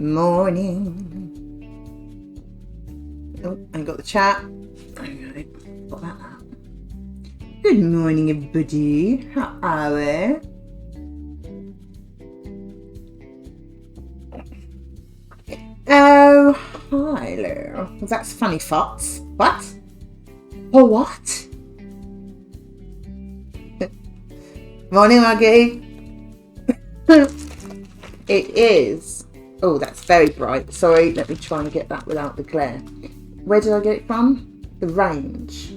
morning. Oh, I got the chat. Okay, got that out. Good morning, everybody. How are we? Oh, hi, Lou. That's funny, Fox. What? Oh, what? Morning, Maggie. It is. Oh, that's very bright. Sorry, let me try and get that without the glare. Where did I get it from? The range.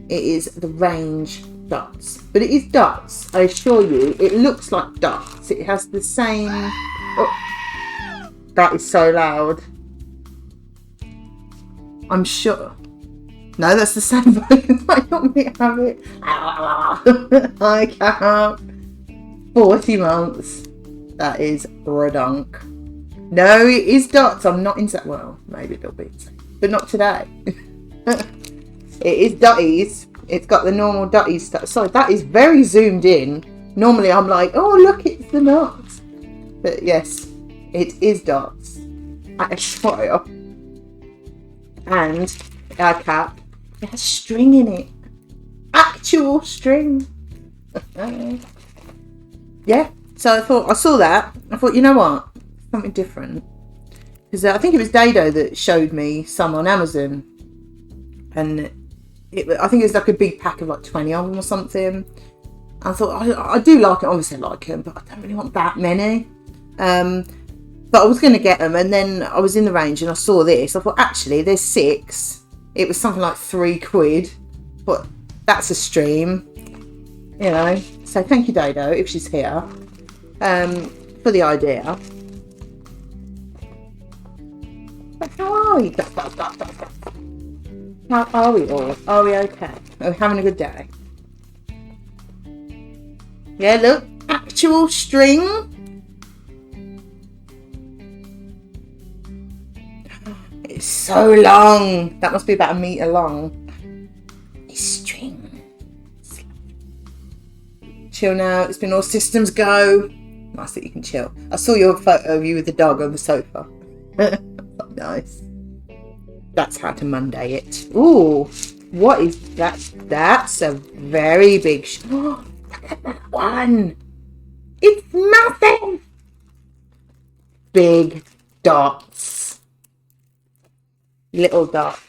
It is the range Dotz. But it is Dotz, I assure you. It looks like Dotz. It has the same... Oh, that is so loud. I'm sure... No, that's the same volume I normally have it. I can't. 40 months. That is redunk. No, it is Dotz. I'm not into that. Well, maybe it'll be. But not today. It is Dotties. It's got the normal Dotties stuff. Sorry, that is very zoomed in. Normally I'm like, oh, look, it's the nuts. But yes, it is Dotz. I assure you. And our cap. It has string in it. Actual string. Yeah. So I saw that. I thought, you know what? Something different. Because I think it was Dado that showed me some on Amazon. And I think it was like a big pack of like 20 of them or something. I thought, I do like it. Obviously I like them, but I don't really want that many. But I was going to get them. And then I was in the range and I saw this. I thought, actually, there's 6. It was something like £3. But that's a stream. You know. So thank you, Dado, if she's here. For the idea. But how are we? How are we all? Are we okay? Are we having a good day? Yeah, look. Actual string. It's so long. That must be about 1 metre long. It's string. Chill now. It's been all systems go. Nice that you can chill. I saw your photo of you with the dog on the sofa. Nice. That's how to Monday it. Ooh, what is that? That's a very big... Oh, look at that one. It's massive. Big dots. Little dots.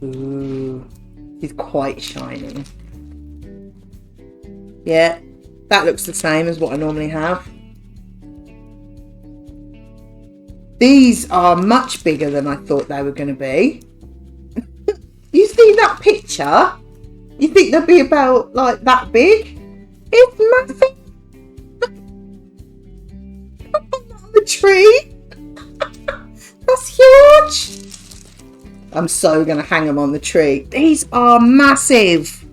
Ooh, he's quite shiny. Yeah, that looks the same as what I normally have. These are much bigger than I thought they were going to be. You see that picture? You think they'll be about like that big? It's massive. On the tree. That's huge. I'm so going to hang them on the tree. These are massive.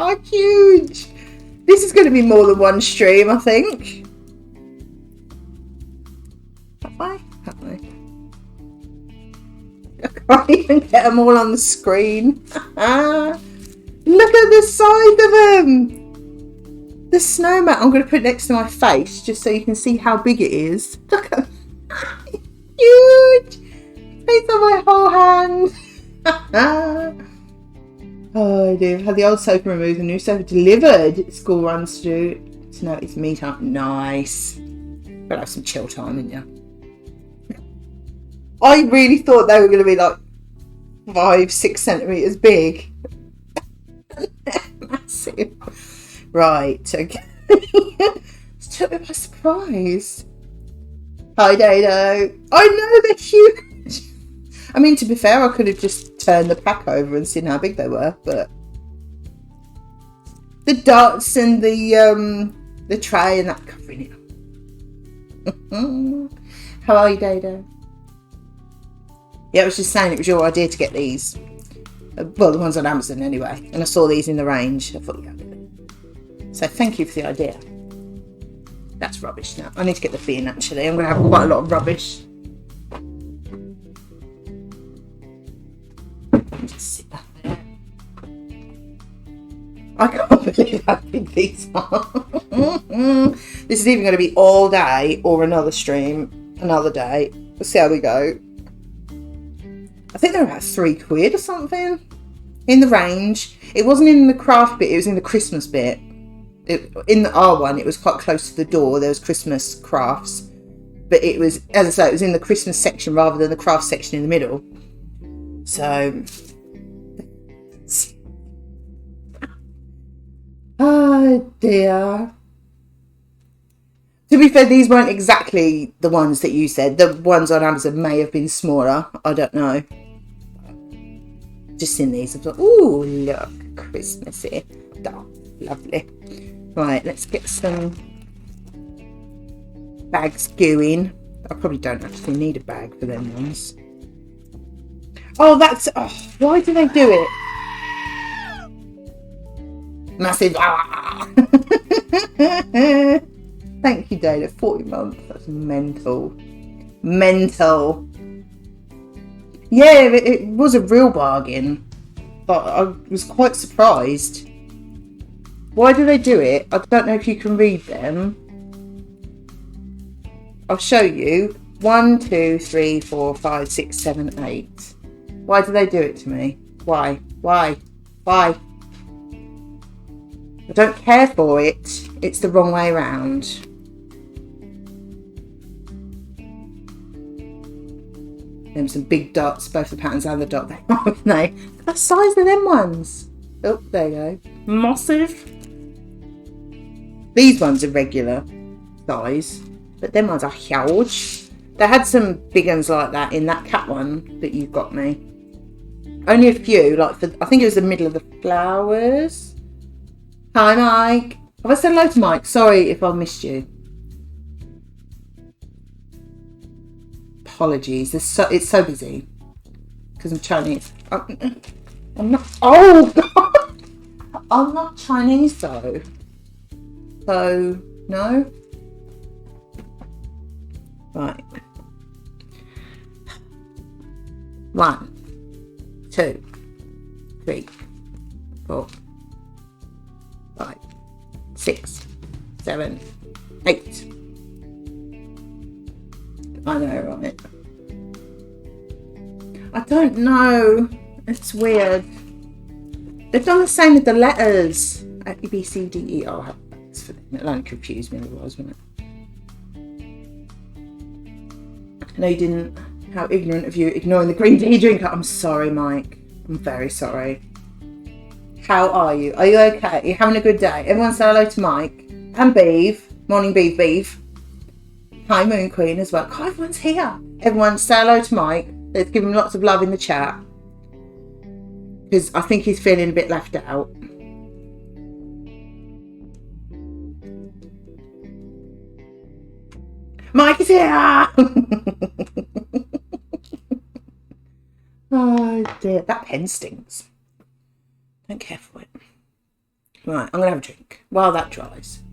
Oh, huge. This is going to be more than one stream, I think. Have I? I can't even get them all on the screen. Look at the size of them. The snowman. I'm going to put it next to my face just so you can see how big it is. Look at huge. It's on my whole hand. Oh dear, had the old sofa removed, the new sofa delivered. School runs through. So now it's meet up. Nice. But have some chill time, didn't you? I really thought they were going to be like 5-6 centimetres big. Massive. Right, okay. It's took me by surprise. Hi, Dado. I know they're huge. I mean, to be fair, I could have just turned the pack over and seen how big they were, but the dots and the tray and that covering it. How are you, Dado? Yeah, I was just saying it was your idea to get these. Well, the ones on Amazon anyway. And I saw these in the range. I thought, yeah. So thank you for the idea. That's rubbish now. I need to get the bin actually. I'm going to have quite a lot of rubbish. Just sit back there. I can't believe how big these are. This is either going to be all day or another stream, another day. We'll see how we go. I think they're about £3 or something. In the range. It wasn't in the craft bit, it was in the Christmas bit. In the R1, it was quite close to the door. There was Christmas crafts. But it was, as I say, it was in the Christmas section rather than the craft section in the middle. So... oh dear. To be fair, these weren't exactly the ones that you said. The ones on Amazon may have been smaller. I don't know. Just seen these. I thought, ooh, look, Christmassy. Oh, lovely. Right, let's get some bags going. I probably don't actually need a bag for them ones. Oh, that's... oh, why do they do it? Massive... ah! Thank you, Dana. 40 months. That's mental. Mental. Yeah, it was a real bargain. But I was quite surprised. Why do they do it? I don't know if you can read them. I'll show you. 1, 2, 3, 4, 5, 6, 7, 8. Why do they do it to me? Why? Why? Why? I don't care for it. It's the wrong way around. Them some big dots, both the patterns and the dot. They are, aren't they? The size of them ones. Oh, there you go. Massive. These ones are regular size, but them ones are huge. They had some big ones like that in that cat one that you've got me. Only a few, like for, I think it was the middle of the flowers. Hi, Mike. Have I said hello to Mike? Sorry if I missed you. Apologies. It's so busy because I'm Chinese. I'm not. Oh God! I'm not Chinese though. So no. Right. 1, 2, 3, 4, 5, 6, 7, 8. I know, right? I don't know. It's weird. They've done the same with the letters. A, B, C, D, E, R. It'll only confuse me otherwise, wouldn't it? I know you didn't. How ignorant of you, ignoring the green tea drinker. I'm sorry, Mike. I'm very sorry. How are you? Are you okay? Are you having a good day? Everyone say hello to Mike. And Beeve. Morning, Beeve. Hi, Moon Queen as well. God, everyone's here. Everyone say hello to Mike. Let's give him lots of love in the chat. Because I think he's feeling a bit left out. Mike is here! Oh dear, that pen stinks. Don't care for it. Right, I'm going to have a drink while that dries.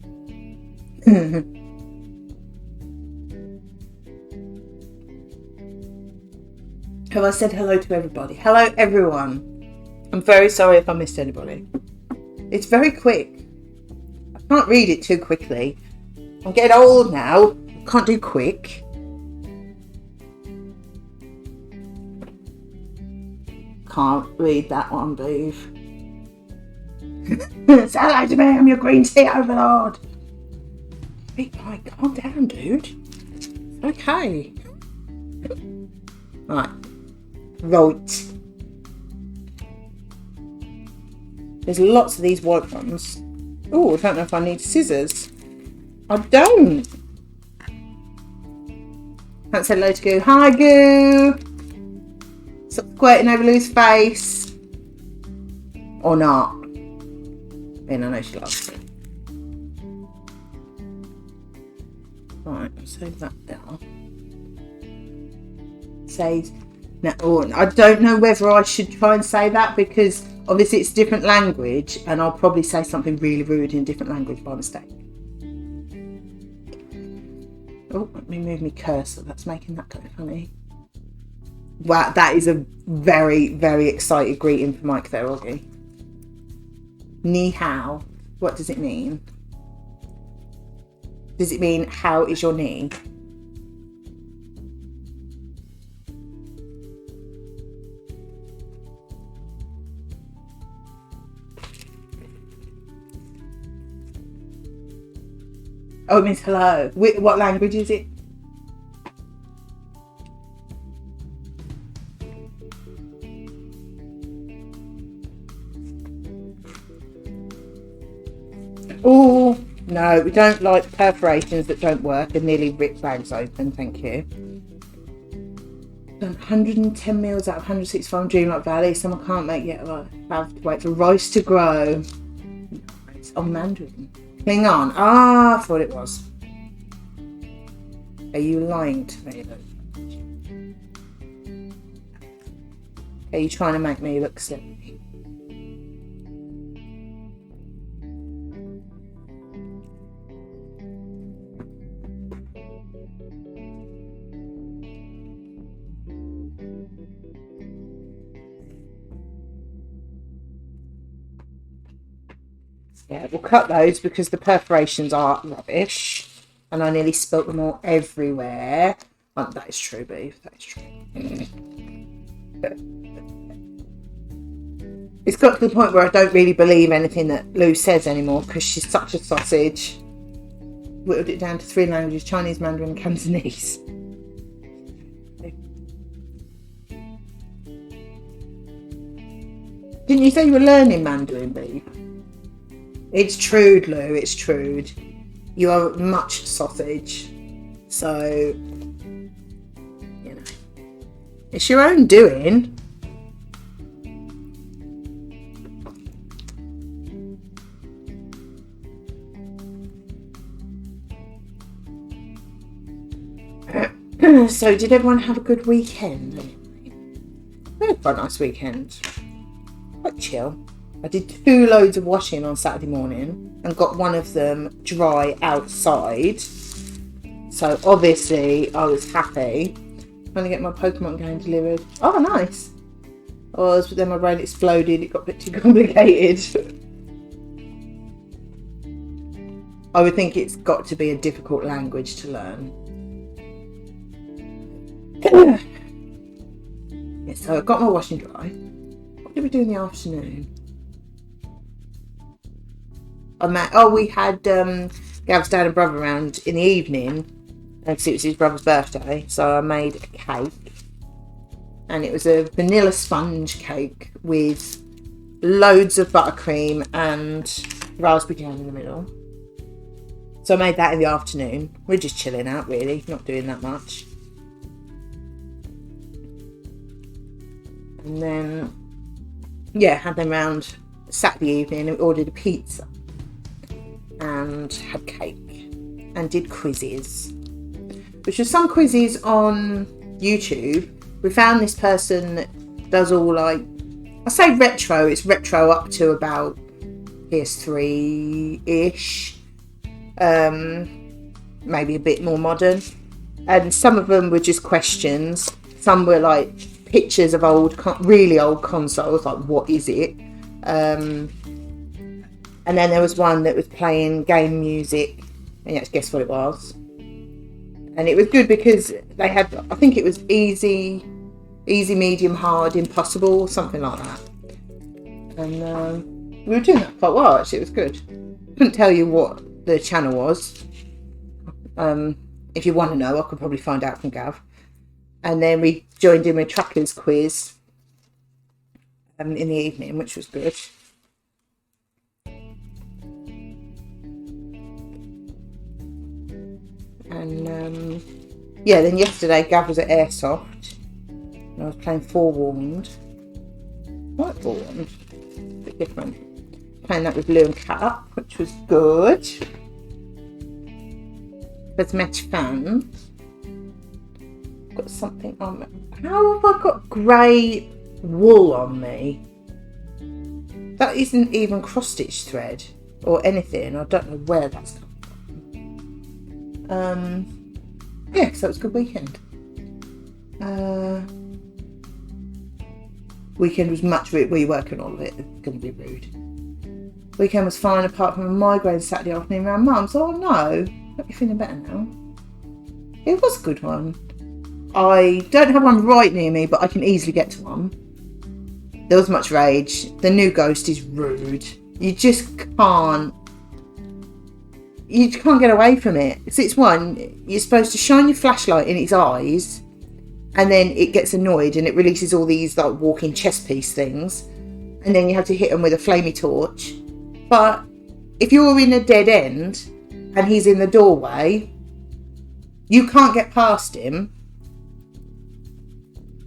Have I said hello to everybody? Hello everyone. I'm very sorry if I missed anybody. It's very quick. I can't read it too quickly. I'm getting old now. I can't do quick. Can't read that one, Beeve. Say hello to me, I'm your green tea overlord. Big Mike, calm down, dude. Okay. Right. There's lots of these white ones. Oh, I don't know if I need scissors. I don't. Can't say hello to Goo. Hi, Goo. Stop squirting over Lou's face. Or not. I know she loves it. Right, save that down. Save. Now, oh, I don't know whether I should try and say that because obviously it's different language and I'll probably say something really rude in a different language by mistake. Oh, let me move my cursor. That's making that kind of funny. Wow, that is a very, very excited greeting for Mike there, Oggy. Ni hao. What does it mean? Does it mean how is your knee? Oh, it means hello. What language is it? Oh, no, we don't like perforations that don't work and nearly rip bags open, thank you. Done 110 meals out of 165 in Dreamlight Valley. Someone can't make yet. I have to wait for rice to grow. It's on Mandarin. Cling on. Ah, I thought it was. Are you lying to me? Are you trying to make me look silly? Yeah, we'll cut those because the perforations are rubbish. And I nearly spilt them all everywhere. Oh, that is true, Beef. That is true. It's got to the point where I don't really believe anything that Lou says anymore because she's such a sausage. Whittled it down to 3 languages: Chinese, Mandarin, and Cantonese. Didn't you say you were learning Mandarin, Beef? It's trude, Lou. It's trude. You are much sausage. So, you know, it's your own doing. So, did everyone have a good weekend? We had quite a nice weekend. Quite chill. I did 2 loads of washing on Saturday morning and got one of them dry outside. So obviously I was happy. Trying to get my Pokemon game delivered. Oh, nice. But then my brain exploded. It got a bit too complicated. I would think it's got to be a difficult language to learn. Yeah, so I got my washing dry. What did we do in the afternoon? We had Gav's dad and brother around in the evening because it was his brother's birthday. So I made a cake, and it was a vanilla sponge cake with loads of buttercream and raspberry jam in the middle. So I made that in the afternoon. We're just chilling out, really, not doing that much. And then, yeah, had them round Saturday evening and we ordered a pizza. And had cake and did quizzes, which was some quizzes on YouTube. We found this person that does all, like, I say retro, it's retro up to about PS3-ish, maybe a bit more modern, and some of them were just questions. Some were like pictures of really old consoles, like what is it, and then there was one that was playing game music, and you had to guess what it was. And it was good because they had, I think it was easy, medium, hard, impossible, or something like that. And we were doing that quite well, actually. It was good. Couldn't tell you what the channel was. If you want to know, I could probably find out from Gav. And then we joined in with Trucker's quiz in the evening, which was good. And then yesterday Gav was at Airsoft and I was playing Forewarned. What Forewarned? A bit different. Playing that with Lou and Kat, which was good. It was much fun. Got something on me. How have I got grey wool on me? That isn't even cross-stitch thread or anything. I don't know where that's come from. Yeah, so it was a good weekend. Weekend was much. Were you working all of it? It's going to be rude. Weekend was fine apart from a migraine Saturday afternoon around Mum's. Oh no, hope you're feeling better now. It was a good one. I don't have one right near me, but I can easily get to one. There was much rage. The new ghost is rude. You just can't. You can't get away from it. So it's one, you're supposed to shine your flashlight in its eyes, and then it gets annoyed and it releases all these like walking chess piece things, and then you have to hit him with a flamey torch. But if you're in a dead end and he's in the doorway, you can't get past him.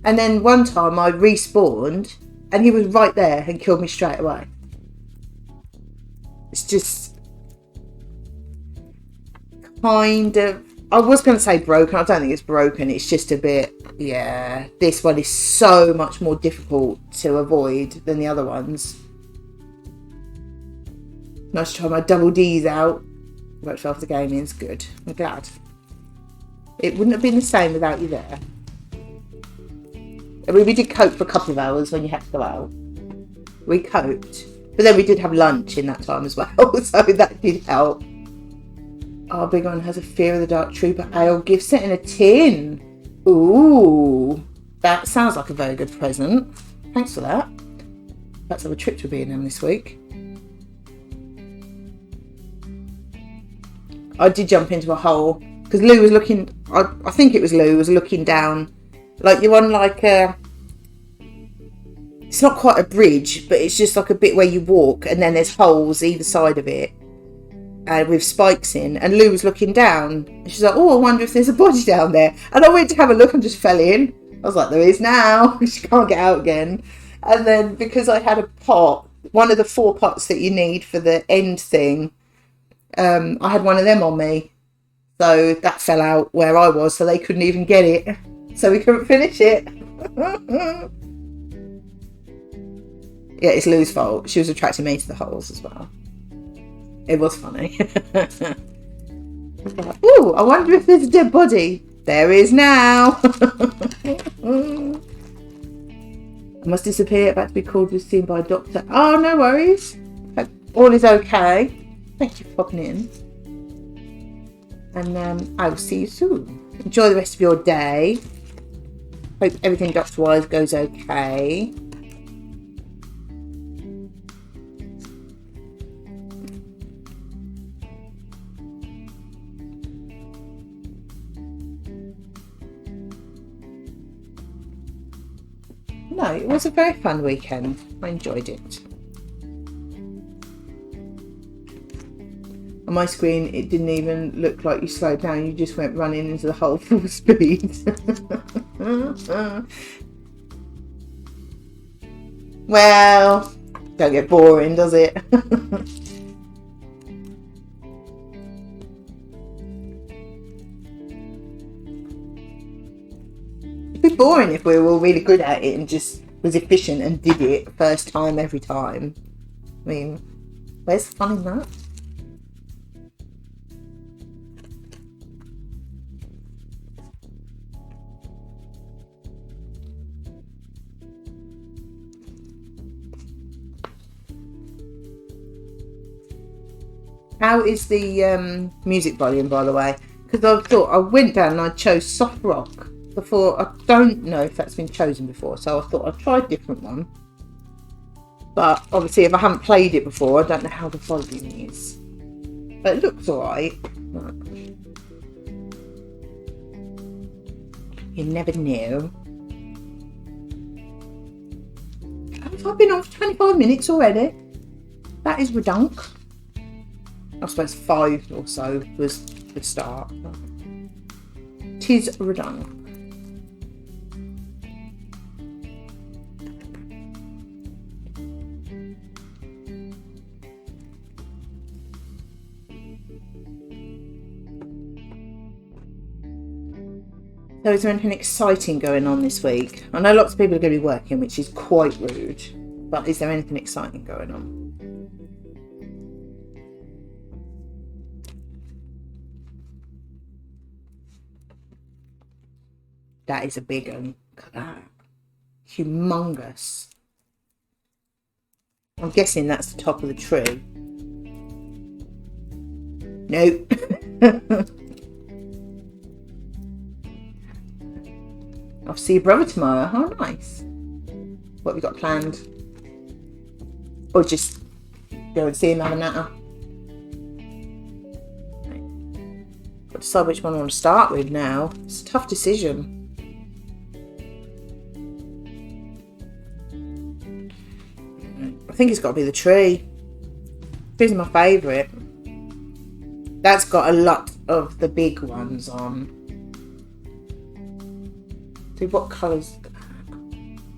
And then one time I respawned and he was right there and killed me straight away. It's just kind of, I was going to say broken. I don't think it's broken. It's just a bit, yeah. This one is so much more difficult to avoid than the other ones. Nice to try my double D's out. Worked well for the gaming. It's good. I'm glad. It wouldn't have been the same without you there. I mean, we did cope for a couple of hours when you had to go out. We coped. But then we did have lunch in that time as well. So that did help. Our big one has a Fear of the Dark Trooper ale gift set in a tin. Ooh. That sounds like a very good present. Thanks for that. That's our trip to B&M this week. I did jump into a hole because Lou was looking, I think it was Lou, was looking down. Like you're on like a, it's not quite a bridge, but it's just like a bit where you walk and then there's holes either side of it with spikes in. And Lou was looking down and she's like, oh, I wonder if there's a body down there. And I went to have a look and just fell in. I was like, there is now. She can't get out again. And then because I had a pot, one of the 4 pots that you need for the end thing, I had one of them on me. So that fell out where I was, so they couldn't even get it. So we couldn't finish it. Yeah, it's Lou's fault. She was attracting me to the holes as well. It was funny. Ooh, I wonder if there's a dead body. There is now. I must disappear. About to be called to seen by a doctor. Oh, no worries. All is okay. Thank you for popping in. And I will see you soon. Enjoy the rest of your day. Hope everything doctor-wise goes okay. No, it was a very fun weekend. I enjoyed it. On my screen, it didn't even look like you slowed down. You just went running into the hole full speed. Well, don't get boring, does it? It'd be boring if we were all really good at it and just was efficient and did it first time every time. I mean, where's the fun in that? How is the music volume, by the way? Because I thought I went down and I chose soft rock before. I don't know if that's been chosen before, so I thought I'd try a different one. But obviously, if I haven't played it before, I don't know how the volume is. But it looks alright. You never know. I've been on for 25 minutes already. That is redunk. I suppose 5 or so was the start. Tis redunk. So is there anything exciting going on this week? I know lots of people are going to be working, which is quite rude. But is there anything exciting going on? That is a big one. Look at that. Humongous. I'm guessing that's the top of the tree. Nope. I'll see your brother tomorrow. Oh, nice. What have you got planned? Or just go and see him, have a natter? Got to decide which one I want to start with now. It's a tough decision. I think it's got to be the tree. Tree's my favourite. That's got a lot of the big ones on. So what colours?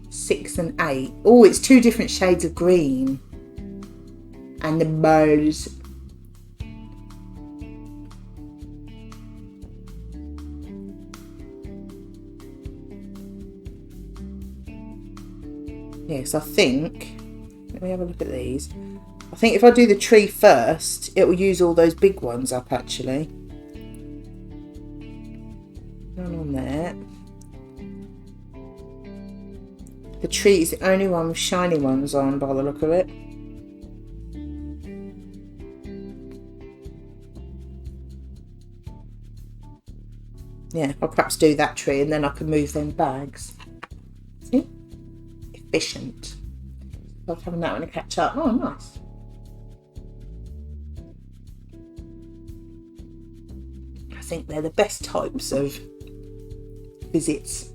6 and 8. Oh, it's 2 different shades of green. And the bows. Yes, I think. Let me have a look at these. I think if I do the tree first, it will use all those big ones up actually. None on there. The tree is the only one with shiny ones on by the look of it. Yeah, I'll perhaps do that tree and then I can move them bags. See? Efficient. I'll have that one to catch up. Oh, nice. I think they're the best types of visits.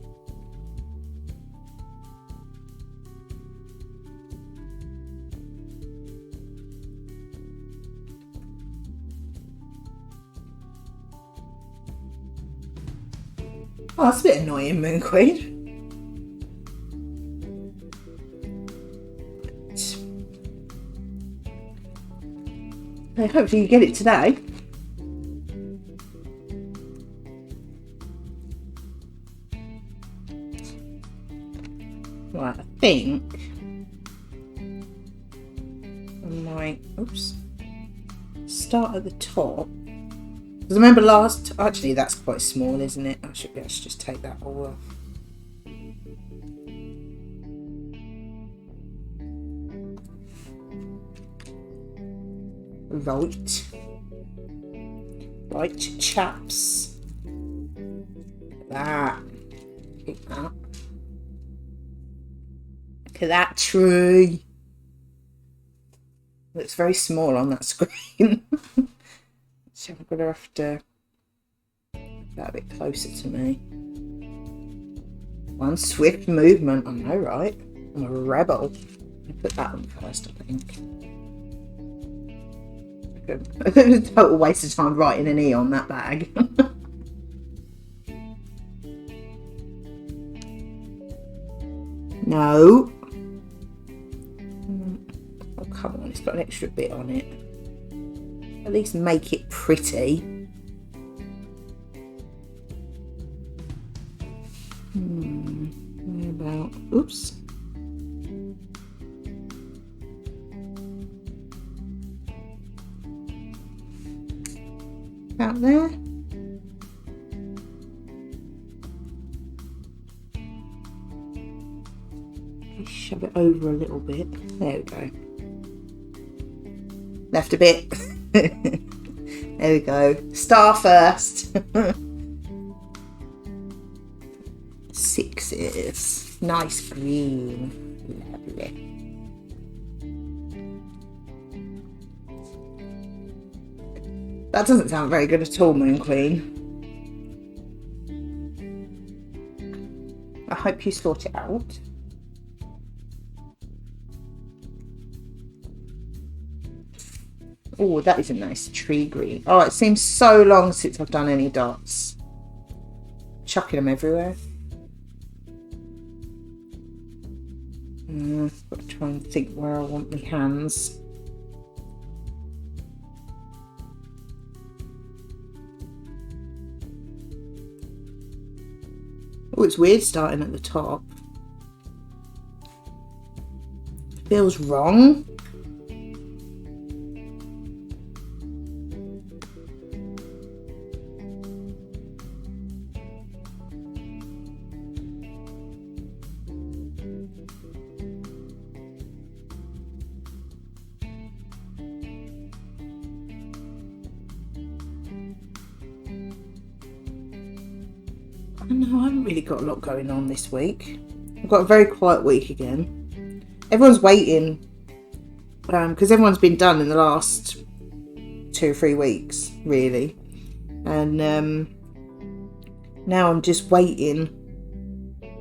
Oh, that's a bit annoying, Moon Queen. Hopefully you get it today. Right, I think I might, start at the top. Because I remember actually that's quite small, isn't it? I should be able to just take that all off. Right, chaps. Look at that. Keep that. Look at that tree. Looks very small on that screen. So I'm going to have to get that a bit closer to me. One swift movement. I know, right? I'm a rebel. I'll put that on first, I think. It was a total waste of time writing an E on that bag. No. Oh, come on, it's got an extra bit on it. At least make it pretty. What about, oops. Out there. Shove it over a little bit. There we go. Left a bit. There we go. Star first. 6s. Nice green. Lovely. That doesn't sound very good at all, Moon Queen. I hope you sort it out. Oh, that is a nice tree green. Oh, it seems so long since I've done any dots. Chucking them everywhere. Got to try and think where I want my hands. Oh, it's weird starting at the top. Feels wrong. don't know, I haven't really got a lot going on this week. I've got a very quiet week again. Everyone's waiting because everyone's been done in the last 2 or 3 weeks, really. And now I'm just waiting.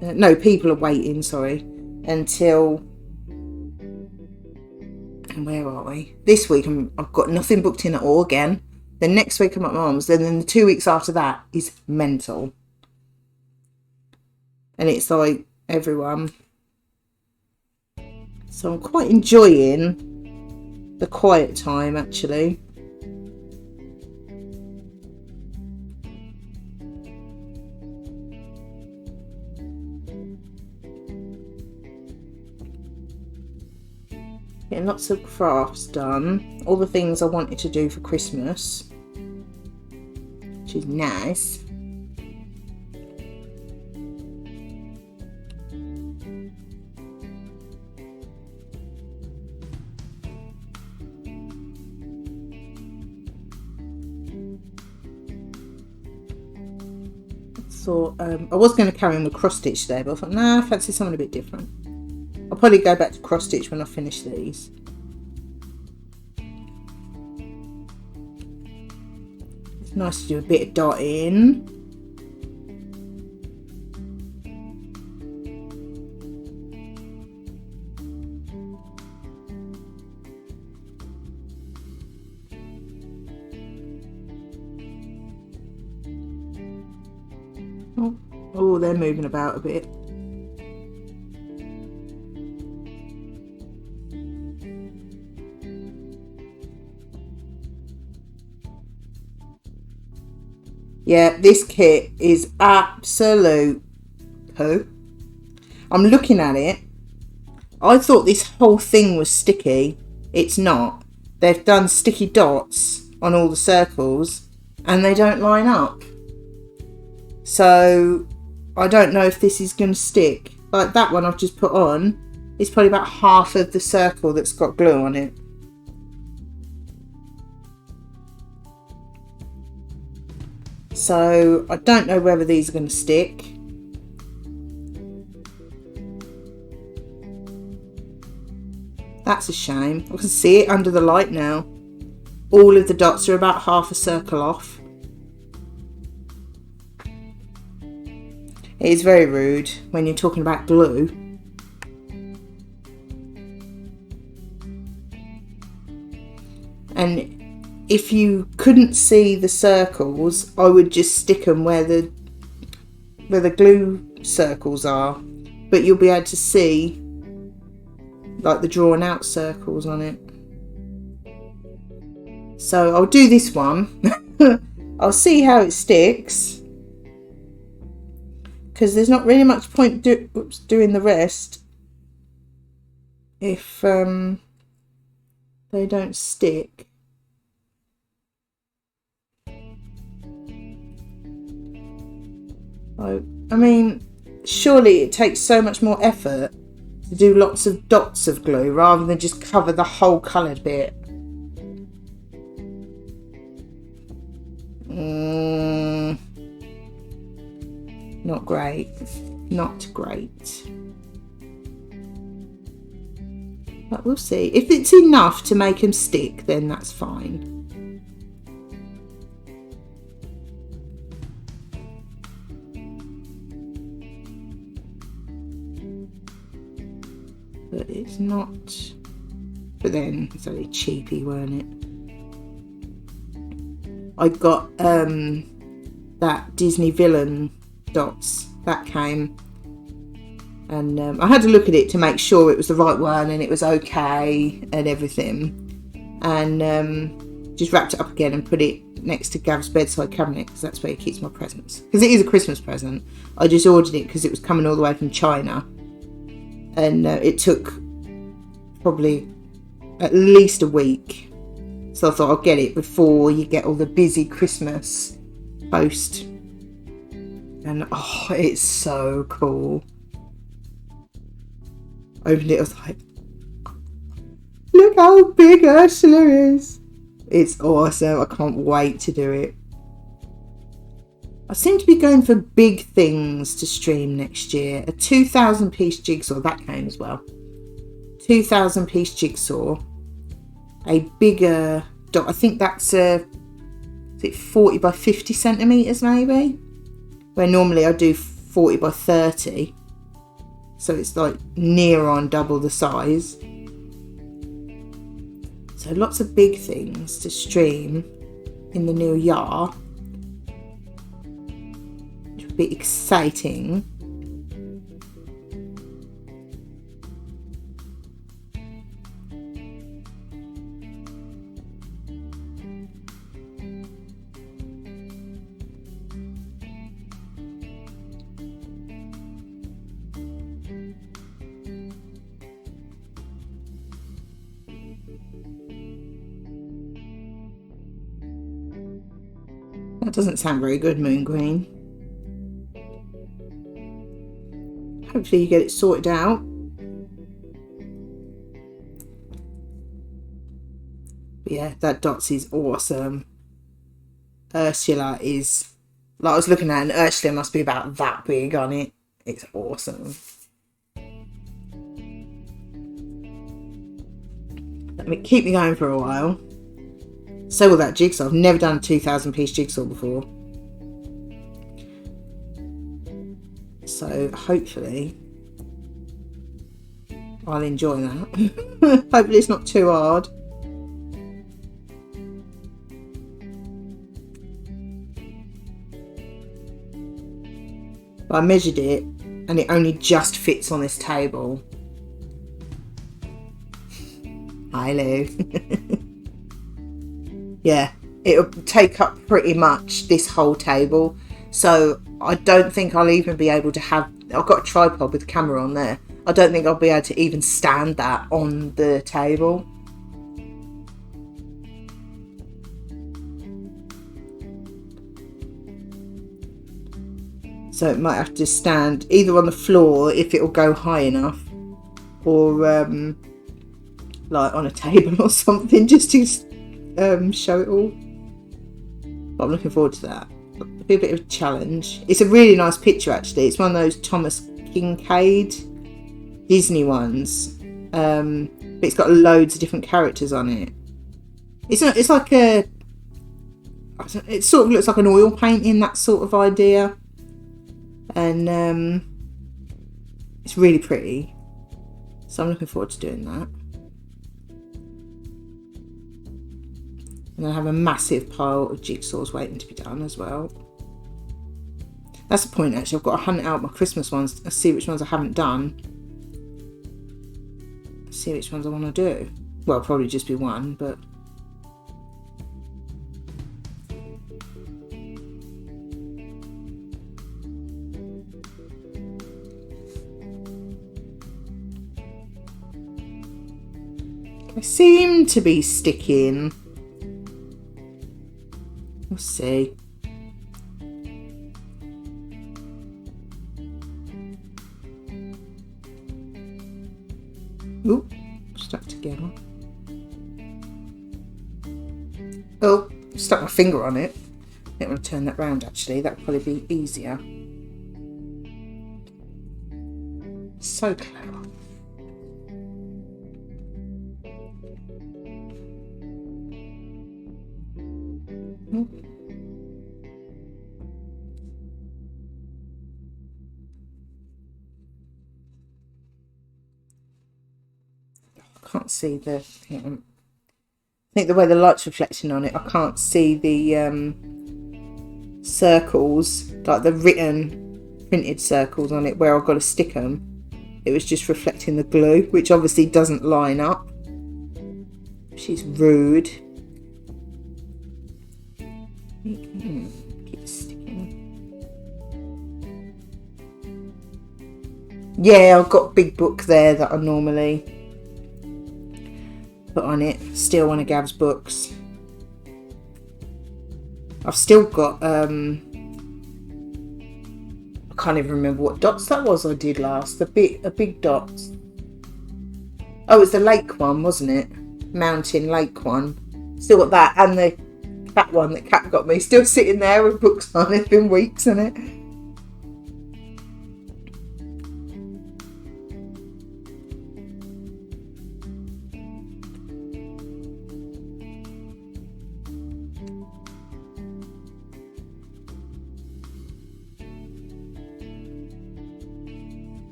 No, people are waiting, sorry, until... And where are we? This week I've got nothing booked in at all again. Then next week I'm at mum's. Then the 2 weeks after that is mental. And it's like everyone. So I'm quite enjoying the quiet time, actually. Getting lots of crafts done. All the things I wanted to do for Christmas. Which is nice. So I was going to carry on with cross stitch there, but I thought, nah, I fancy something a bit different. I'll probably go back to cross stitch when I finish these. It's nice to do a bit of dotting. Oh, they're moving about a bit. Yeah, this kit is absolute poo. I'm looking at it. I thought this whole thing was sticky. It's not. They've done sticky dots on all the circles and they don't line up. So I don't know if this is going to stick. Like that one I've just put on is probably about half of the circle that's got glue on it. So I don't know whether these are going to stick. That's a shame. I can see it under the light now. All of the dots are about half a circle off. It is very rude when you're talking about glue. And if you couldn't see the circles, I would just stick them where the glue circles are. But you'll be able to see like the drawn out circles on it. So I'll do this one. I'll see how it sticks. Because there's not really much point doing the rest if they don't stick. I mean, surely it takes so much more effort to do lots of dots of glue rather than just cover the whole coloured bit. Not great. Not great. But we'll see. If it's enough to make them stick, then that's fine. But it's not. But then it's only cheapy, weren't it? I got that Disney villain Dotz that came, and I had to look at it to make sure it was the right one and it was okay and everything, and just wrapped it up again and put it next to Gav's bedside cabinet because that's where he keeps my presents, because it is a Christmas present. I just ordered it because it was coming all the way from China, and it took probably at least a week, so I thought I'll get it before you get all the busy Christmas post. And oh, it's so cool. Opened it, I was like, look how big Ursula is. It's awesome. I can't wait to do it. I seem to be going for big things to stream next year. A 2,000 piece jigsaw, that came as well. 2,000 piece jigsaw. A bigger dot. I think that's is it 40 by 50 centimetres maybe? Where normally I do 40 by 30. So it's like near on double the size. So lots of big things to stream in the new year. Which will be exciting. That doesn't sound very good, Moon Queen. Hopefully you get it sorted out. But yeah, that Dotz is awesome. Ursula is, like I was looking at, and Ursula must be about that big on it. It's awesome. Let me keep me going for a while. So will that jigsaw. I've never done a 2,000 piece jigsaw before. So hopefully I'll enjoy that. Hopefully it's not too hard. But I measured it and it only just fits on this table. Hi Lou. Yeah, it'll take up pretty much this whole table. So I don't think I'll even be able to have... I've got a tripod with the camera on there. I don't think I'll be able to even stand that on the table. So it might have to stand either on the floor if it'll go high enough, or like on a table or something, just to show it all. But I'm looking forward to that. It'll be a bit of a challenge. It's a really nice picture actually. It's one of those Thomas Kincaid Disney ones, but it's got loads of different characters on it. It's like a... It sort of looks like an oil painting, that sort of idea. And it's really pretty. So I'm looking forward to doing that. And I have a massive pile of jigsaws waiting to be done as well. That's the point actually. I've got to hunt out my Christmas ones and see which ones I haven't done. See which ones I want to do. Well, probably just be one, but... I seem to be sticking. We'll see. Ooh, stuck together. Oh, stuck my finger on it. I don't want to turn that round actually. That would probably be easier. So clever. I can't see the... I think the way the light's reflecting on it, I can't see the circles, like the written printed circles on it where I've got to stick them. It was just reflecting the glue, which obviously doesn't line up. She's rude. Keep sticking. Yeah, I've got a big book there that I normally put on it. Still one of Gav's books. I've still got I can't even remember what Dotz that was I did last. A big Dotz. Oh, it's the lake one, wasn't it? Mountain lake one. Still got that, and the cat one that Cat got me. Still sitting there with books on. It's been weeks, hasn't it?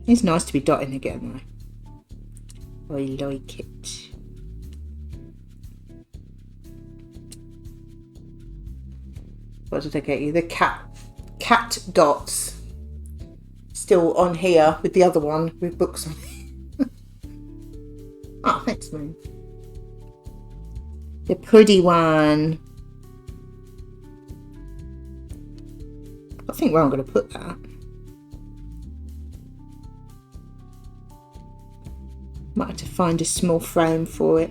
It's nice to be dotting again though. I like it. What did I get you? The cat Dotz. Still on here with the other one with books on it. Oh, thanks, Moon. The pretty one. I think where I'm going to put that. Might have to find a small frame for it.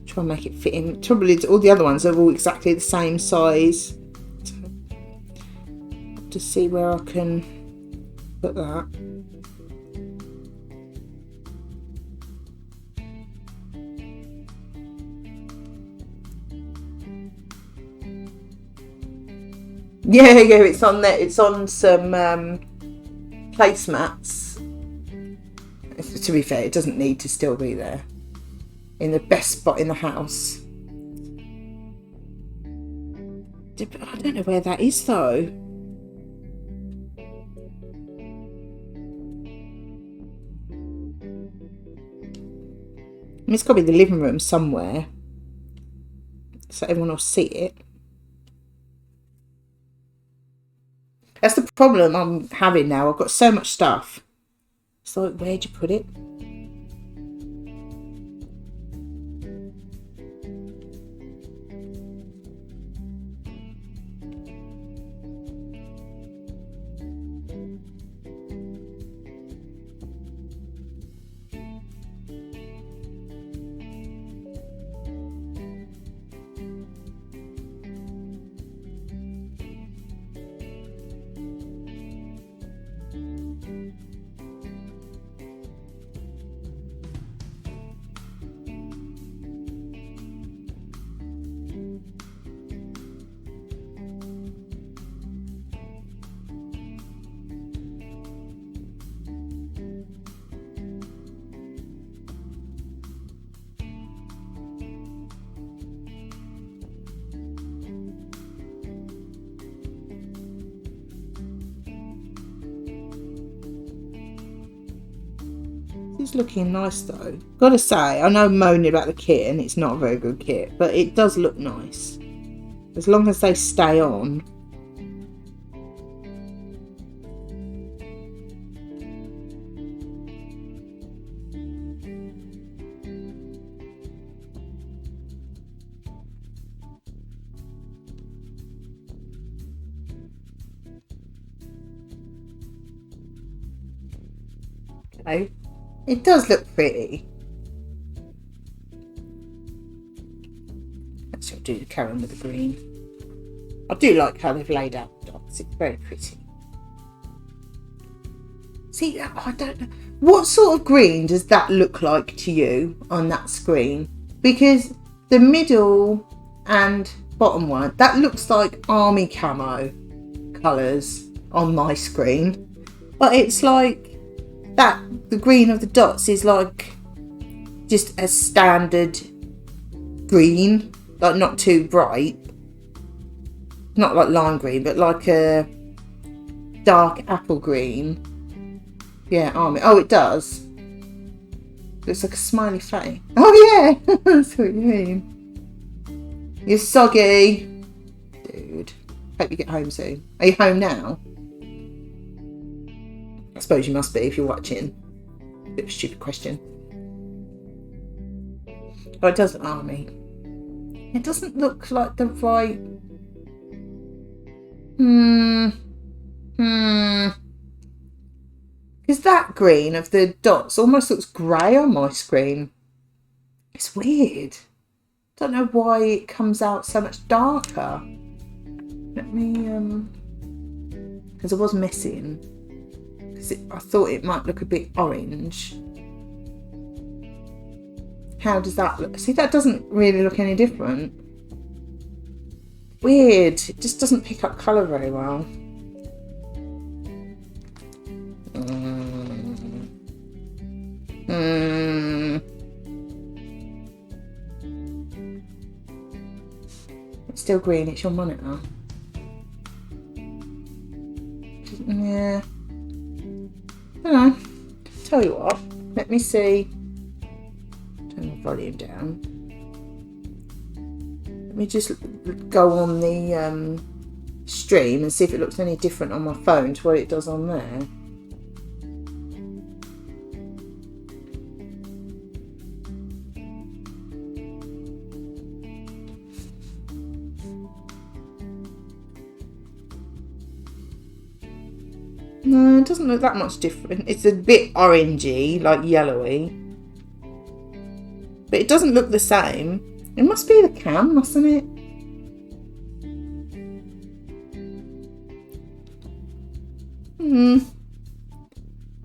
Try and make it fit in. Trouble is, all the other ones are all exactly the same size. So, have to see where I can put that. Yeah, it's on there. It's on some placemats. To be fair, it doesn't need to still be there. In the best spot in the house. I don't know where that is though. It's got to be the living room somewhere. So everyone will see it. That's the problem I'm having now. I've got so much stuff. So where'd you put it? It's looking nice though. Gotta say, I know I'm moaning about the kit and it's not a very good kit, but it does look nice. As long as they stay on. Okay. It does look pretty. Actually, I'll do the carry on with the green. I do like how they've laid out the dots. It's very pretty. See, I don't know. What sort of green does that look like to you on that screen? Because the middle and bottom one, that looks like army camo colours on my screen. But it's like that, the green of the dots is like just a standard green, like not too bright, not like lime green, but like a dark apple green. Yeah, army. Oh, it does. Looks like a smiley face. Oh yeah, that's what you mean. You're soggy, dude. Hope you get home soon. Are you home now? I suppose you must be if you're watching. Bit of a stupid question. Oh, it doesn't army. It doesn't look like the right. Because that green of the dots almost looks grey on my screen. It's weird. Don't know why it comes out so much darker. Let me, because I was missing. Because I thought it might look a bit orange. How does that look? See, that doesn't really look any different. Weird. It just doesn't pick up colour very well. It's still green. It's your monitor. Yeah. I don't know. Tell you what. Let me see. Turn the volume down. Let me just go on the stream and see if it looks any different on my phone to what it does on there. No, it doesn't look that much different. It's a bit orangey, like yellowy. But it doesn't look the same. It must be the cam, mustn't it?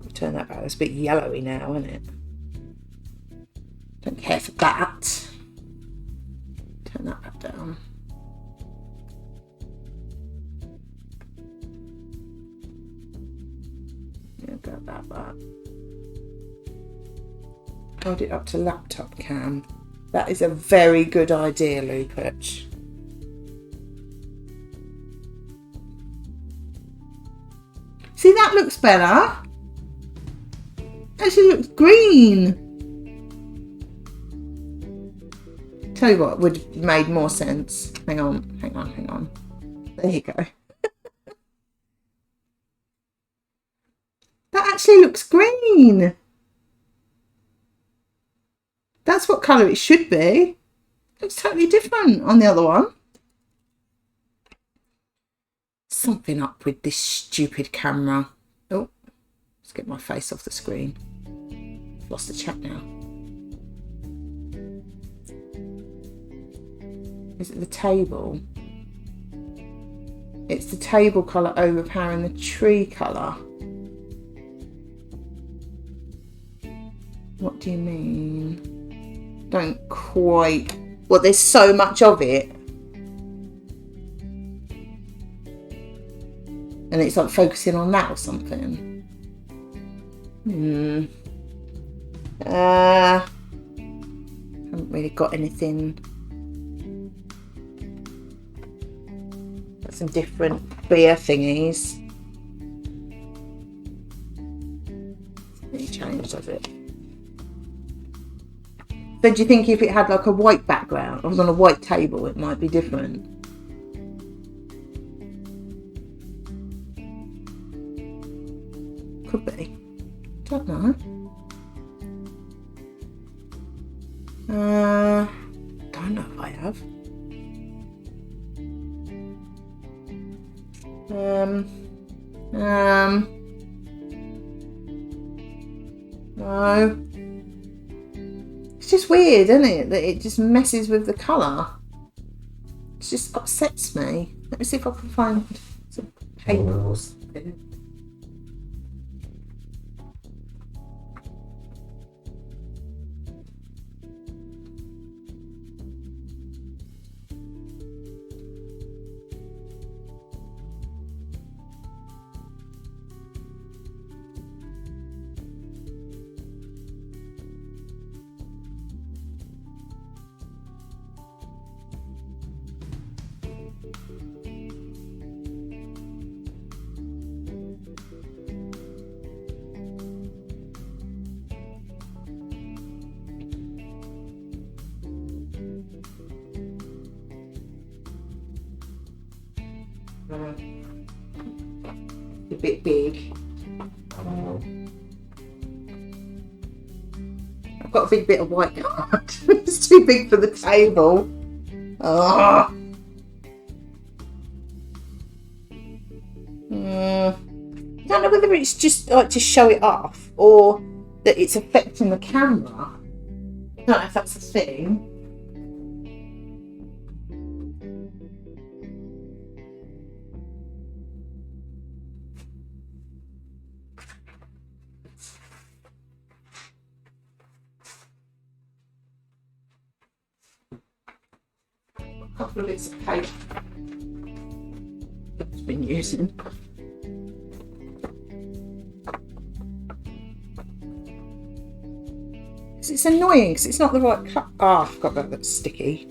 I'll turn that back. It's a bit yellowy now, isn't it? Don't care for that. Turn that back down. Go that back. Hold it up to laptop cam. That is a very good idea, Lupich. See, that looks better. Actually looks green. Tell you what would have made more sense. Hang on. There you go. That actually looks green. That's what colour it should be. Looks totally different on the other one. Something up with this stupid camera. Oh, let's get my face off the screen. I've lost the chat now. Is it the table? It's the table colour overpowering the tree colour. What do you mean? Don't quite... Well, there's so much of it. And it's like focusing on that or something. Haven't really got anything. Got some different beer thingies. Any change, does it? So do you think if it had like a white background, or was on a white table, it might be different? Could be. Don't know. Don't know if I have. No. It's just weird, isn't it? That it just messes with the colour. It just upsets me. Let me see if I can find some paper or something. A bit big. I've got a big bit of white card. It's too big for the table. Oh. I don't know whether it's just like to show it off or that it's affecting the camera. I don't know if that's a thing. couple of bits of paper I've been using. It's annoying because it's not the right cut. Oh, I forgot about that sticky.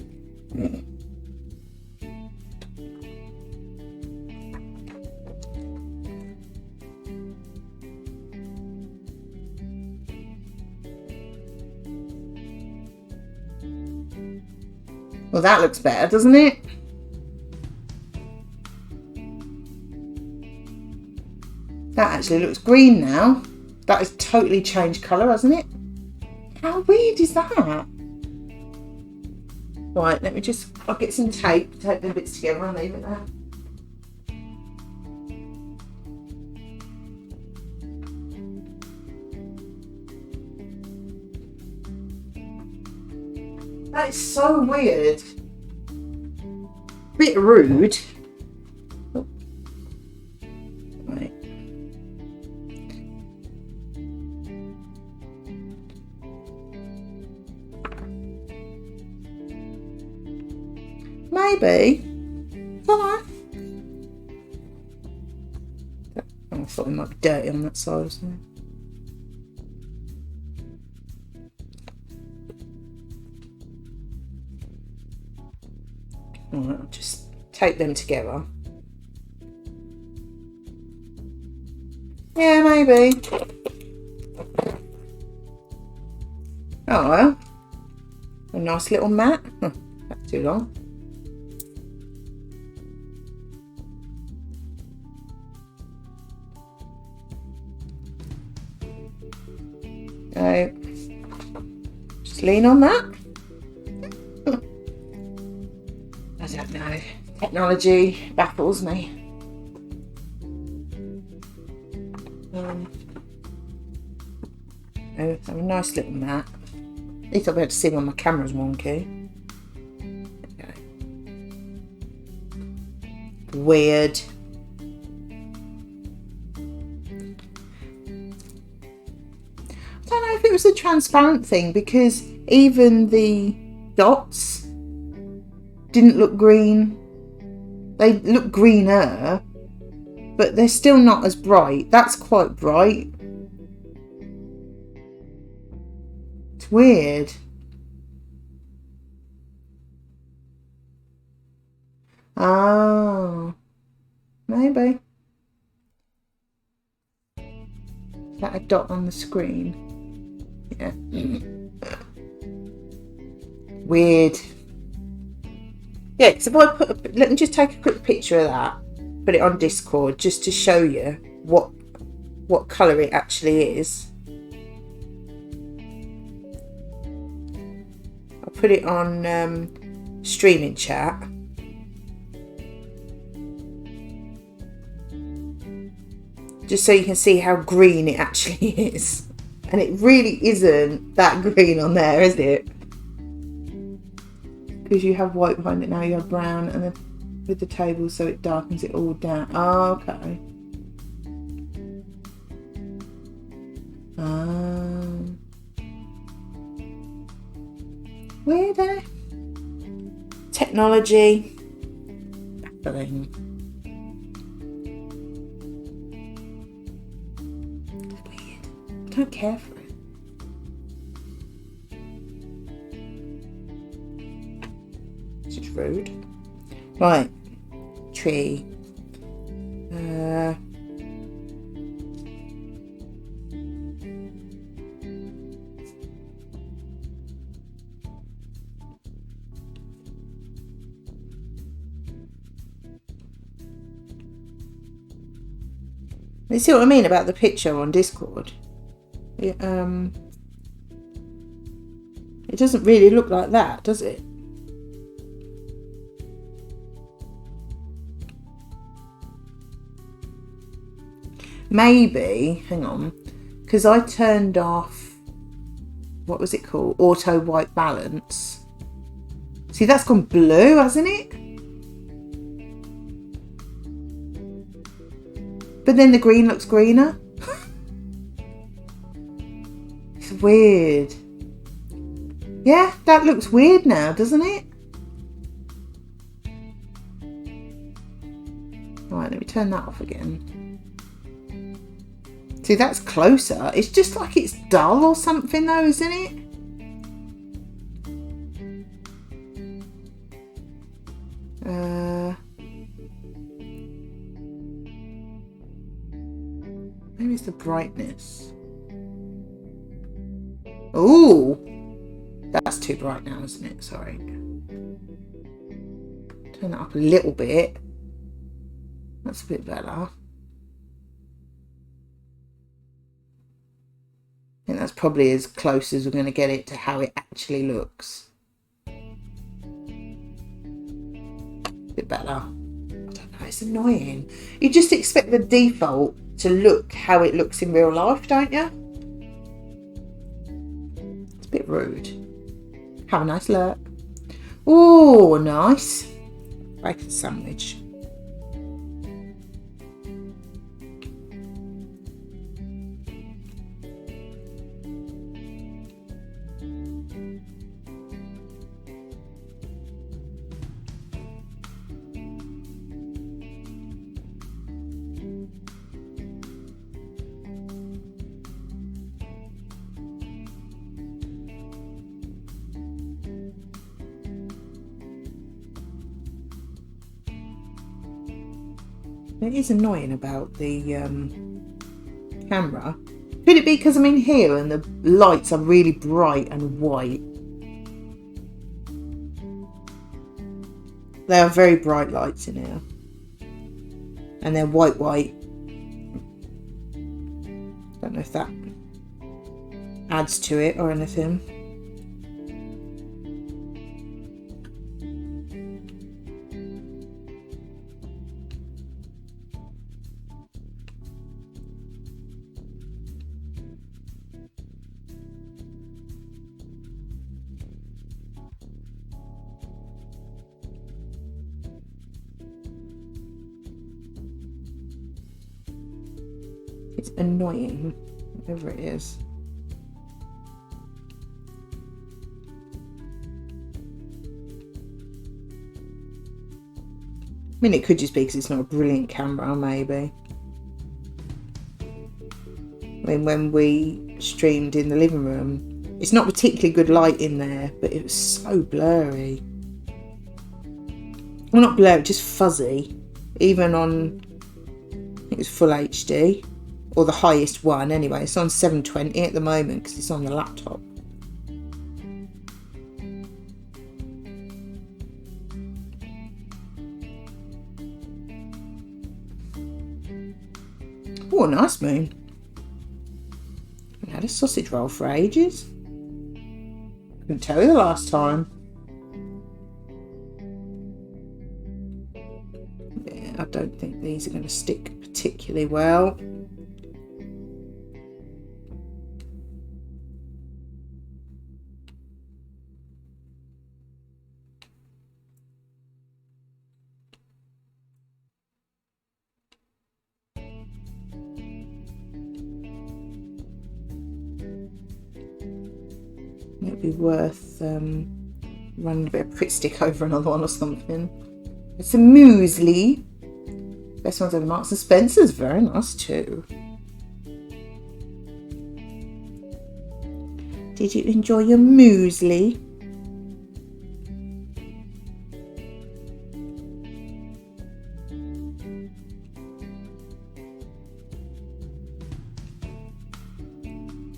Well, that looks better, doesn't it? That actually looks green now. That has totally changed colour, hasn't it? How weird is that? Right, let me just, I'll get some tape the bits together and leave it there. That is so weird. Bit rude. Oh. Right. Maybe. Alright. I thought it might be dirty on that side or something. Alright, I'll just tape them together. Yeah, maybe. Oh well. A nice little mat. Huh, not too long. So, just lean on that. I don't know. Technology baffles me. Oh, have a nice little mat. At least I'll be able to see when my camera's wonky. Okay. Weird. I don't know if it was a transparent thing because even the dots didn't look green. They look greener, but they're still not as bright. That's quite bright. It's weird. Oh, maybe. Is that a dot on the screen? Yeah. Weird. Yeah, because if I put, let me just take a quick picture of that, put it on Discord just to show you what colour it actually is. I'll put it on streaming chat. Just so you can see how green it actually is. And it really isn't that green on there, is it? Because you have white behind it now, you have brown, and then with the table so it darkens it all down. Oh, okay. Weird, eh? Technology. Baffling. Weird. I don't care for it. Rude. Right, tree. You see what I mean about the picture on Discord? It doesn't really look like that, does it? Maybe, hang on, because I turned off, what was it called? Auto white balance. See, that's gone blue, hasn't it? But then the green looks greener. It's weird. Yeah, that looks weird now, doesn't it? Right, let me turn that off again. See, that's closer. It's just like it's dull or something though, isn't it? Maybe it's the brightness. Ooh, that's too bright now, isn't it? Sorry. Turn that up a little bit. That's a bit better. I think that's probably as close as we're going to get it to how it actually looks. A bit better. I don't know, it's annoying. You just expect the default to look how it looks in real life, don't you? It's a bit rude. Have a nice look. Oh, nice. Bacon sandwich. It is annoying about the camera. Could it be because I'm in here and the lights are really bright and white? They are very bright lights in here. And they're white. Don't know if that adds to it or anything. It's annoying, whatever it is. I mean, it could just be because it's not a brilliant camera, maybe. I mean, when we streamed in the living room, it's not particularly good light in there, but it was so blurry. Well, not blurry, just fuzzy. Even on, I think it was full HD. Or the highest one anyway. It's on 720 at the moment because it's on the laptop. Oh, nice moon. We had a sausage roll for ages. Couldn't tell you the last time. Yeah, I don't think these are going to stick particularly well. It'd be worth running a bit of Pritt stick over another one or something. It's a muesli. Best ones over Marks and Spencer's. Very nice too. Did you enjoy your muesli?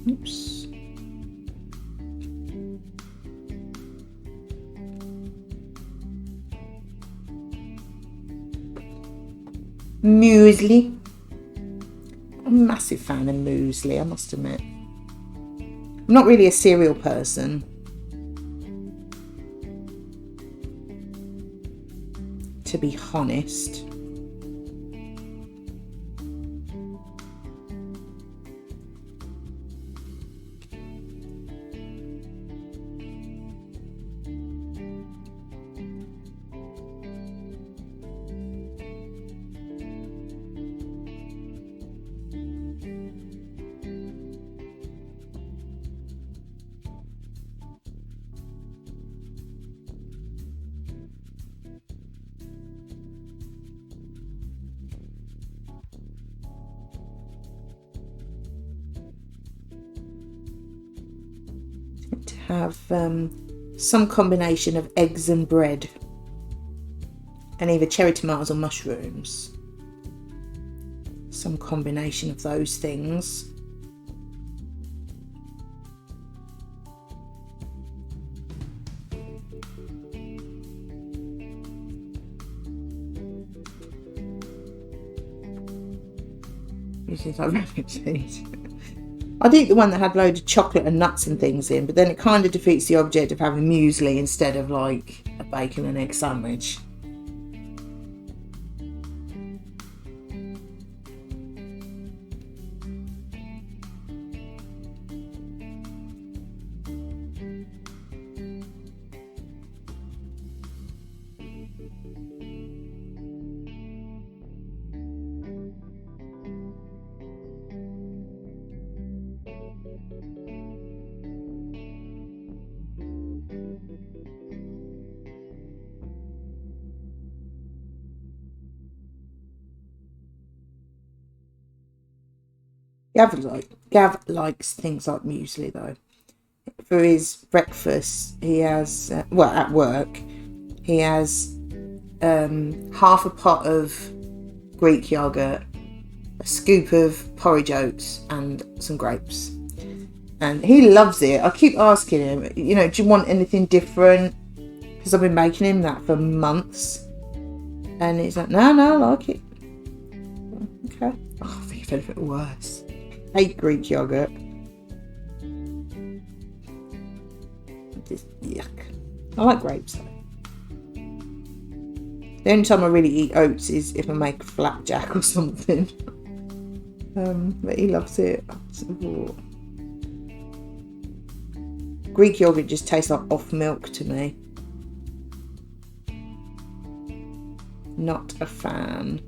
Oops. Muesli. I'm a massive fan of muesli, I must admit. I'm not really a cereal person. To be honest. have some combination of eggs and bread, and either cherry tomatoes or mushrooms. Some combination of those things. Usually like rabbit seed. I'd eat the one that had loads of chocolate and nuts and things in, but then it kind of defeats the object of having muesli instead of like a bacon and egg sandwich. Gav likes things like muesli though. For his breakfast, he has at work, he has half a pot of Greek yogurt, a scoop of porridge oats, and some grapes. And he loves it. I keep asking him, do you want anything different? Because I've been making him that for months, and he's like, no, I like it. Okay. Oh, I think it's a bit worse. I hate Greek yogurt. Just yuck. I like grapes though. The only time I really eat oats is if I make flapjack or something. But he loves it. Greek yogurt just tastes like off milk to me. Not a fan.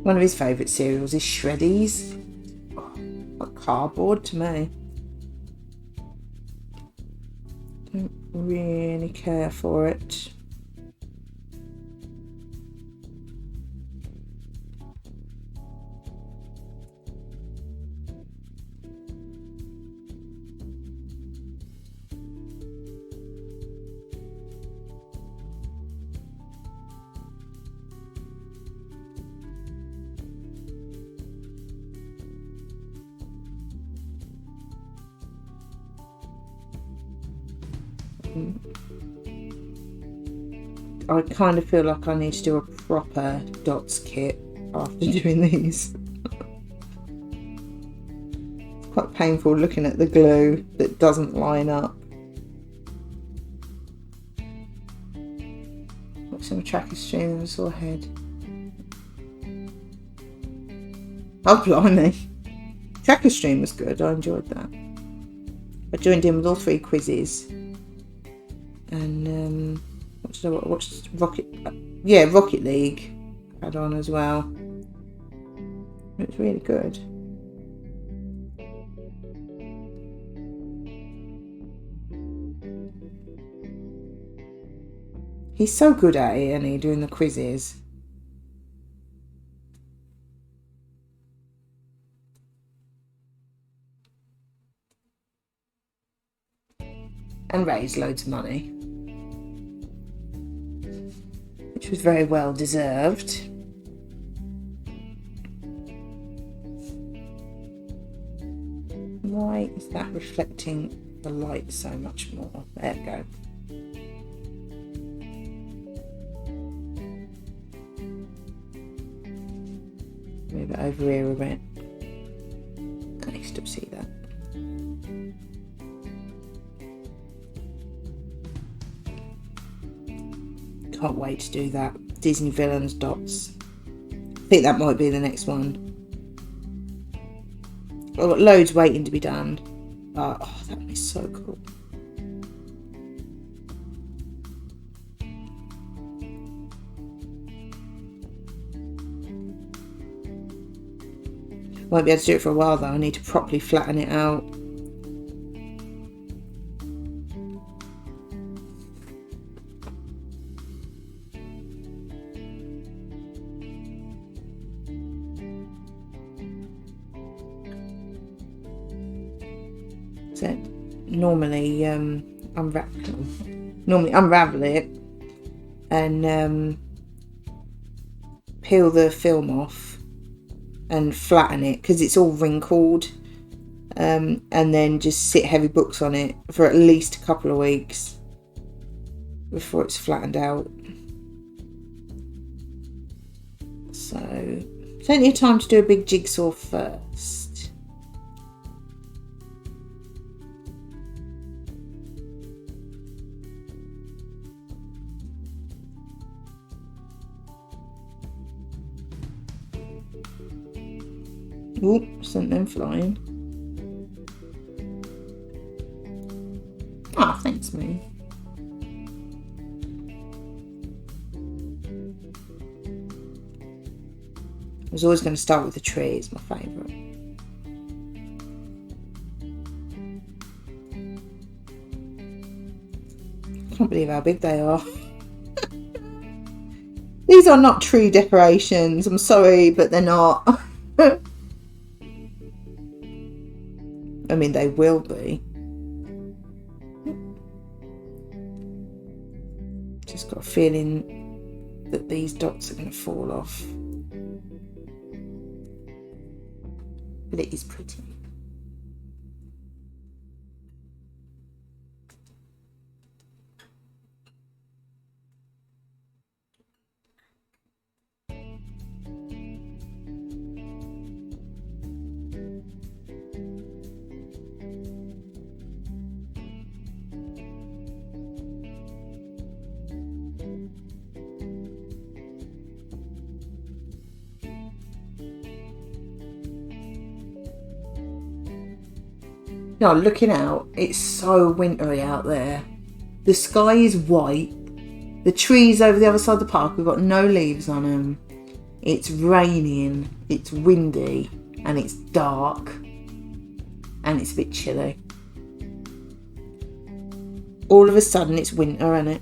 One of his favourite cereals is Shreddies. Oh, like cardboard to me. Don't really care for it. I kind of feel like I need to do a proper Dotz kit after doing these. It's quite painful looking at the glue that doesn't line up. Watch some tracker stream and saw head. Oh blimey. Tracker stream was good, I enjoyed that. I joined in with all 3 quizzes. And what did I watch? Rocket League had on as well. It was really good. He's so good at it, isn't he, doing the quizzes? And raised loads of money, which was very well deserved. Why is that reflecting the light so much more? There we go. Move it over here a bit. I can still see that. Can't wait to do that. Disney Villains Dotz. I think that might be the next one. I've got loads waiting to be done. Oh, that would be so cool. Won't be able to do it for a while though. I need to properly flatten it out. So normally unravel it and peel the film off and flatten it because it's all wrinkled, and then just sit heavy books on it for at least a couple of weeks before it's flattened out. So plenty of time to do a big jigsaw first. Oop, sent them flying. Ah, thanks, me. I was always going to start with the tree. It's my favourite. I can't believe how big they are. These are not tree decorations. I'm sorry, but they're not. I mean, they will be. Just got a feeling that these dots are going to fall off. But it is pretty. No, looking out, it's so wintry out there. The sky is white. The trees over the other side of the park, we've got no leaves on them. It's raining, it's windy, and it's dark. And it's a bit chilly. All of a sudden, it's winter, isn't it?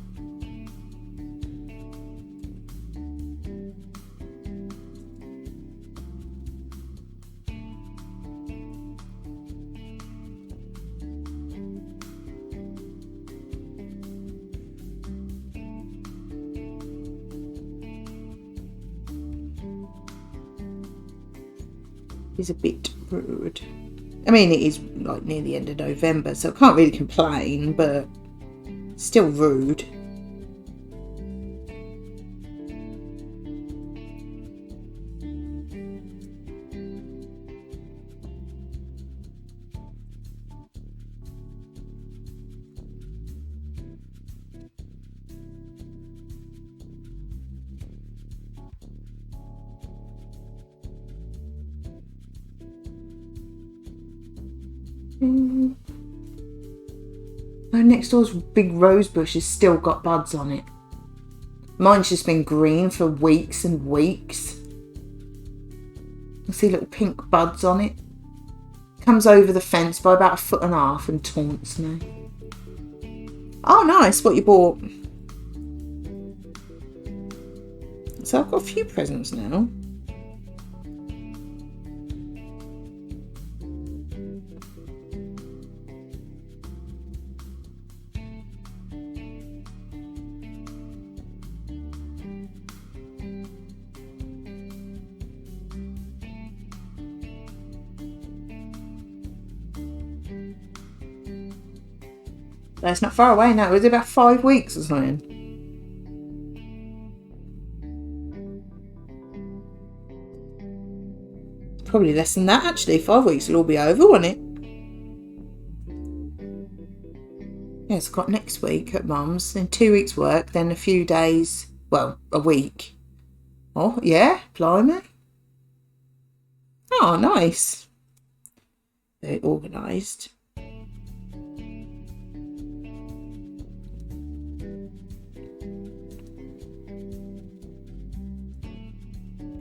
Is a bit rude. I mean, it is like near the end of November, so I can't really complain, but still rude. My next door's big rose bush has still got buds on it. Mine's just been green for weeks and weeks. I see little pink buds on it. Comes over the fence by about 1.5 feet and taunts me. Oh, nice, what you bought. So I've got a few presents now. It's not far away now. It was about 5 weeks or something. Probably less than that, actually. 5 weeks will all be over, won't it? Yeah, it's got next week at Mum's. Then 2 weeks work, then a few days, well, a week. Oh, yeah, blimey. Oh, nice. Very organised.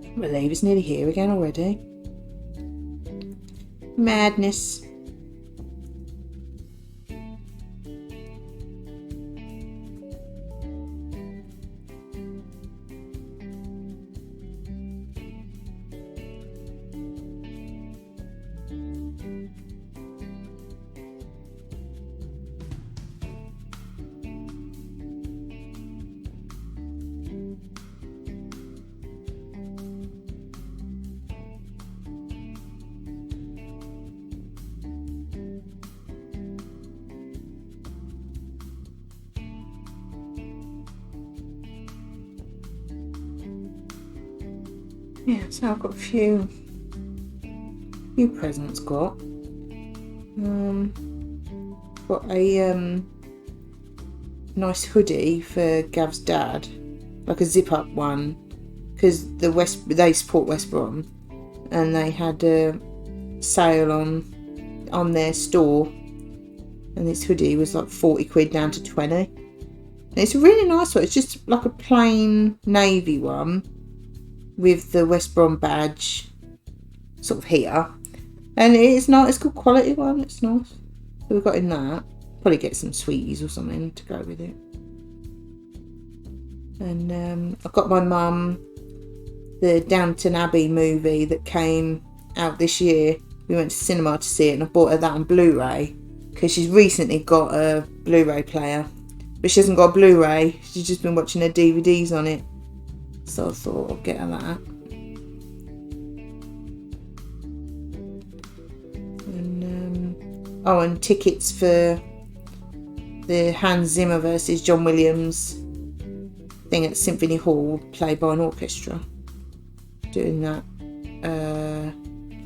I believe it's nearly here again already. Madness. Yeah, so I've got a few presents got. Got a nice hoodie for Gav's dad, like a zip up one, because they support West Brom, and they had a sale on their store, and this hoodie was like 40 quid down to 20. And it's a really nice one. It's just like a plain navy one with the West Brom badge sort of here, and it's nice. It's good quality one. It's nice. So we've got in that. Probably get some sweeties or something to go with it. And I've got my mum the Downton Abbey movie that came out this year. We went to cinema to see it, and I bought her that on Blu-ray because she's recently got a Blu-ray player, but she hasn't got a Blu-ray. She's just been watching her DVDs on it. So I thought I'll get her that. And and tickets for the Hans Zimmer versus John Williams thing at Symphony Hall, played by an orchestra. Doing that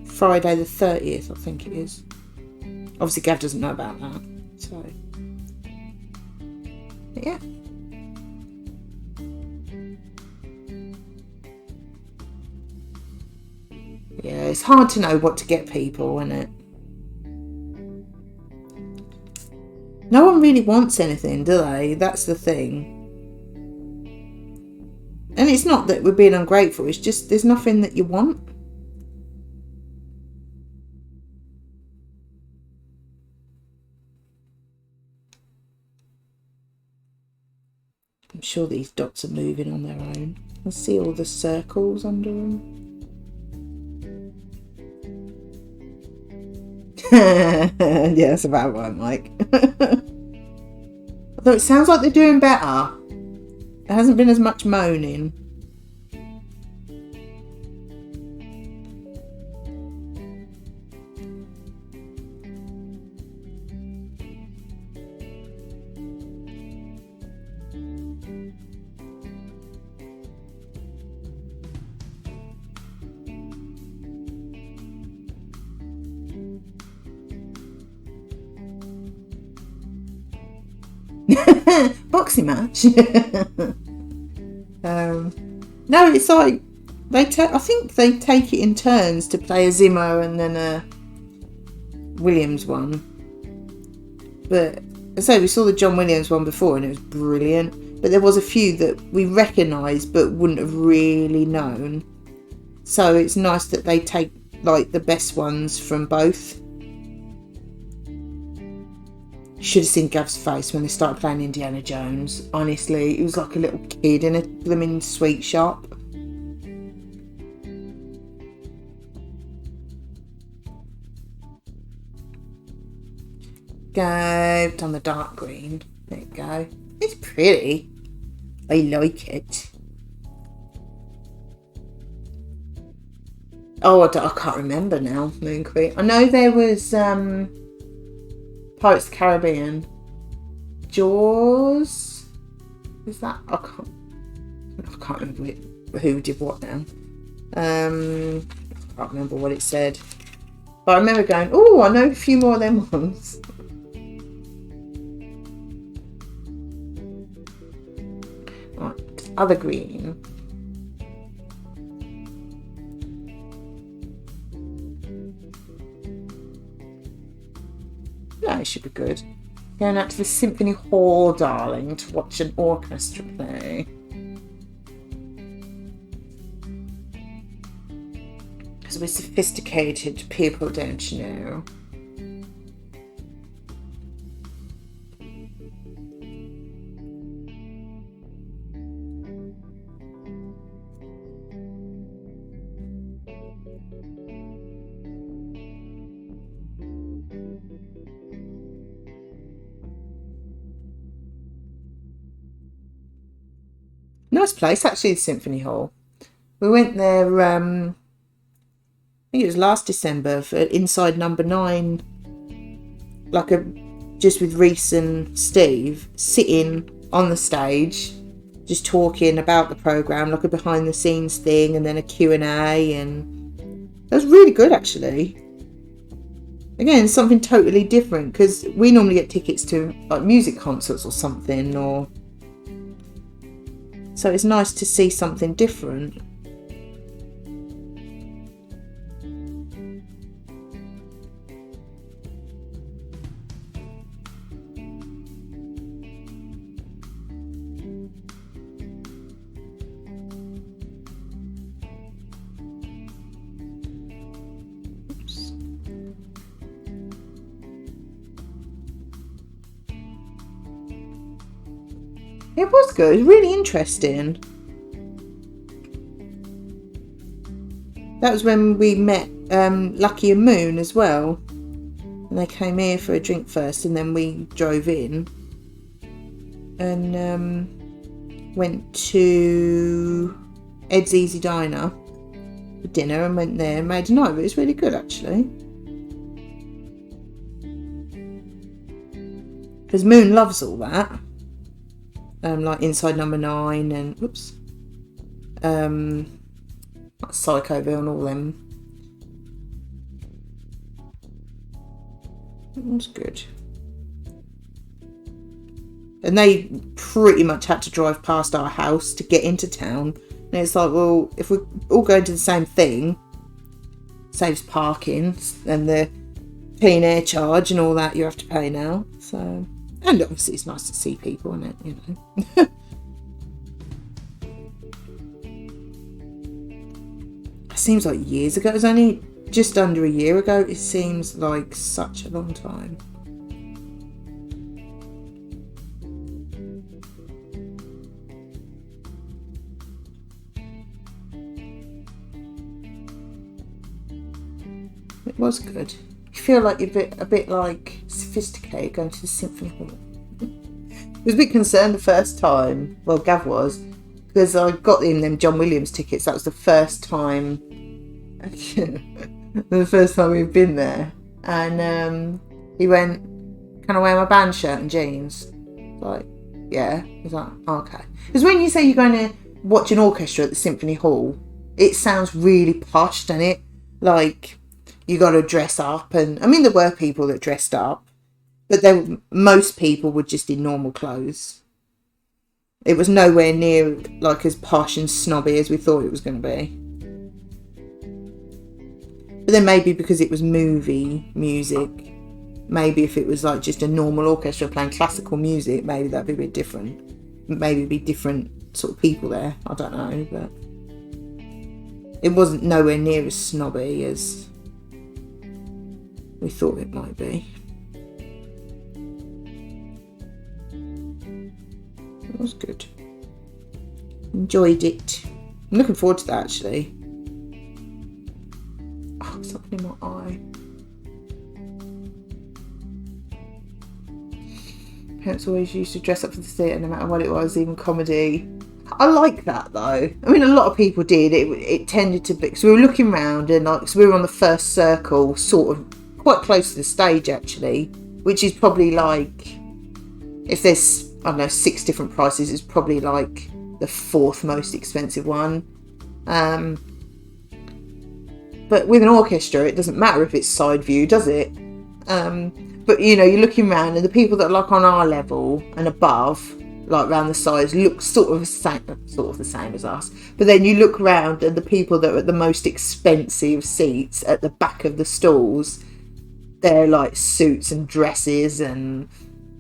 Friday the 30th, I think it is. Obviously Gav doesn't know about that, so yeah. Yeah, it's hard to know what to get people, isn't it? No one really wants anything, do they? That's the thing. And it's not that we're being ungrateful, it's just there's nothing that you want. I'm sure these dots are moving on their own. I see all the circles under them. Yeah, that's about right, Mike. Although it sounds like they're doing better. There hasn't been as much moaning. Boxing match. No, it's like I think they take it in turns to play a Zimmer and then a Williams one. But I say we saw the John Williams one before and it was brilliant. But there was a few that we recognised but wouldn't have really known. So it's nice that they take like the best ones from both. Should have seen Gav's face when they started playing Indiana Jones. Honestly, he was like a little kid in a blooming sweet shop. Go on the dark green. There you go. It's pretty. I like it. Oh, I can't remember now. Moon Queen. I know there was Pirates of the Caribbean. Jaws? Is that? I can't remember who did what now. I can't remember what it said. But I remember going, oh, I know a few more of them ones. Right, other green. Yeah, it should be good. Going out to the Symphony Hall, darling, to watch an orchestra play. because we're sophisticated people, don't you know? Nice place, actually, the Symphony Hall. We went there, I think it was last December, for Inside Number 9, just with Reese and Steve, sitting on the stage, just talking about the programme, like a behind the scenes thing, and then a Q&A, and that was really good, actually. Again, something totally different, because we normally get tickets to like music concerts or something, or so it's nice to see something different. It was good, really interesting. That was when we met Lucky and Moon as well. And they came here for a drink first, and then we drove in and went to Ed's Easy Diner for dinner, and went there and made a night of it. It was really good, actually. Because Moon loves all that. Like Inside Number 9 and Psychoville and all them. It was good. And they pretty much had to drive past our house to get into town. And it's like, well, if we're all going to the same thing, saves parking and the clean air charge and all that you have to pay now. So... And obviously it's nice to see people, isn't it? You know. It seems like years ago. It was only just under a year ago. It seems like such a long time. It was good. You feel like you're a bit like sophisticated going to the Symphony Hall. I was a bit concerned the first time, well, Gav was, because I got in them John Williams tickets. That was the first time we've been there. And he went, "Can I wear my band shirt and jeans?" Like, yeah. He's like, oh, okay. Because when you say you're going to watch an orchestra at the Symphony Hall, it sounds really posh, doesn't it? Like, you got to dress up, and I mean there were people that dressed up, but most people were just in normal clothes. It was nowhere near like as posh and snobby as we thought it was going to be. But then maybe because it was movie music, maybe if it was like just a normal orchestra playing classical music, maybe that'd be a bit different. Maybe be different sort of people there. I don't know, but it wasn't nowhere near as snobby as we thought it might be. It was good. Enjoyed it. I'm looking forward to that, actually. Oh, something in my eye. Parents always used to dress up for the theatre, no matter what it was, even comedy. I like that, though. I mean, a lot of people did. It tended to be, because we were looking round, and like, so we were on the first circle, sort of quite close to the stage, actually, which is probably like, if there's, I don't know, 6 different prices, it's probably like the 4th most expensive one. But with an orchestra, it doesn't matter if it's side view, does it? But you know, you're looking around, and the people that are like on our level and above, like around the sides, look sort of the same as us. But then you look around, and the people that are at the most expensive seats at the back of the stalls, they're like suits and dresses, and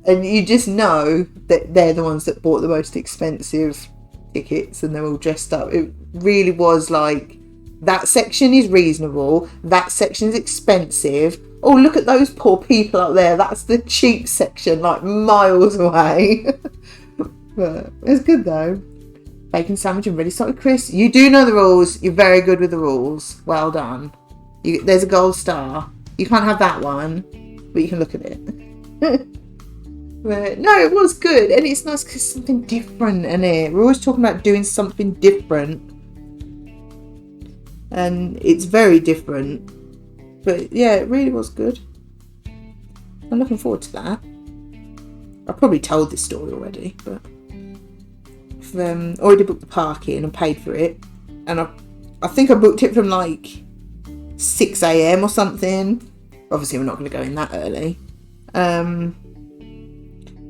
you just know that they're the ones that bought the most expensive tickets, and they're all dressed up. It really was like That section is reasonable. That section is expensive. Oh, look at those poor people up there. That's the cheap section, like miles away. But it's good though. Bacon sandwich and ready salted crisps. You do know the rules. You're very good with the rules. Well done. There's a gold star. You can't have that one, but you can look at it. But no, it was good, and it's nice because it's something different in it. We're always talking about doing something different, and it's very different. But yeah, it really was good. I'm looking forward to that. I probably told this story already, but I've already booked the parking and paid for it, and I think I booked it from like 6 a.m. or something. Obviously, we're not going to go in that early.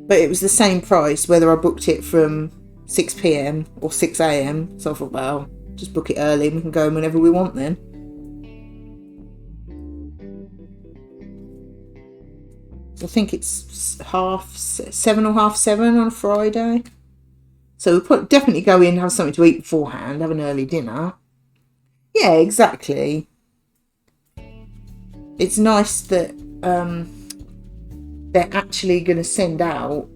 But it was the same price whether I booked it from 6 p.m. or 6 a.m. So I thought, well, just book it early and we can go in whenever we want then. I think it's 7:30 or 7:30 on a Friday. So we'll definitely go in and have something to eat beforehand, have an early dinner. Yeah, exactly. It's nice that they're actually going to send out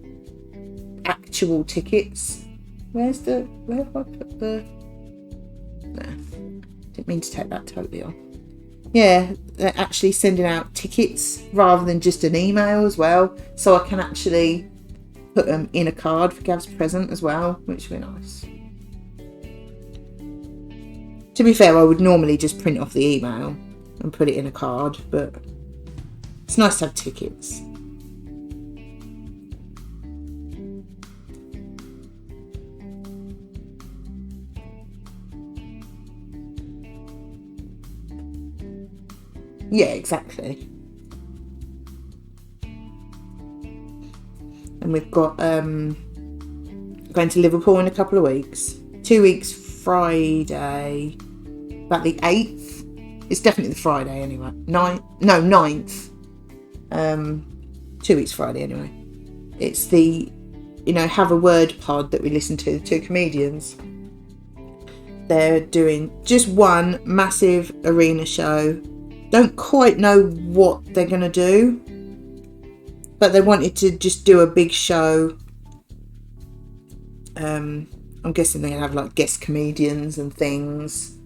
actual tickets. Where have I put the... No, didn't mean to take that totally off. Yeah, they're actually sending out tickets rather than just an email as well. So I can actually put them in a card for Gav's present as well, which would be nice. To be fair, I would normally just print off the email and put it in a card, but it's nice to have tickets. Yeah, exactly. And we've got going to Liverpool in a couple of weeks. 2 weeks Friday, about the 8th. It's definitely the Friday anyway. 9th. 2 weeks Friday anyway. It's the, Have a Word pod that we listen to, the two comedians. They're doing just one massive arena show. Don't quite know what they're going to do, but they wanted to just do a big show. I'm guessing they have like guest comedians and things,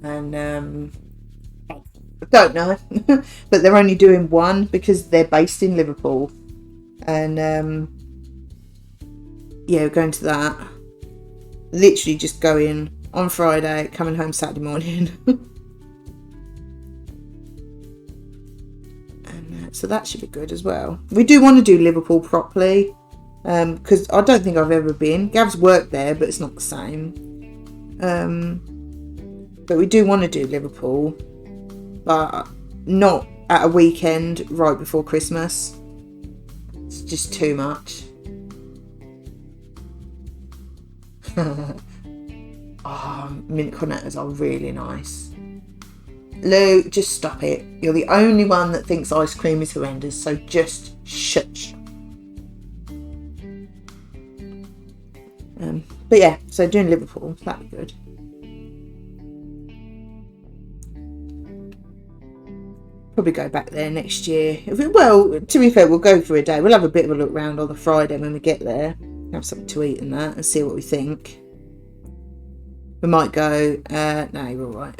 and I don't know. But they're only doing one because they're based in Liverpool, and we're going to that. Literally just going on Friday, coming home Saturday morning. So that should be good as well. We do want to do Liverpool properly, because I don't think I've ever been. Gav's worked there, but it's not the same. But we do want to do Liverpool, but not at a weekend right before Christmas. It's just too much. Mint cornettos are really nice. Lou, just stop it. You're the only one that thinks ice cream is horrendous, so just shush. But yeah, so doing Liverpool, that'd be good. Probably go back there next year. To be fair, we'll go for a day. We'll have a bit of a look round on the Friday when we get there. Have something to eat and that, and see what we think. We might go, no, you're alright.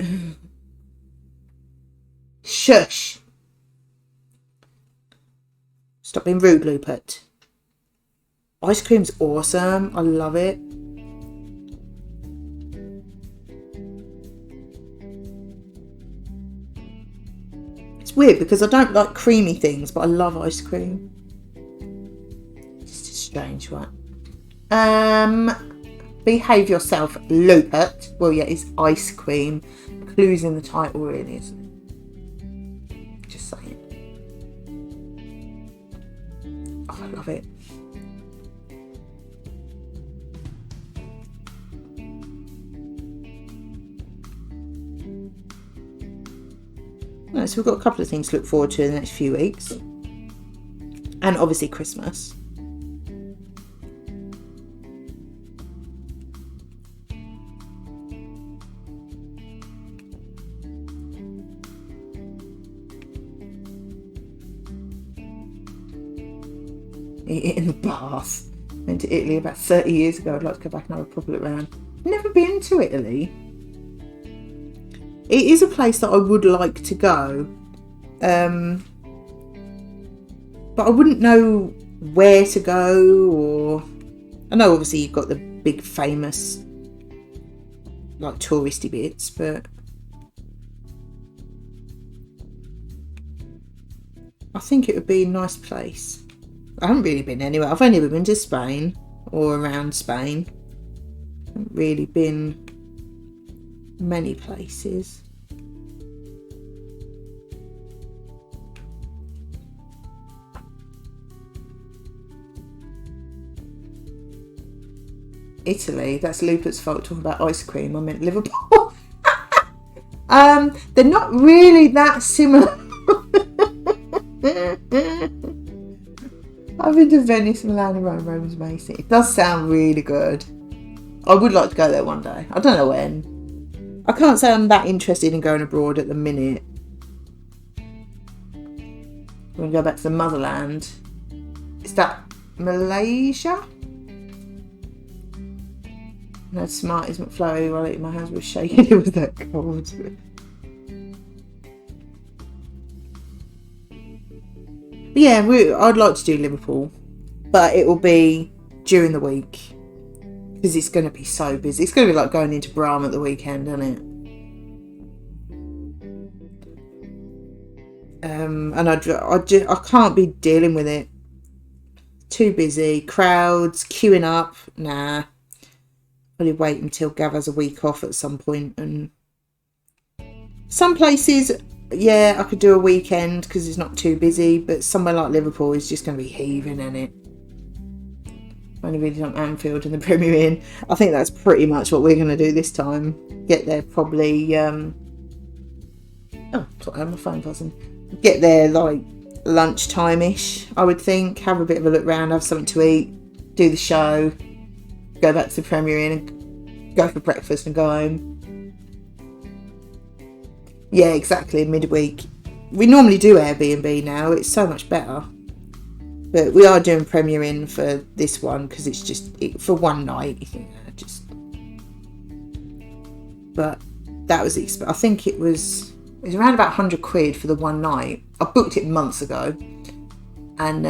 Shush. Stop being rude, Lupert. Ice cream's awesome. I love it. It's weird because I don't like creamy things, but I love ice cream. Just a strange one. Behave yourself, Lupert. Well, yeah, it's ice cream. Clues in the title, really, isn't it? Just saying. Oh, I love it. Right, so we've got a couple of things to look forward to in the next few weeks. And obviously Christmas. eat it in the bath. Went to Italy about 30 years ago. I'd like to go back and have a proper look around. Never been to Italy. It is a place that I would like to go. But I wouldn't know where to go, or I know obviously you've got the big famous like touristy bits, but I think it would be a nice place. I haven't really been anywhere. I've only ever been to Spain or around Spain. I haven't really been many places. Italy, that's Lupert's fault talking about ice cream. I meant Liverpool. They're not really that similar. I've been to Venice, Milan and Rome. Rome's amazing. It does sound really good. I would like to go there one day. I don't know when. I can't say I'm that interested in going abroad at the minute. I'm going to go back to the motherland. Is that Malaysia? No, smart is McFlurry. While my hands were shaking, it was that cold. Yeah, I'd like to do Liverpool, but it will be during the week because it's going to be so busy. It's going to be like going into Bram at the weekend, isn't it? And I can't be dealing with it. Too busy, crowds, queuing up. Nah. Probably wait until Gav has a week off at some point. And some places, yeah, I could do a weekend because it's not too busy, but somewhere like Liverpool is just going to be heaving in it. Only really on Anfield and the Premier Inn. I think that's pretty much what we're going to do this time. Get there probably my phone buzzing. Get there like lunchtime-ish, I would think. Have a bit of a look around, have something to eat, do the show, go back to the Premier Inn and go for breakfast and go home. Yeah, exactly, midweek. We normally do Airbnb now, it's so much better. But we are doing Premier Inn for this one because it's just for one night. But that was I think it was around about 100 quid for the one night. I booked it months ago, and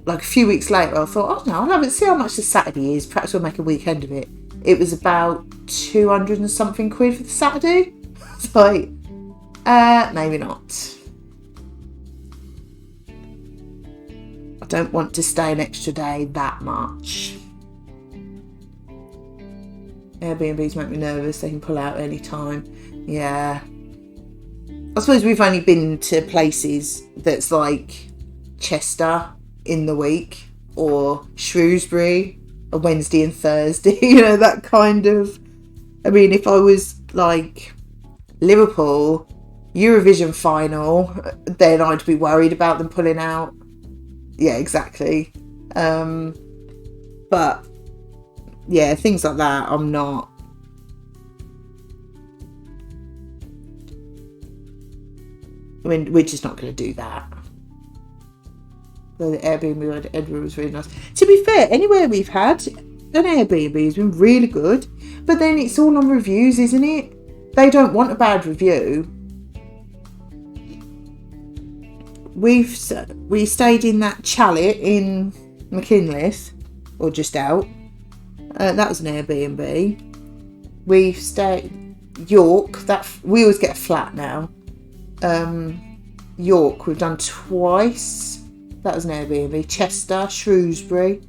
like a few weeks later I thought, oh no, I'll have it, see how much the Saturday is, perhaps we'll make a weekend of it. It was about 200 and something quid for the Saturday. It's like, maybe not. I don't want to stay an extra day that much. Airbnbs make me nervous, they can pull out any time. Yeah. I suppose we've only been to places that's like Chester in the week, or Shrewsbury a Wednesday and Thursday, that kind of. I mean, if I was like Liverpool, Eurovision final, then I'd be worried about them pulling out. Yeah, exactly. But yeah, things like that, I'm not. I mean, we're just not going to do that. The Airbnb we had at Edinburgh was really nice. To be fair, anywhere we've had an Airbnb has been really good. But then it's all on reviews, isn't it? They don't want a bad review. We stayed in that chalet in McKinley's, or just out. That was an Airbnb. We've stayed York. We always get a flat now. York we've done twice. That was an Airbnb. Chester, Shrewsbury.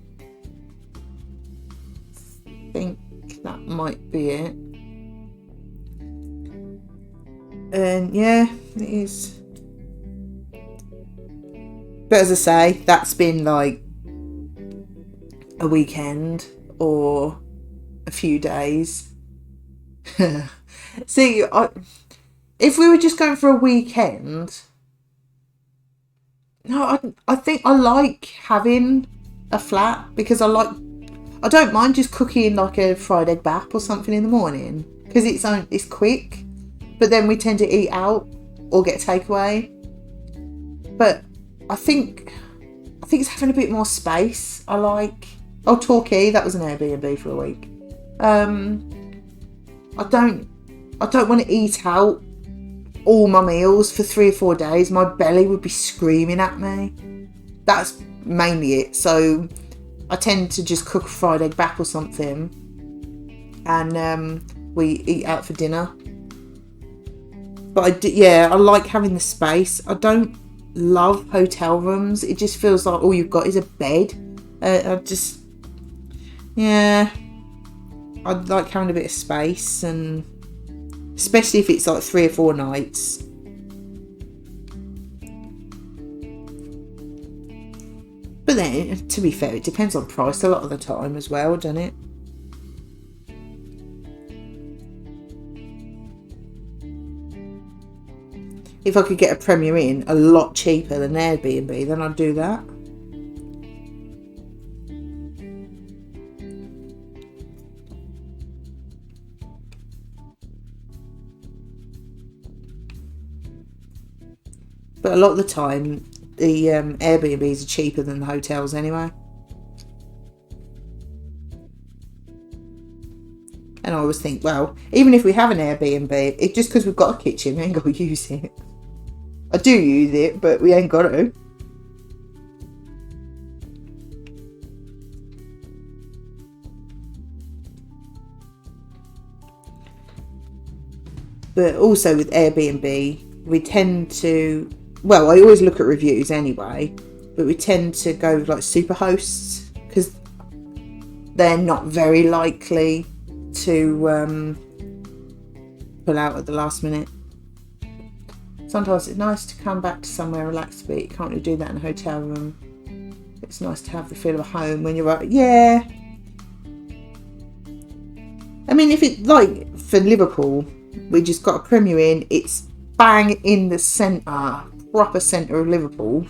I think that might be it. And yeah, it is. But as I say, that's been like a weekend or a few days. See, if we were just going for a weekend, no, I think I like having a flat because I don't mind just cooking like a fried egg bap or something in the morning because it's quick. But then we tend to eat out or get takeaway. But I think think it's having a bit more space. I like. Oh, Torquay, that was an Airbnb for a week. I don't want to eat out all my meals for 3 or 4 days. My belly would be screaming at me. That's mainly it. So I tend to just cook a fried egg back or something, and we eat out for dinner. But I like having the space. I don't love hotel rooms. It just feels like all you've got is a bed. I'd like having a bit of space, and especially if it's like 3 or 4 nights. But then, to be fair, it depends on price a lot of the time as well, doesn't it? If I could get a Premier Inn a lot cheaper than Airbnb, then I'd do that. But a lot of the time, the Airbnbs are cheaper than the hotels anyway. And I always think, well, even if we have an Airbnb, it's just because we've got a kitchen, we ain't got to use it. I do use it, but we ain't got to. But also with Airbnb, we tend to... Well, I always look at reviews anyway, but we tend to go with like super hosts because they're not very likely to pull out at the last minute. Sometimes it's nice to come back to somewhere relaxed, but you can't really do that in a hotel room. It's nice to have the feel of a home when you're right. Yeah. I mean, if it, like for Liverpool, we just got a Premier Inn. It's bang in the centre, proper centre of Liverpool,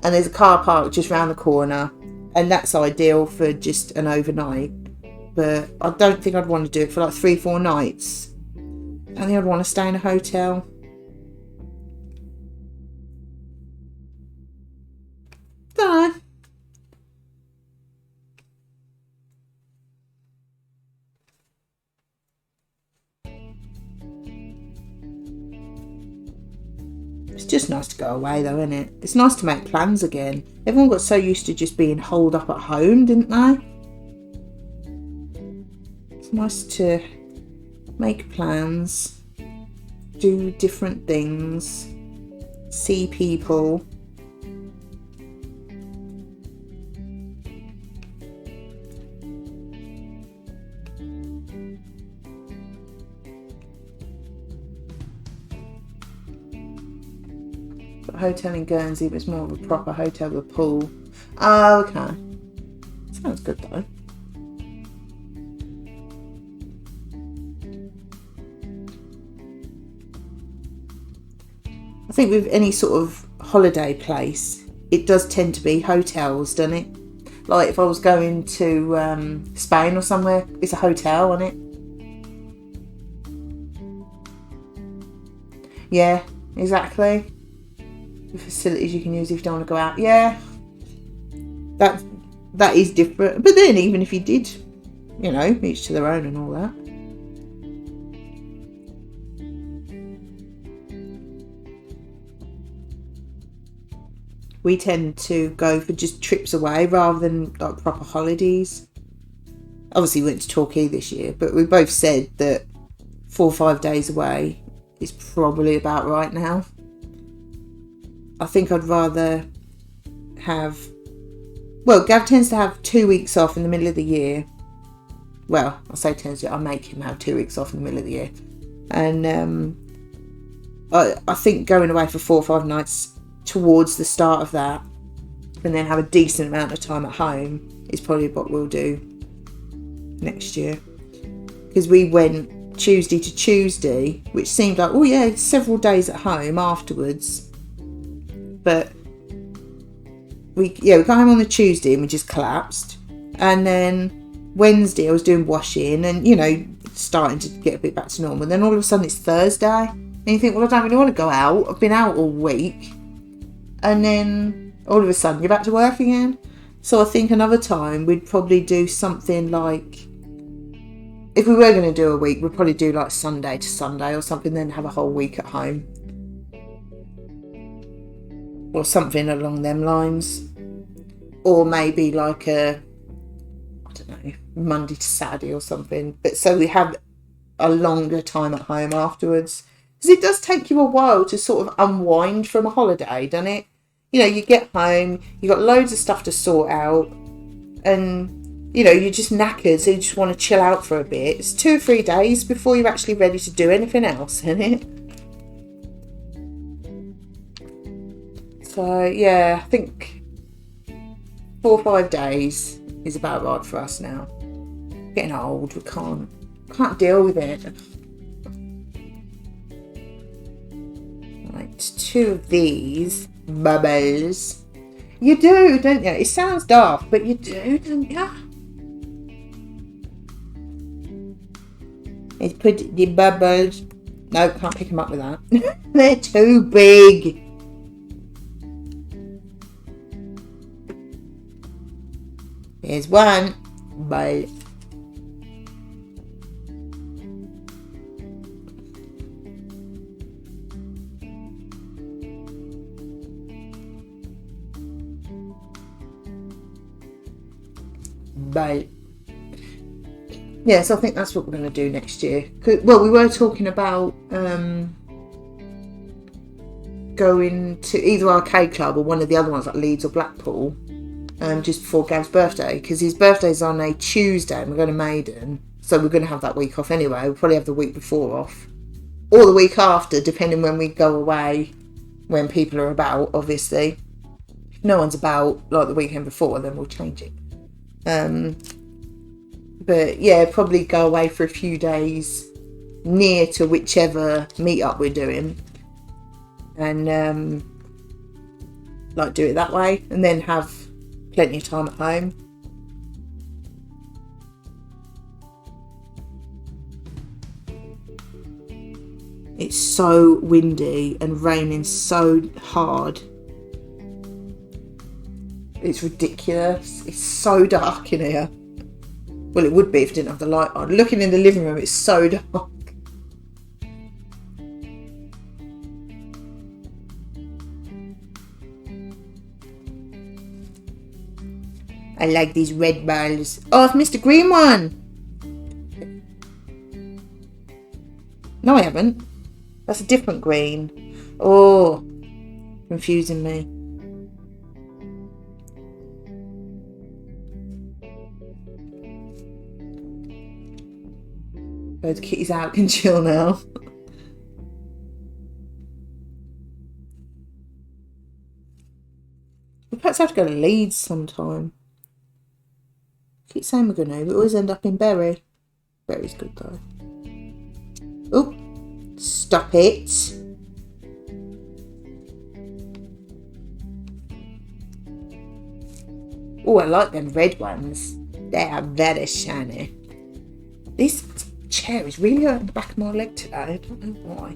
and there's a car park just round the corner, and that's ideal for just an overnight. But I don't think I'd want to do it for like 3, 4 nights. I think I'd want to stay in a hotel. Don't know. It's just nice to go away though, isn't it? It's nice to make plans again. Everyone got so used to just being holed up at home, didn't they? It's nice to make plans, do different things, see people. A hotel in Guernsey, but it's more of a proper hotel with a pool. Oh, okay. Sounds good though. I think with any sort of holiday place, it does tend to be hotels, doesn't it? Like if I was going to Spain or somewhere, it's a hotel, isn't it? Yeah, exactly. The facilities you can use if you don't want to go out. Yeah, that is different. But then even if you did, you know, each to their own and all that. We tend to go for just trips away rather than like proper holidays. Obviously we went to Torquay this year, but we both said that 4 or 5 days away is probably about right now. I think I'd rather have... Well, Gav tends to have 2 weeks off in the middle of the year. Well, I say tends to, I make him have 2 weeks off in the middle of the year. And I think going away for 4 or 5 nights towards the start of that, and then have a decent amount of time at home, is probably what we'll do next year. Because we went Tuesday to Tuesday, which seemed like, oh yeah, several days at home afterwards. But we got home on the Tuesday and we just collapsed. And then Wednesday I was doing washing and, you know, starting to get a bit back to normal. And then all of a sudden it's Thursday. And you think, well, I don't really want to go out. I've been out all week. And then all of a sudden you're back to work again. So I think another time we'd probably do something like, if we were going to do a week, we'd probably do like Sunday to Sunday or something, then have a whole week at home. Or something along them lines. Or maybe like I don't know, Monday to Saturday or something. But so we have a longer time at home afterwards. Because it does take you a while to sort of unwind from a holiday, doesn't it? You know, you get home, you got loads of stuff to sort out, and, you know, you're just knackered, so you just want to chill out for a bit. It's 2 or 3 days before you're actually ready to do anything else, isn't it? So, yeah, I think 4 or 5 days is about right for us now. Getting old, we can't deal with it. Right, 2 of these bubbles. You do, don't you? It sounds daft, but you do, don't you? Let's put the bubbles. No, can't pick them up with that. They're too big. Here's one bubble. But yes, I think that's what we're going to do next year. Well, we were talking about going to either Arcade Club or one of the other ones like Leeds or Blackpool just before Gav's birthday, because his birthday's on a Tuesday and we're going to Maiden, so we're going to have that week off anyway. We'll probably have the week before off or the week after, depending when we go away, when people are about, obviously. If no one's about like the weekend before, then we'll change it. But yeah, probably go away for a few days near to whichever meet-up we're doing, and like do it that way, and then have plenty of time at home. It's so windy and raining so hard. It's ridiculous. It's so dark in here. Well, it would be if it didn't have the light on. Looking in the living room, it's so dark. I like these red balls. Oh, I've missed a green one. No, I haven't. That's a different green. Oh, confusing me. Those kitties out can chill now. We perhaps have to go to Leeds sometime. Keep saying we're going to. We always end up in Bury. Bury's good though. Oh, stop it. Oh, I like them red ones. They are very shiny. This chair is really hurting the back of my leg today. I don't know why.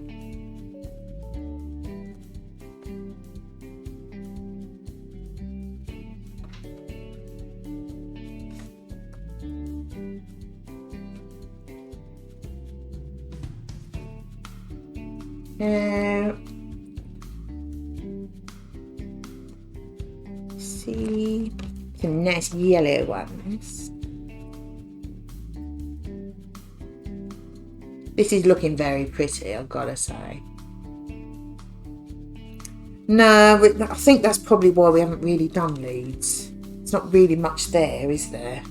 See some nice yellow ones. This is looking very pretty, I've got to say. No, I think that's probably why we haven't really done Leeds. There's not really much there, is there?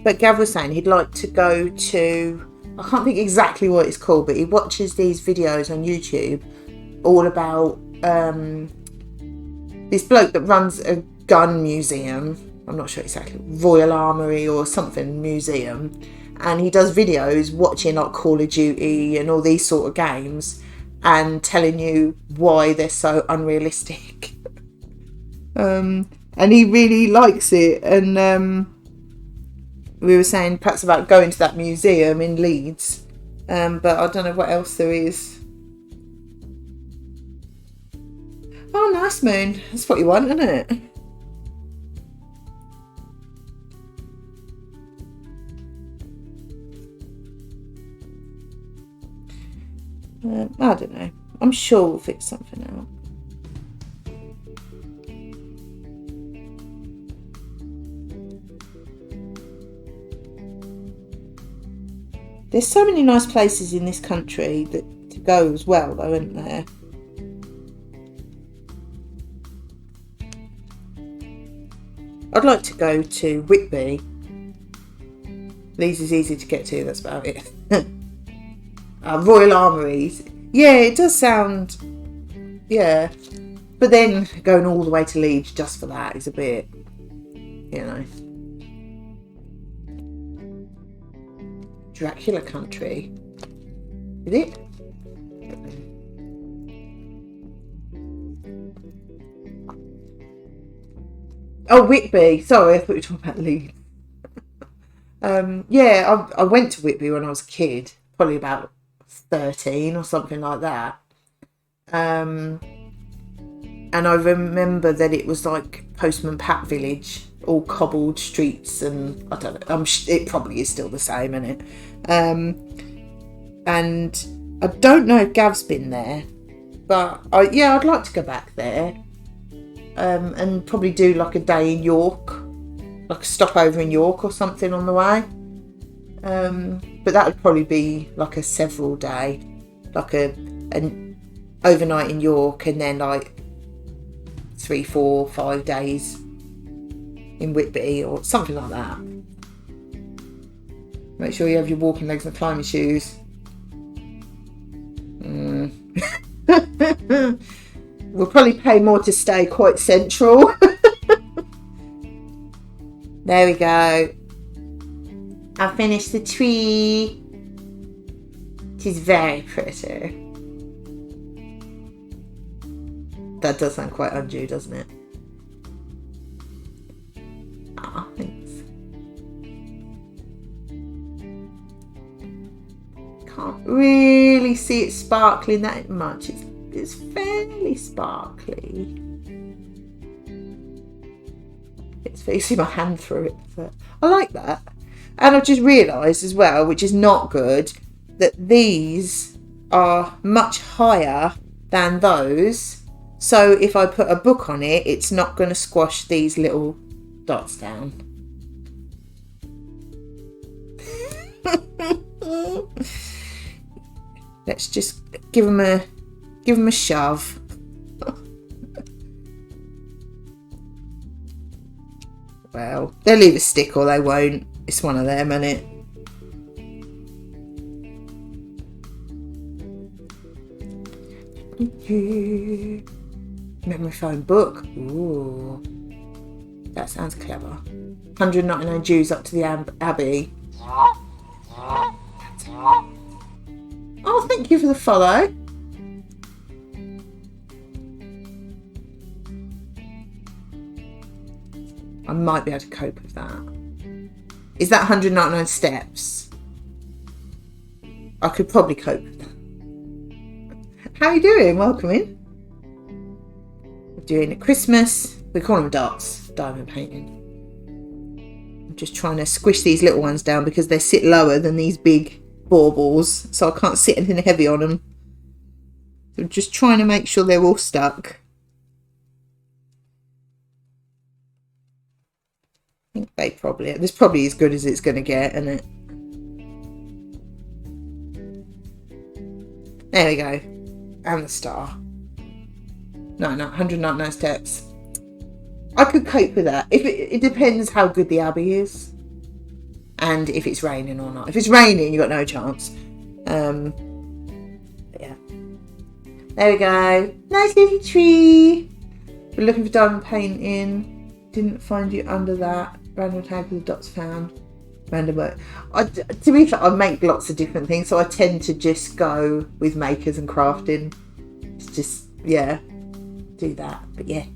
But Gav was saying he'd like to go to, I can't think exactly what it's called, but he watches these videos on YouTube all about this bloke that runs a gun museum. I'm not sure exactly, Royal Armoury or something museum. And he does videos watching like Call of Duty and all these sort of games and telling you why they're so unrealistic. And he really likes it. And we were saying perhaps about going to that museum in Leeds. But I don't know what else there is. Oh, nice, Moon. That's what you want, isn't it? I don't know. I'm sure we'll fix something out. There's so many nice places in this country to go as well, though, isn't there? I'd like to go to Whitby. Leeds is easy to get to, that's about it. Royal Armouries. Yeah, it does sound... Yeah. But then going all the way to Leeds just for that is a bit... You know... Dracula country. Is it? Oh, Whitby. Sorry, I thought you were talking about Leeds. Yeah, I went to Whitby when I was a kid. Probably about 13 or something like that. And I remember that it was like Postman Pat Village, all cobbled streets, and I don't know. It probably is still the same, isn't it? And I don't know if Gav's been there, but I'd like to go back there. And probably do like a day in York, like a stopover in York or something on the way. But that would probably be like a several day, like an overnight in York, and then like 3, 4, 5 days in Whitby or something like that. Make sure you have your walking legs and climbing shoes. We'll probably pay more to stay quite central. There we go. I finished the tree. It is very pretty. That does sound quite undue, doesn't it? Ah, thanks. Can't really see it sparkling that much. It's fairly sparkly. It's facing my hand through it. But I like that. And I've just realised as well, which is not good, that these are much higher than those. So if I put a book on it, it's not going to squash these little dots down. Let's just give them a shove. Well, they'll either stick or they won't. It's one of them, isn't it? Memory foam book. Ooh, that sounds clever. 199 Jews up to the Abbey. Oh, thank you for the follow. I might be able to cope with that. Is that 199 steps? I could probably cope with that. How are you doing? Welcome in. We're doing it Christmas. We call them Dotz, diamond painting. I'm just trying to squish these little ones down because they sit lower than these big baubles, so I can't sit anything heavy on them. So I'm just trying to make sure they're all stuck. I think they probably... This is probably as good as it's going to get, isn't it? There we go. And the star. No, 199 steps. I could cope with that. If it depends how good the Abbey is. And if it's raining or not. If it's raining, you've got no chance. Yeah. There we go. Nice little tree. We're looking for diamond painting. Didn't find you under that. Random tag with the Dotz found. Random work. To be fair, I make lots of different things, so I tend to just go with makers and crafting. It's just, yeah, do that. But yeah,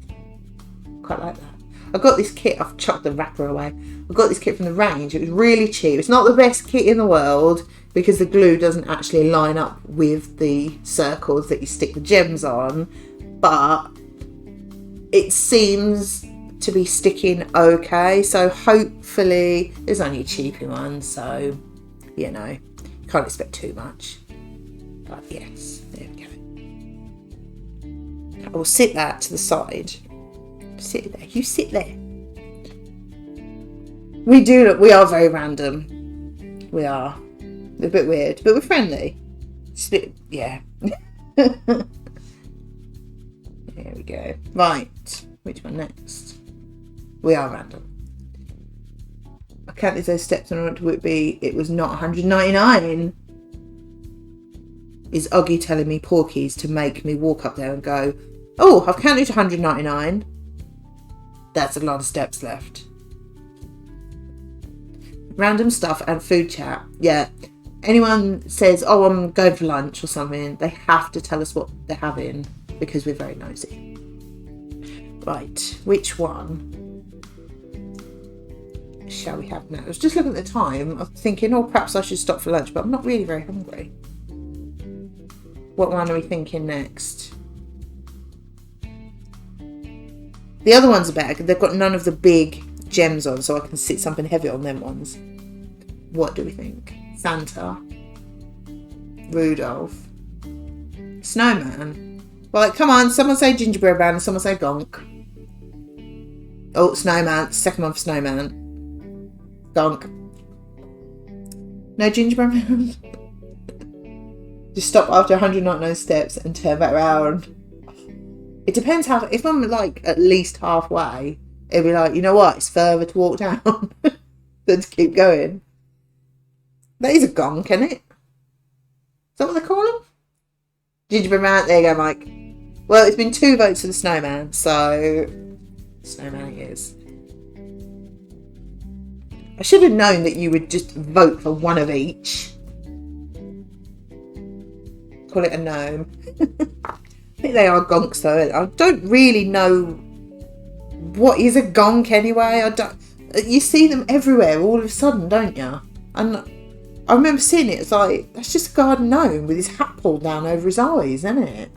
quite like that. I got this kit. I've chucked the wrapper away. I got this kit from the range. It was really cheap. It's not the best kit in the world because the glue doesn't actually line up with the circles that you stick the gems on. But it seems to be sticking okay. So hopefully, there's only a cheapy one, so you know, can't expect too much. But yes, there we go. I will sit that to the side. Sit there. You sit there. We are very random. We are. We're a bit weird, but we're friendly. Yeah. There we go. Right. Which one next? We are random. I counted those steps and what would it be? It was not 199. Is Oggy telling me porkies to make me walk up there and go, oh, I've counted to 199. That's a lot of steps left. Random stuff and food chat. Yeah. Anyone says, oh, I'm going for lunch or something, they have to tell us what they're having because we're very nosy. Right. Which one shall we have now? I was just looking at the time. I was thinking, oh, perhaps I should stop for lunch, but I'm not really very hungry. What one are we thinking next? The other ones are better. They've got none of the big gems on, so I can sit something heavy on them ones. What do we think? Santa, Rudolph, Snowman. Right, come on, someone say gingerbread man and someone say gonk. Oh, Snowman, second one for Snowman. Gonk. No gingerbread man? Just stop after 199 steps and turn back around. It depends how, if I'm like at least halfway, it'll be like, you know what, it's further to walk down than to keep going. That is a gonk, isn't it? Is that what they call them? Gingerbread man, there you go, Mike. Well, it's been 2 votes for the Snowman, so Snowman it is. I should have known that you would just vote for one of each. Call it a gnome. I think they are gonks though. I don't really know what is a gonk anyway. You see them everywhere all of a sudden, don't you? And I remember seeing it. It's like, that's just a garden gnome with his hat pulled down over his eyes, isn't it?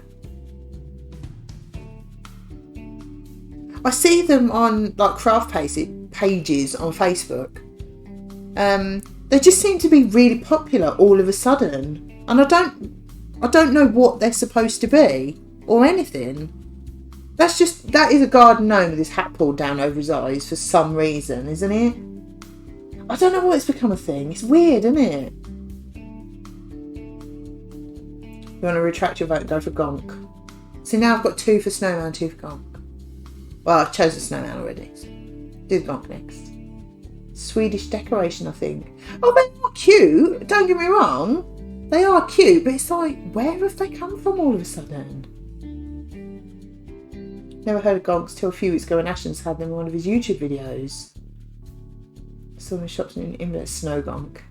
I see them on like craft pages on Facebook. They just seem to be really popular all of a sudden, and I don't know what they're supposed to be or anything. That is a garden gnome with his hat pulled down over his eyes for some reason, isn't it? I don't know why it's become a thing. It's weird, isn't it? You want to retract your vote and go for gonk? See, now I've got 2 for Snowman, 2 for gonk. Well, I've chosen Snowman already. So do the gonk next. Swedish decoration, I think. Oh, they are cute. Don't get me wrong. They are cute, but it's like, where have they come from all of a sudden? Never heard of gonks till a few weeks ago when Ashton's had them in one of his YouTube videos. Saw them in shops in England. Snow gonk.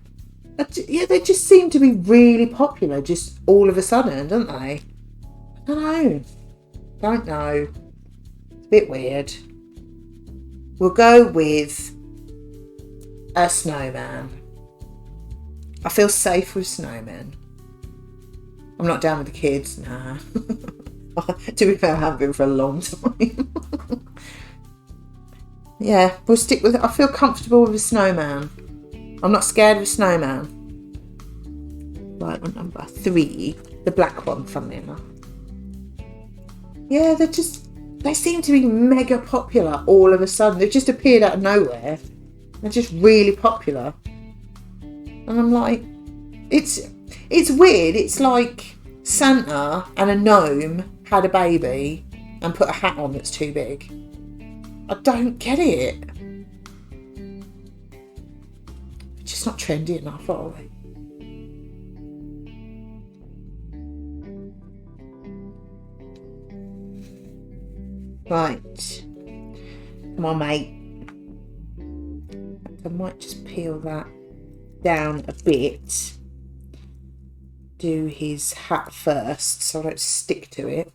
Yeah, they just seem to be really popular just all of a sudden, don't they? I don't know. It's a bit weird. We'll go with a snowman. I feel safe with snowmen. I'm not down with the kids, nah. To be fair, I haven't been for a long time. Yeah, we'll stick with it. I feel comfortable with a snowman. I'm not scared of a snowman. Right, on number 3, the black one, funnily enough. Yeah, they seem to be mega popular all of a sudden. They've just appeared out of nowhere. They're just really popular. And I'm like, it's weird. It's like Santa and a gnome had a baby and put a hat on that's too big. I don't get it. We're just not trendy enough, are we? Right. Come on, mate. I might just peel that down a bit. Do his hat first so I don't stick to it.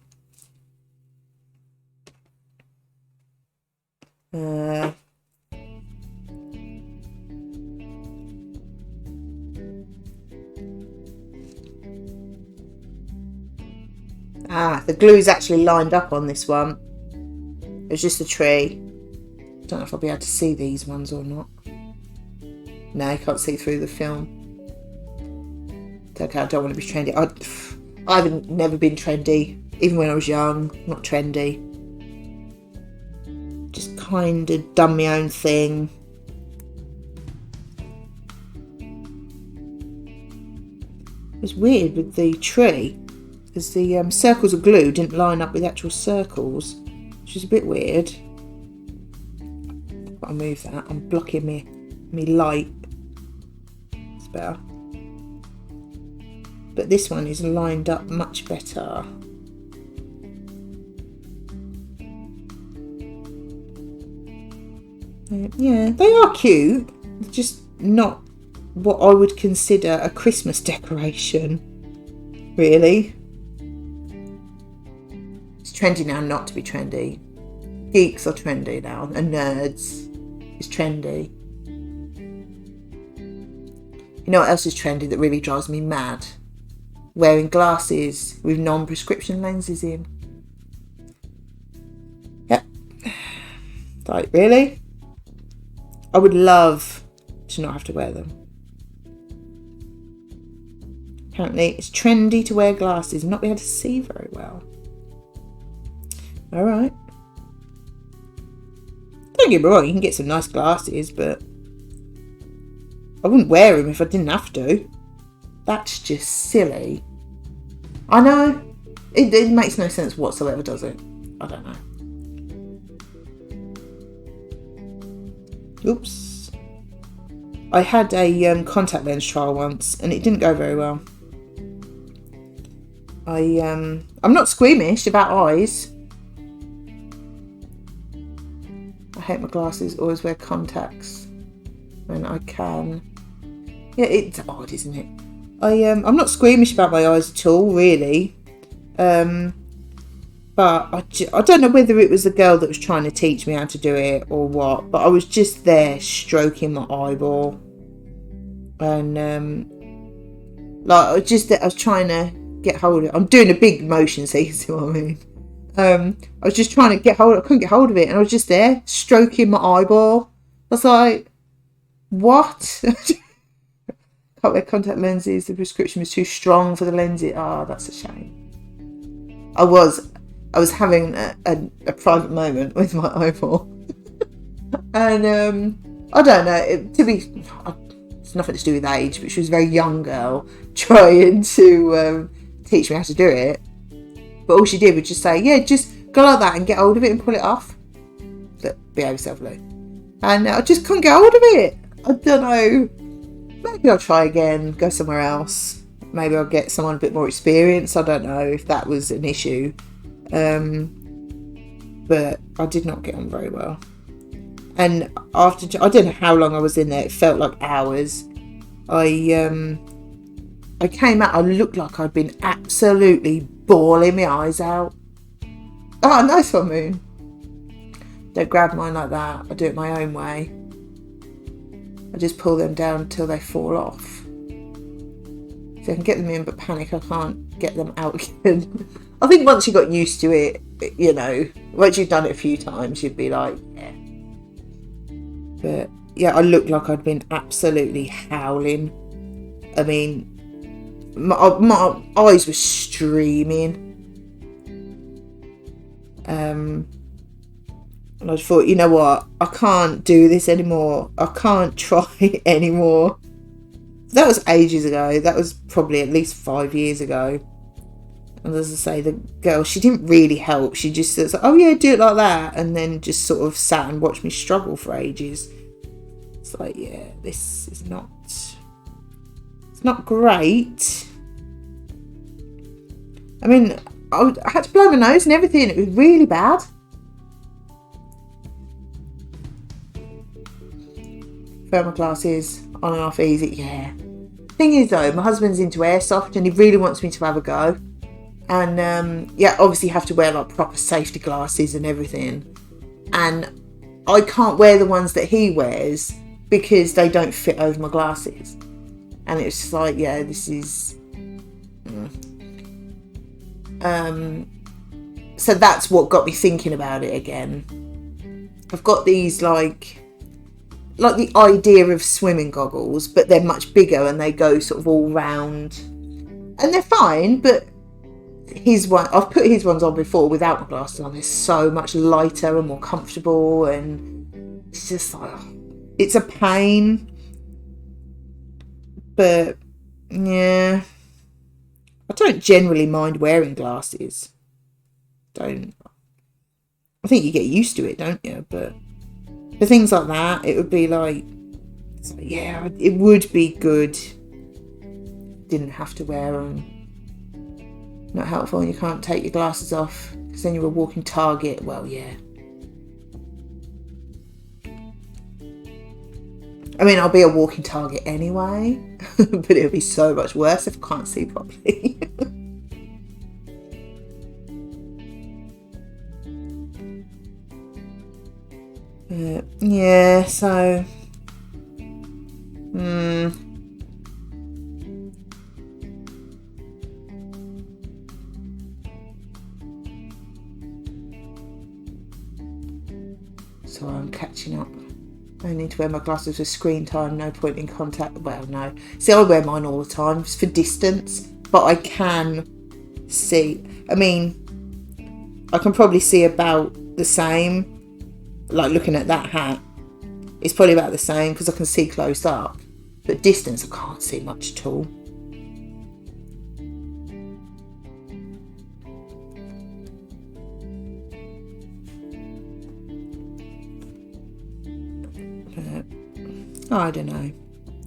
The glue's actually lined up on this one. It was just a tree. Don't know if I'll be able to see these ones or not. No, you can't see through the film. It's okay, I don't want to be trendy. I've never been trendy. Even when I was young, not trendy. Just kind of done my own thing. It was weird with the tree, because the circles of glue didn't line up with actual circles, which is a bit weird. I've got to move that. I'm blocking me light. It's better. But this one is lined up much better. Yeah, they are cute. They're just not what I would consider a Christmas decoration, really. It's trendy now not to be trendy. Geeks are trendy now, and nerds is trendy. You know what else is trendy that really drives me mad? Wearing glasses with non-prescription lenses in. Yep. Like, really? I would love to not have to wear them. Apparently it's trendy to wear glasses and not be able to see very well. Alright. Don't get me wrong, you can get some nice glasses, but I wouldn't wear them if I didn't have to. That's just silly. I know. It makes no sense whatsoever, does it? I don't know. Oops. I had a contact lens trial once and it didn't go very well. I'm not squeamish about eyes. I hate my glasses, always wear contacts when I can. Yeah, it's odd, isn't it? I'm not squeamish about my eyes at all, really. But I don't know whether it was the girl that was trying to teach me how to do it or what, but I was just there stroking my eyeball. And I was trying to get hold of it. I'm doing a big motion, so you see what I mean. I was just trying to get hold of it. I couldn't get hold of it, and I was just there stroking my eyeball. I was like, what? Can't wear contact lenses. The prescription was too strong for the lenses. Oh, that's a shame. I was having a private moment with my eyeball. And I don't know, it's nothing to do with age, but she was a very young girl trying to teach me how to do it. But all she did was just say, yeah, just go like that and get hold of it and pull it off. But behave yourself, Lou. And I just couldn't get hold of it. I don't know. Maybe I'll try again, go somewhere else. Maybe I'll get someone a bit more experienced. I don't know if that was an issue. But I did not get on very well. And after, I don't know how long I was in there. It felt like hours. I came out, I looked like I'd been absolutely bawling my eyes out. Oh, nice one, Moon. Don't grab mine like that. I do it my own way. I just pull them down until they fall off. So I can get them in, but panic, I can't get them out again. I think once you got used to it, you know, once you've done it a few times, you'd be like, yeah. But yeah, I looked like I'd been absolutely howling. I mean, my eyes were streaming. And I just thought, you know what? I can't do this anymore. I can't try anymore. That was ages ago. That was probably at least 5 years ago. And as I say, the girl, she didn't really help. She just says, oh yeah, do it like that. And then just sort of sat and watched me struggle for ages. It's like, yeah, this is not... It's not great. I mean, I had to blow my nose and everything. It was really bad. Thermal glasses, on and off easy, yeah. Thing is though, my husband's into airsoft and he really wants me to have a go. And yeah, obviously have to wear like proper safety glasses and everything. And I can't wear the ones that he wears because they don't fit over my glasses. And it's just like, yeah, this is... So that's what got me thinking about it again. I've got these like the idea of swimming goggles, but they're much bigger and they go sort of all round, and they're fine. But his one, I've put his ones on before without my glasses on. They're so much lighter and more comfortable, and it's just like, it's a pain. But yeah, I don't generally mind wearing glasses. I think you get used to it, don't you? But for things like that, it would be like, yeah, it would be good. Didn't have to wear them. Not helpful when you can't take your glasses off because then you're a walking target. Well, yeah. I mean, I'll be a walking target anyway, but it'll be so much worse if I can't see properly. Yeah, so so I'm catching up. I need to wear my glasses for screen time, no point in contact. Well, no. See, I wear mine all the time. It's for distance, but I can see. I mean, I can probably see about the same. Like looking at that hat, it's probably about the same because I can see close up. But distance, I can't see much at all. I don't know.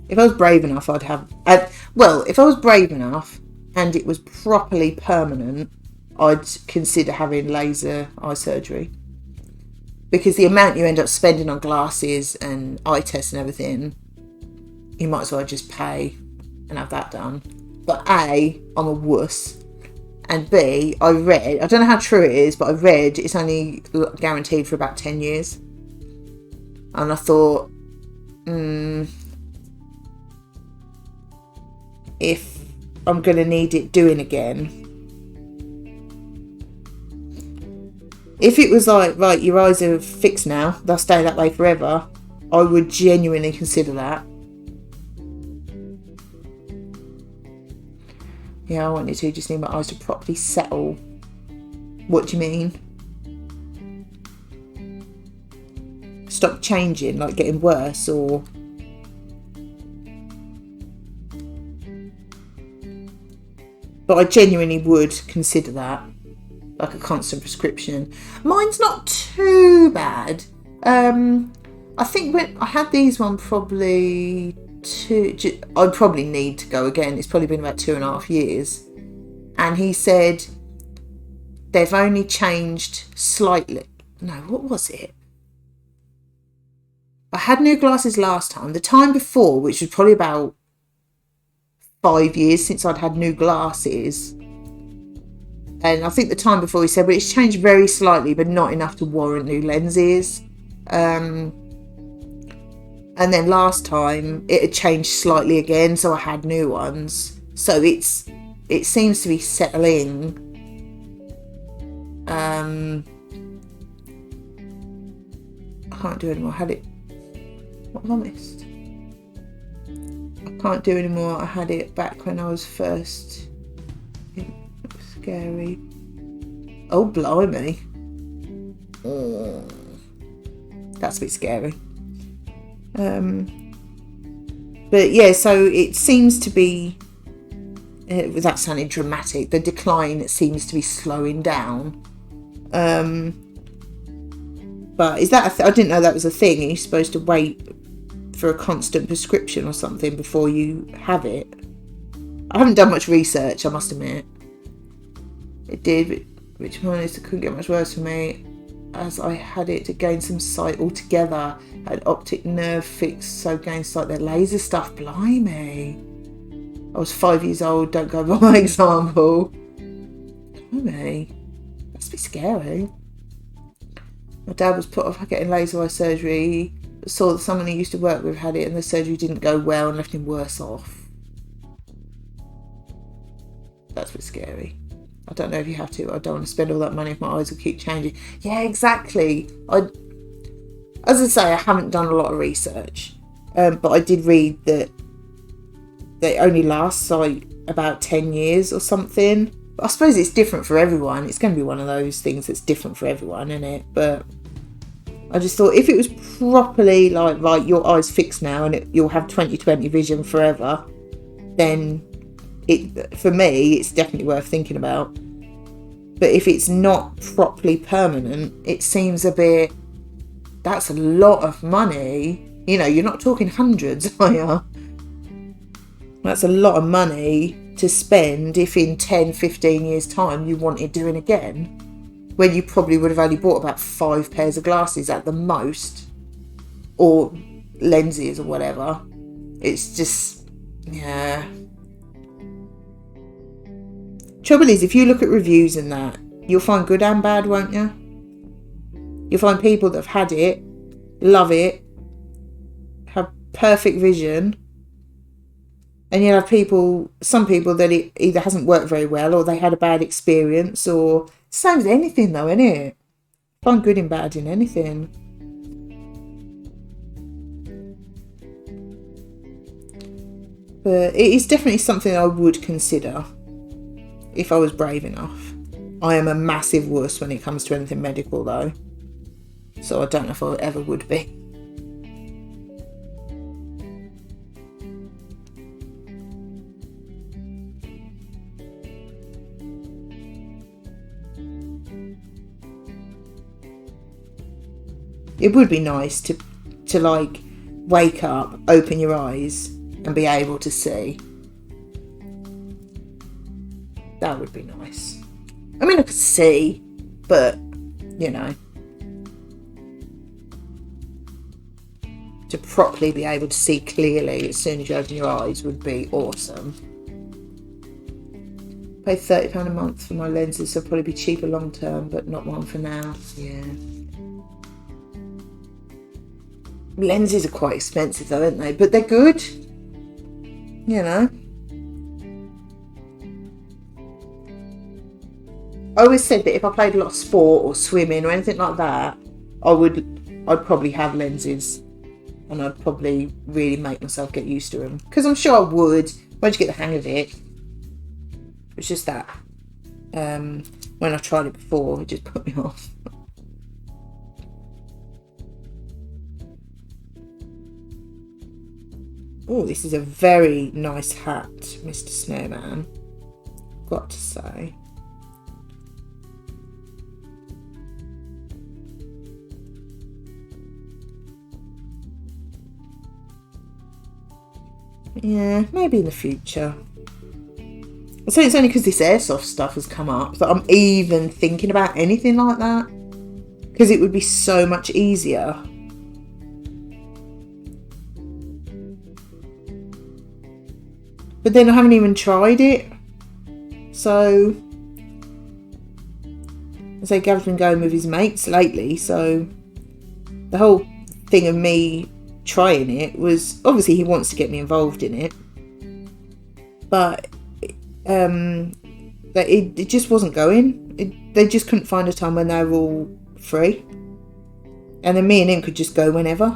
If I was brave enough, I'd have... if I was brave enough and it was properly permanent, I'd consider having laser eye surgery. Because the amount you end up spending on glasses and eye tests and everything, you might as well just pay and have that done. But A, I'm a wuss. And B, I read, I don't know how true it is, but I read it's only guaranteed for about 10 years. And I thought, if I'm going to need it doing again, if it was like, right, your eyes are fixed now, they'll stay that way forever, I would genuinely consider that. Yeah, I wanted to just need my eyes to properly settle. What do you mean? Stop changing, like getting worse, or... But I genuinely would consider that. Like a constant prescription. Mine's not too bad. I think when I had these one probably I'd probably need to go again. It's probably been about 2.5 years. And he said they've only changed slightly. No, what was it? I had new glasses last time. The time before, which was probably about 5 years since I'd had new glasses. And I think the time before he said, but it's changed very slightly, but not enough to warrant new lenses. And then last time it had changed slightly again, so I had new ones. So it seems to be settling. I can't do anymore. I had it. What have I missed? I can't do anymore. I had it back when I was first. Scary. Oh, blimey. Oh, that's a bit scary. But yeah, so it seems to be, without sounding dramatic, the decline seems to be slowing down. But is that I didn't know that was a thing. Are you supposed to wait for a constant prescription or something before you have it? I haven't done much research, I must admit. It did, which means it couldn't get much worse for me, as I had it to gain some sight altogether. I had optic nerve fixed, so gained sight. Their laser stuff, blimey. I was 5 years old, don't go by my example. Blimey. That's a bit scary. My dad was put off getting laser eye surgery, but saw that someone he used to work with had it and the surgery didn't go well and left him worse off. That's a bit scary. I don't know if you have to. I don't want to spend all that money if my eyes will keep changing. Yeah, exactly. As I say, I haven't done a lot of research, but I did read that they only last like about 10 years or something. But I suppose it's different for everyone. It's going to be one of those things that's different for everyone, isn't it? But I just thought if it was properly like, right, your eye's fixed now and you'll have 20/20 vision forever, then for me, it's definitely worth thinking about. But if it's not properly permanent, it seems a bit, that's a lot of money. You know, you're not talking hundreds, are you? That's a lot of money to spend if in 10, 15 years time you wanted doing again, when you probably would have only bought about 5 pairs of glasses at the most, or lenses or whatever. It's just, yeah. Trouble is, if you look at reviews and that, you'll find good and bad, won't you? You'll find people that have had it, love it, have perfect vision, and you'll have some people that it either hasn't worked very well or they had a bad experience, or same as anything though, isn't it? Find good and bad in anything. But it is definitely something I would consider if I was brave enough. I am a massive wuss when it comes to anything medical though, so I don't know if I ever would be. It would be nice to like wake up, open your eyes and be able to see. That would be nice. I mean, I could see, but you know, to properly be able to see clearly as soon as you open your eyes would be awesome. I paid £30 a month for my lenses, so it'll probably be cheaper long term, but not one for now. Yeah. Lenses are quite expensive though, aren't they? But they're good. You know. I always said that if I played a lot of sport or swimming or anything like that, I'd probably have lenses, and I'd probably really make myself get used to them, because I'm sure I would once you get the hang of it. It's just that when I tried it before, it just put me off. Oh, this is a very nice hat, Mr. Snowman, got to say. Yeah, maybe in the future. So it's only because this airsoft stuff has come up that I'm even thinking about anything like that, because it would be so much easier. But then I haven't even tried it. So, I say Gav's been going with his mates lately, so the whole thing of me trying it was, obviously he wants to get me involved in it, but it just wasn't going. They just couldn't find a time when they were all free, and then me and him could just go whenever.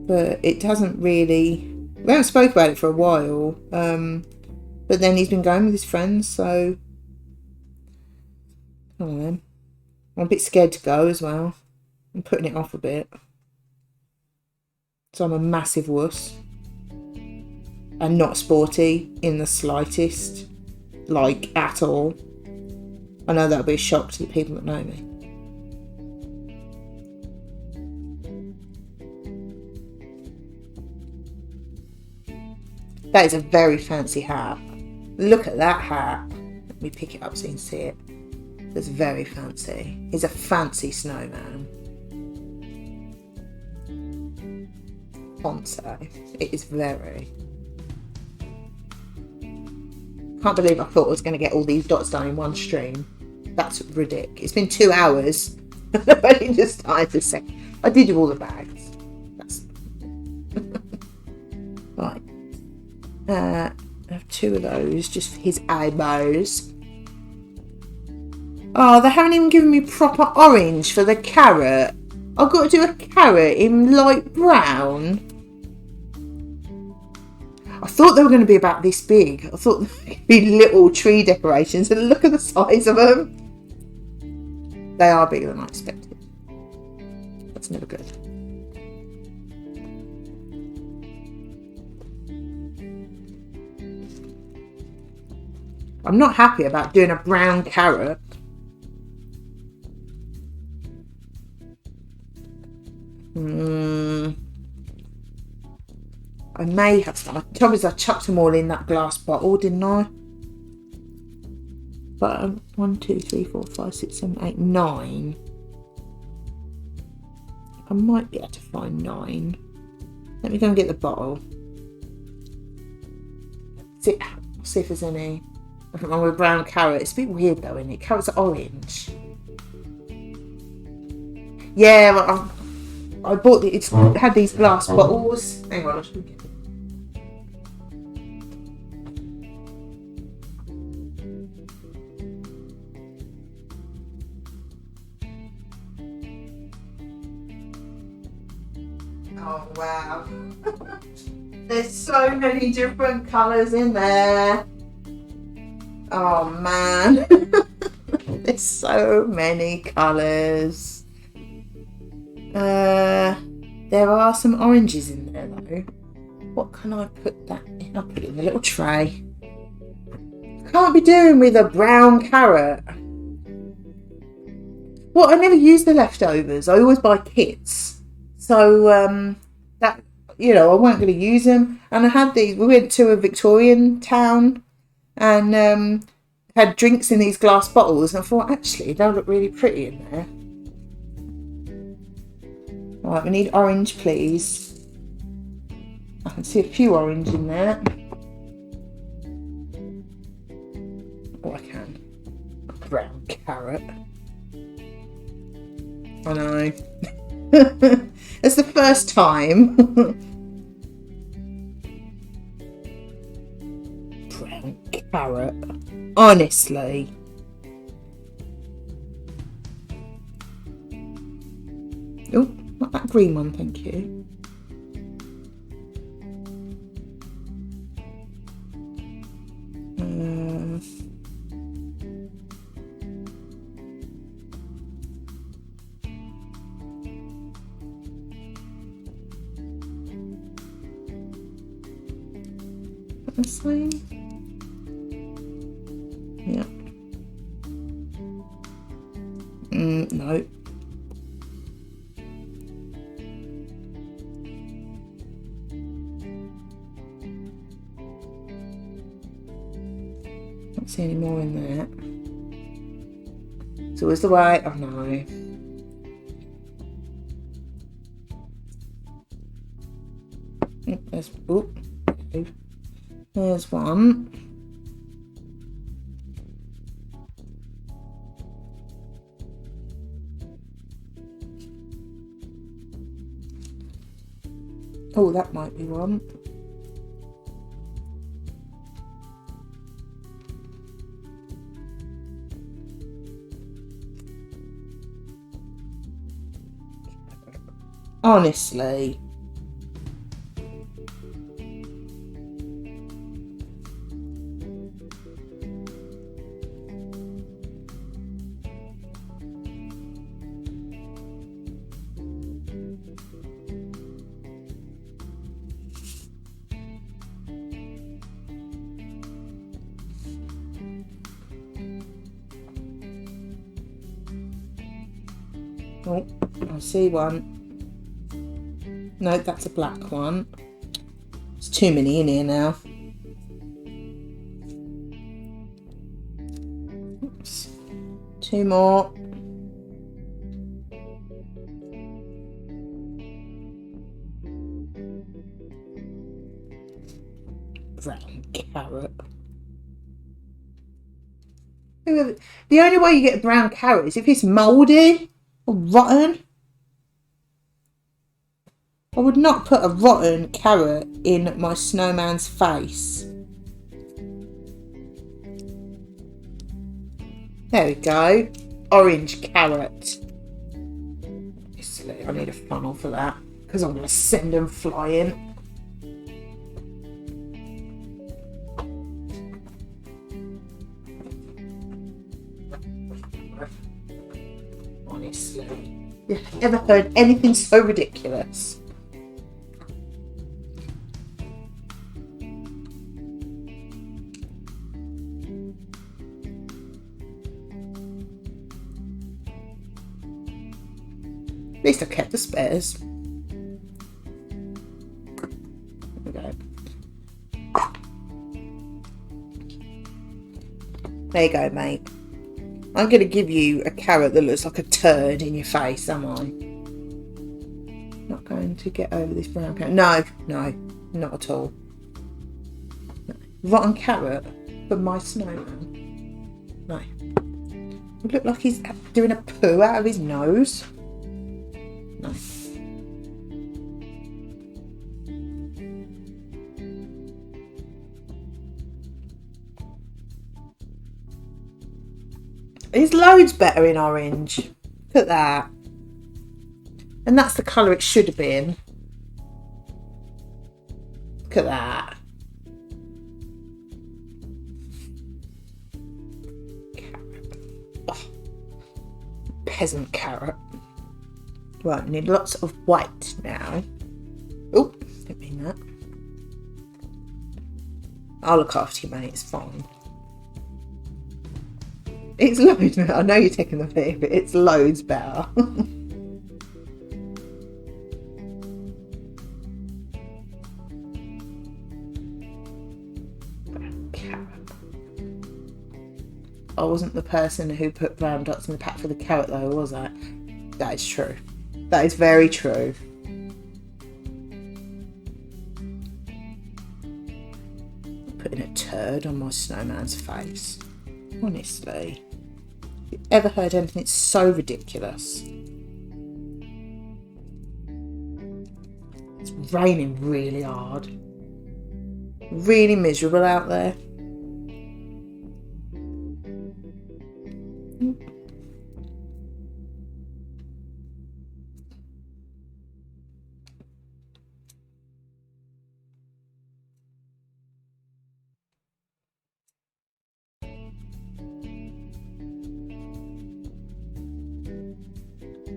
But it hasn't really, we haven't spoke about it for a while, but then he's been going with his friends, so I don't know. I'm a bit scared to go as well. I'm putting it off a bit. So I'm a massive wuss. And not sporty in the slightest. Like, at all. I know that'll be a shock to the people that know me. That is a very fancy hat. Look at that hat. Let me pick it up so you can see it. It's very fancy. He's a fancy snowman. Ponce. It is very. Can't believe I thought I was going to get all these dots done in one stream. That's ridiculous. It's been 2 hours. I've only just started to say. I did do all the bags. That's right. I have 2 of those just for his eyebrows. Oh, they haven't even given me proper orange for the carrot. I've got to do a carrot in light brown. I thought they were going to be about this big. I thought they would be little tree decorations, and look at the size of them. They are bigger than I expected. That's never good. I'm not happy about doing a brown carrot. I may have some. The trouble is I chucked them all in that glass bottle, didn't I? But 1, 2, 3, 4, 5, 6, 7, 8, 9. I might be able to find 9. Let me go and get the bottle. See if there's any. Nothing wrong with brown carrot. It's a bit weird though, isn't it? Carrots are orange. Yeah, well, I bought it had these glass bottles. Hang on, I should get it. Oh wow. There's so many different colours in there. Oh man. There's so many colours. There are some oranges in there though. What can I put that in? I'll put it in a little tray. Can't be doing with a brown carrot. Well, I never use the leftovers. I always buy kits. So that, you know, I weren't going to use them. And I had these. We went to a Victorian town and had drinks in these glass bottles. And I thought, actually, they'll look really pretty in there. Right, we need orange, please. I can see a few orange in there. Oh, I can. Brown carrot. I know. It's the first time. Brown carrot. Honestly. Oh, not that green one, thank you. The same. Yeah. No. Don't see any more in there. So is the white? Oh no. There's there's one. Oh, that might be one. Honestly. Oh, I see one. No, that's a black one. There's too many in here now. Oops. 2 more. Brown carrot. The only way you get a brown carrot is if it's mouldy or rotten. I would not put a rotten carrot in my snowman's face. There we go. Orange carrot. I need a funnel for that because I'm going to send them flying. Honestly. You ever heard anything so ridiculous? At least I kept the spares. There we go. There you go, mate. I'm going to give you a carrot that looks like a turd in your face, am I? Not going to get over this brown carrot. No, no, not at all. Rotten carrot for my snowman. No. It looked like he's doing a poo out of his nose. No. It's loads better in orange. Look at that. And that's the colour it should have been. Look at that. Carrot. Oh. Peasant carrot. Right, we need lots of white now. Oh, didn't mean that. I'll look after you, mate. It's fine. It's loads better. I know you're taking the piss, but it's loads better. Carrot. I wasn't the person who put brown dots in the pack for the carrot, though, was I? That is true. That is very true. I'm putting a turd on my snowman's face. Honestly. Have you ever heard anything so ridiculous? It's raining really hard. Really miserable out there.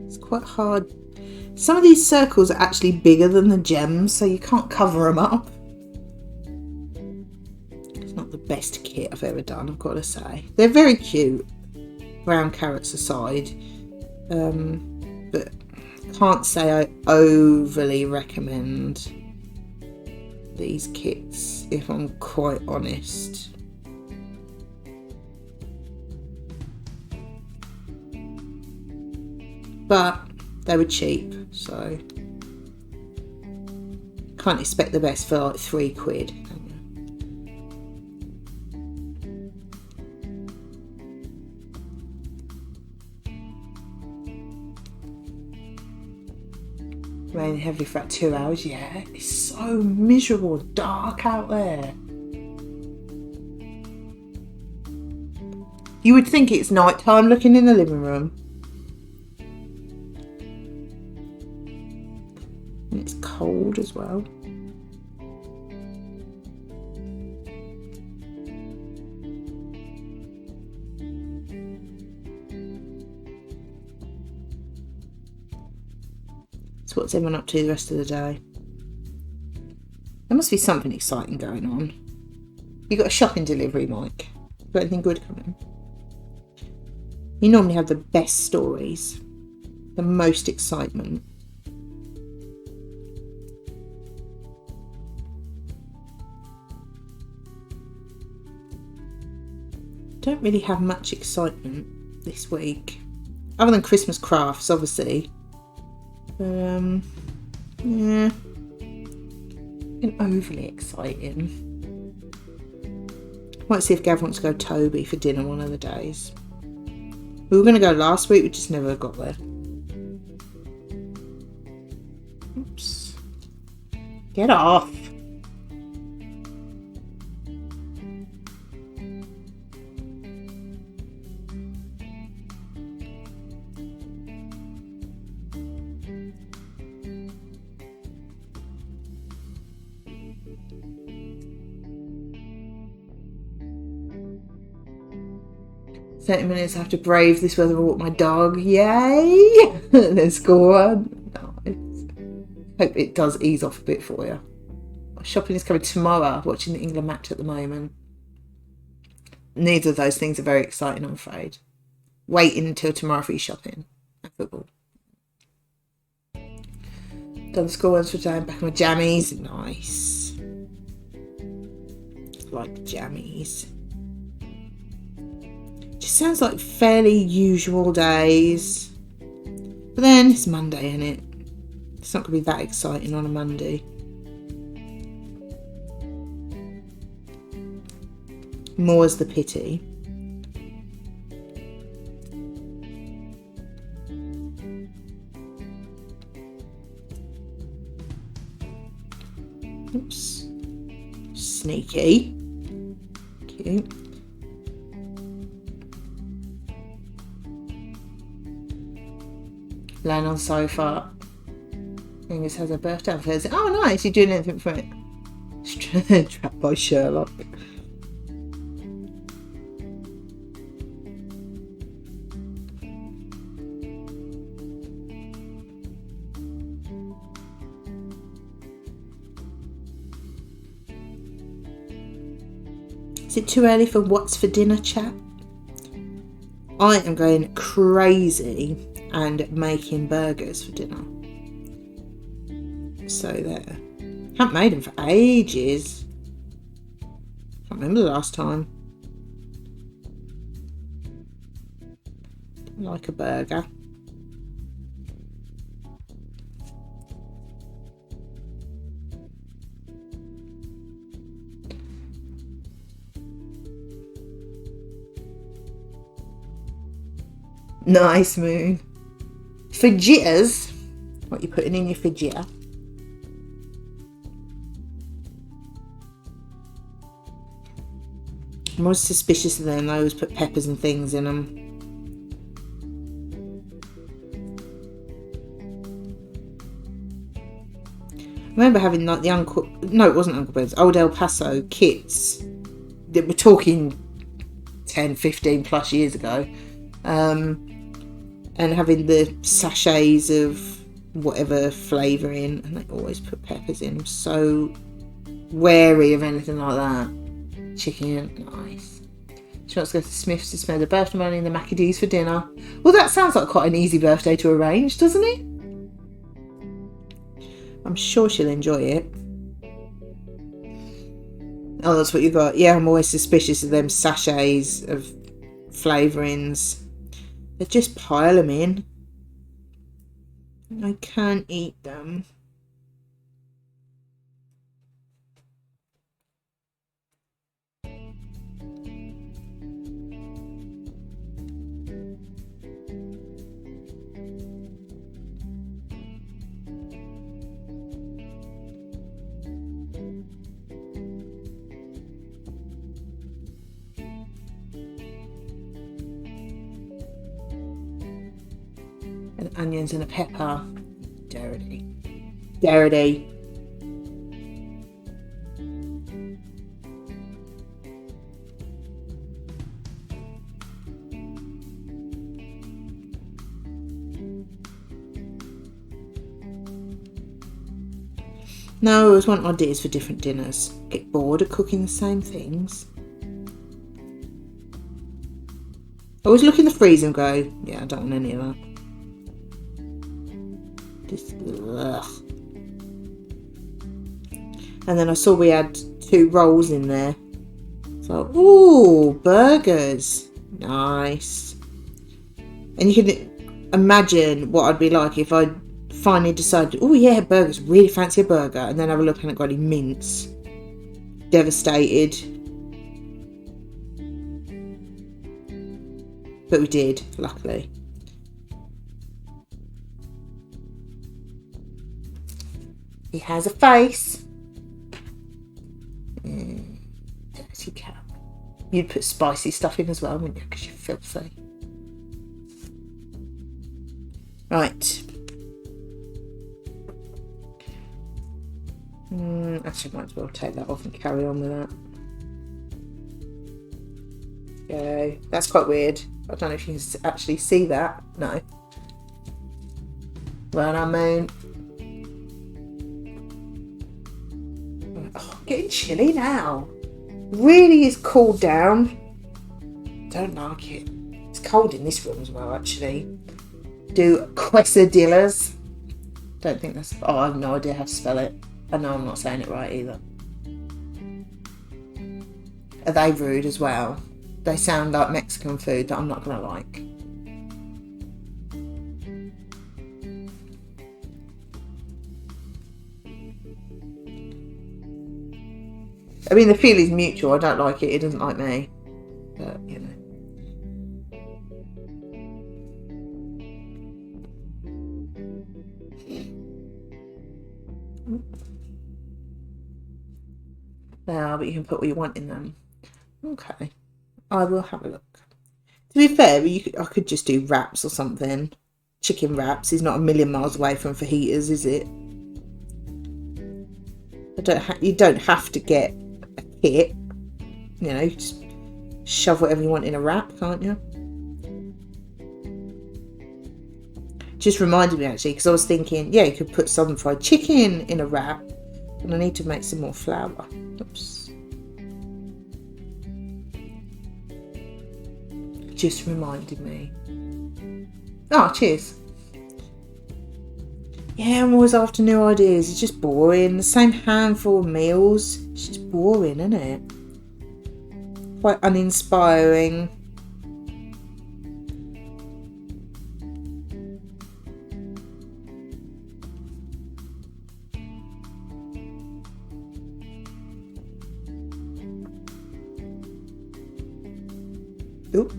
It's quite hard. Some of these circles are actually bigger than the gems, so you can't cover them up. It's not the best kit I've ever done, I've got to say. They're very cute, brown carrots aside, but can't say I overly recommend these kits, if I'm quite honest. But they were cheap, so can't expect the best for like £3. Raining heavily for about 2 hours. Yeah, it's so miserable, dark out there. You would think it's night time looking in the living room. And it's cold as well. So what's everyone up to the rest of the day? There must be something exciting going on. You got a shopping delivery, Mike? Got anything good coming? You normally have the best stories, the most excitement. Don't really have much excitement this week, other than Christmas crafts, obviously. Yeah, been overly exciting. Might see if Gav wants to go Toby for dinner one of the days. We were going to go last week, we just never got there. Oops. Get off. 30 minutes I have to brave this weather and walk my dog. Yay! Let's go on. Nice. Hope it does ease off a bit for you. Shopping is coming tomorrow. Watching the England match at the moment. Neither of those things are very exciting, I'm afraid. Waiting until tomorrow for your shopping and football. Done the school ones for today. Back in my jammies. Nice. Like jammies. Just sounds like fairly usual days. But then it's Monday, isn't it? It's not going to be that exciting on a Monday. More's the pity. Oops. Sneaky. Cute. Laying on the sofa. Angus has her birthday on Thursday. Oh, nice. You doing anything for it? Trapped by Sherlock. Is it too early for what's for dinner chat? I am going crazy and making burgers for dinner. So there. Haven't made them for ages. Can't remember the last time. Like a burger. Nice, Moon. Fajitas. What you putting in your fajita? I'm always suspicious of them. I always put peppers and things in them. I remember having like the Uncle... No, it wasn't Uncle Ben's. Old El Paso kits. That we're talking 10, 15 plus years ago. And having the sachets of whatever flavour in, and they always put peppers in. I'm so wary of anything like that. Chicken, nice. She wants to go to Smith's to spend her birthday money in the Mackie D's for dinner. Well, that sounds like quite an easy birthday to arrange, doesn't it? I'm sure she'll enjoy it. Oh, that's what you got. Yeah, I'm always suspicious of them sachets of flavourings. They just pile them in. I can't eat them. And onions and a pepper. Dirty. Dirty. No, I always want ideas for different dinners. Get bored of cooking the same things. I always look in the freezer and go, yeah, I don't want any of that. Just, ugh. And then I saw we had 2 rolls in there. So, ooh, burgers. Nice. And you can imagine what I'd be like if I finally decided, oh yeah, burgers, really fancy a burger. And then have a look and it got any mince. Devastated. But we did, luckily. He has a face. Dirty cat. You'd put spicy stuff in as well, wouldn't you? Because you're filthy. Right. Actually, might as well take that off and carry on with that. Okay. That's quite weird. I don't know if you can actually see that. No. Well done, Moon. Oh, getting chilly now. Really is cooled down. Don't like it. It's cold in this room as well, actually. Do quesadillas. Don't think that's... Oh, I have no idea how to spell it. I know I'm not saying it right either. Are they rude as well? They sound like Mexican food that I'm not going to like. I mean, the feeling's mutual. I don't like it. It doesn't like me. But, you know. Now, but you can put what you want in them. Okay. I will have a look. To be fair, I could just do wraps or something. Chicken wraps is not a million miles away from fajitas, is it? You don't have to get a kit. You know, just shove whatever you want in a wrap, can't you? Just reminded me actually, because I was thinking, yeah, you could put some fried chicken in a wrap, and I need to make some more flour. Oops. Just reminded me. Oh, cheers. Yeah, I'm always after new ideas. It's just boring. The same handful of meals. It's just boring, isn't it? Quite uninspiring. Ooh.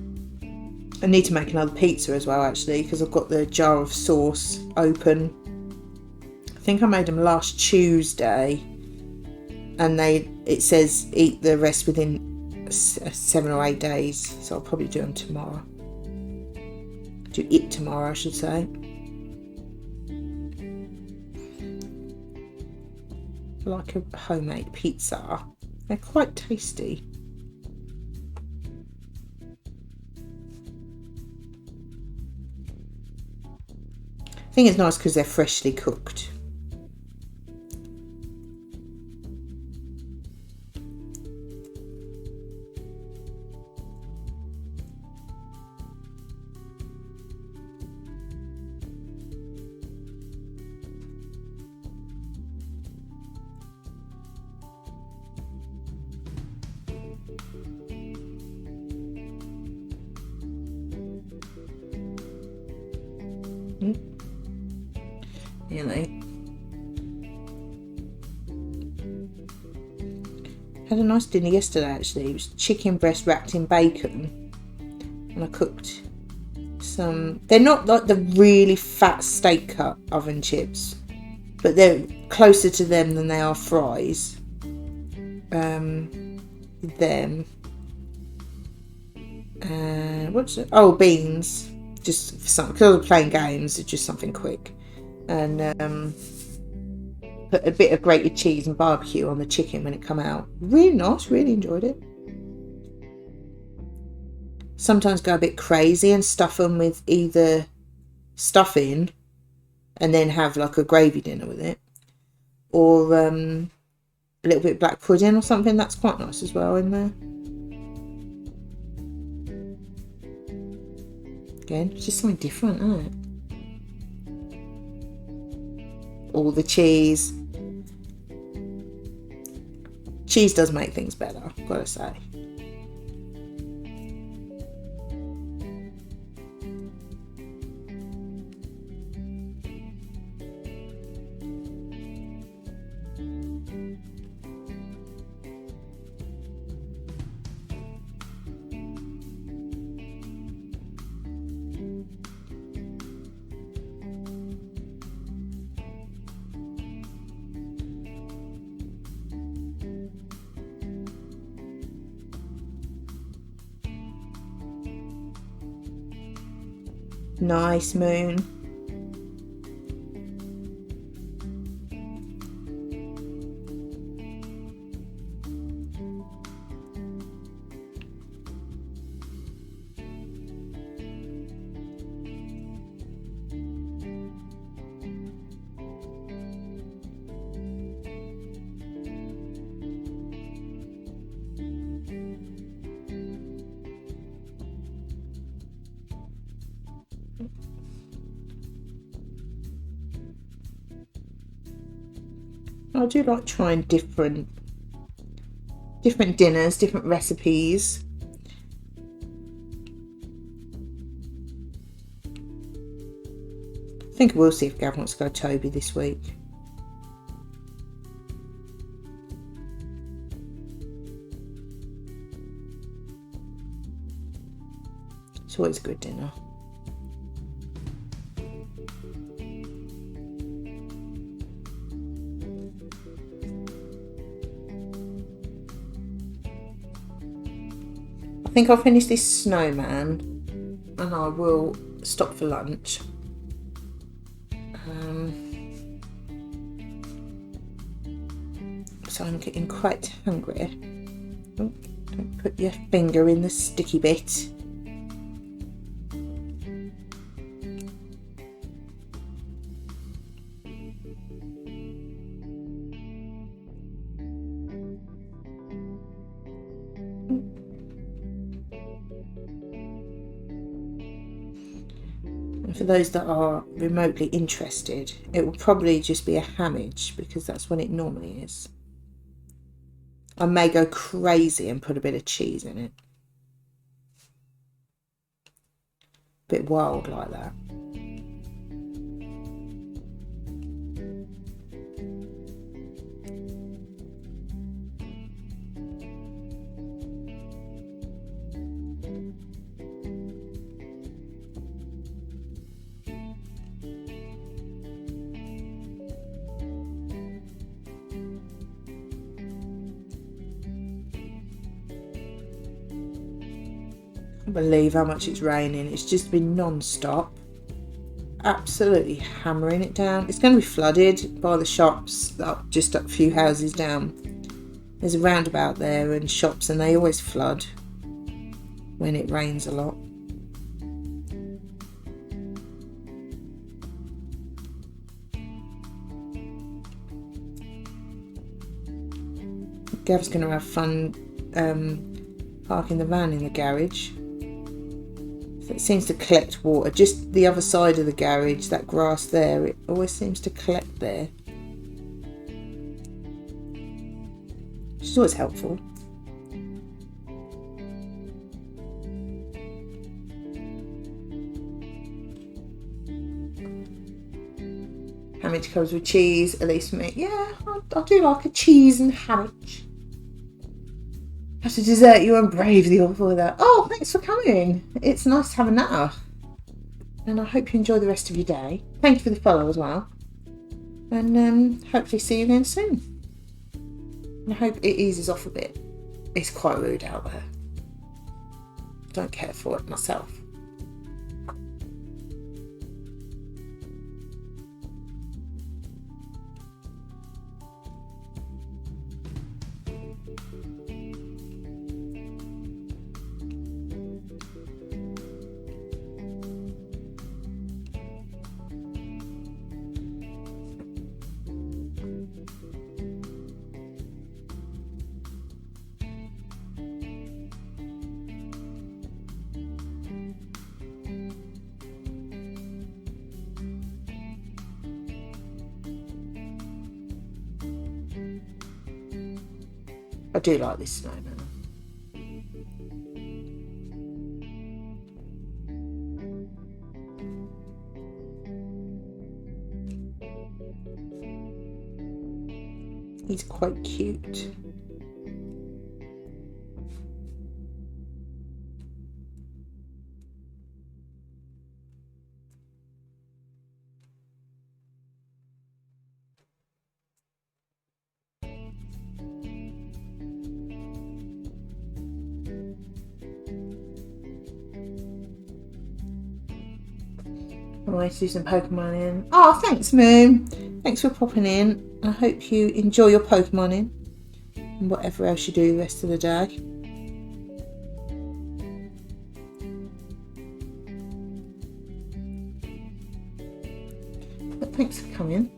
I need to make another pizza as well, actually, because I've got the jar of sauce open. I think I made them last Tuesday, and it says eat the rest within 7 or 8 days, so I'll probably do them tomorrow. Do it tomorrow, I should say. I like a homemade pizza. They're quite tasty. I think it's nice because they're freshly cooked. You know, had a nice dinner yesterday actually. It was chicken breast wrapped in bacon, and I cooked some. They're not like the really fat steak cut oven chips, but they're closer to them than they are fries. What's it? Oh, beans. Just for something, because I was playing games. It's just something quick. And put a bit of grated cheese and barbecue on the chicken when it come out. Really nice, really enjoyed it. Sometimes go a bit crazy and stuff them with either stuffing and then have like a gravy dinner with it, or a little bit of black pudding or something. That's quite nice as well in there. Again, it's just something different, isn't it? All the cheese. Cheese does make things better, I've got to say. Nice, Moon. I do like trying different dinners, different recipes. I think we'll see if Gav wants to go Toby this week. It's always a good dinner. I think I'll finish this snowman and I will stop for lunch. So I'm getting quite hungry. Oh, don't put your finger in the sticky bit. And for those that are remotely interested, it will probably just be a hammage because that's what it normally is. I may go crazy and put a bit of cheese in it. A bit wild like that. Believe how much it's raining. It's just been non-stop, absolutely hammering it down. It's going to be flooded by the shops just up a few houses down. There's a roundabout there and shops, and they always flood when it rains a lot. Gav's going to have fun parking the van in the garage. So it seems to collect water. Just the other side of the garage, that grass there, it always seems to collect there. Which is always helpful. Hammage comes with cheese, at least for me. Yeah, I do like a cheese and hammage. Have to desert you and brave the awful with that. Oh, thanks for coming. It's nice to have a natter. And I hope you enjoy the rest of your day. Thank you for the follow as well. And hopefully see you again soon. And I hope it eases off a bit. It's quite rude out there. Don't care for it myself. I do like this snowman. He's quite cute. I want to do some Pokemon in. Oh, thanks, Moon. Thanks for popping in. I hope you enjoy your Pokemon in and whatever else you do the rest of the day. But thanks for coming.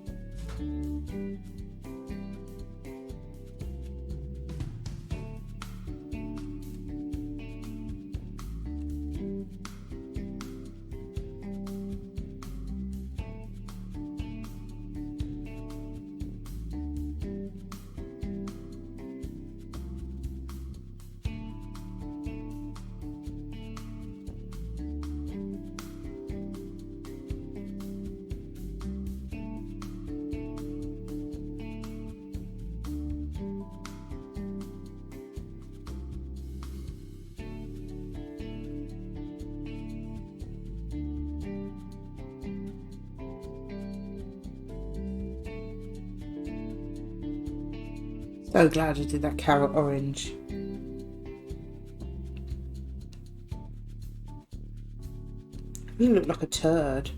So glad I did that carrot orange. You look like a turd.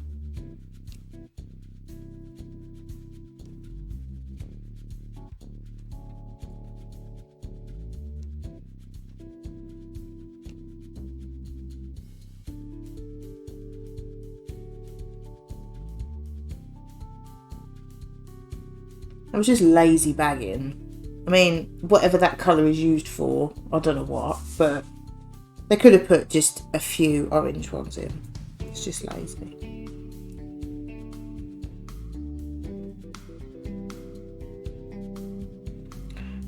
I was just lazy bagging. I mean, whatever that colour is used for, I don't know what, but they could have put just a few orange ones in. It's just lazy.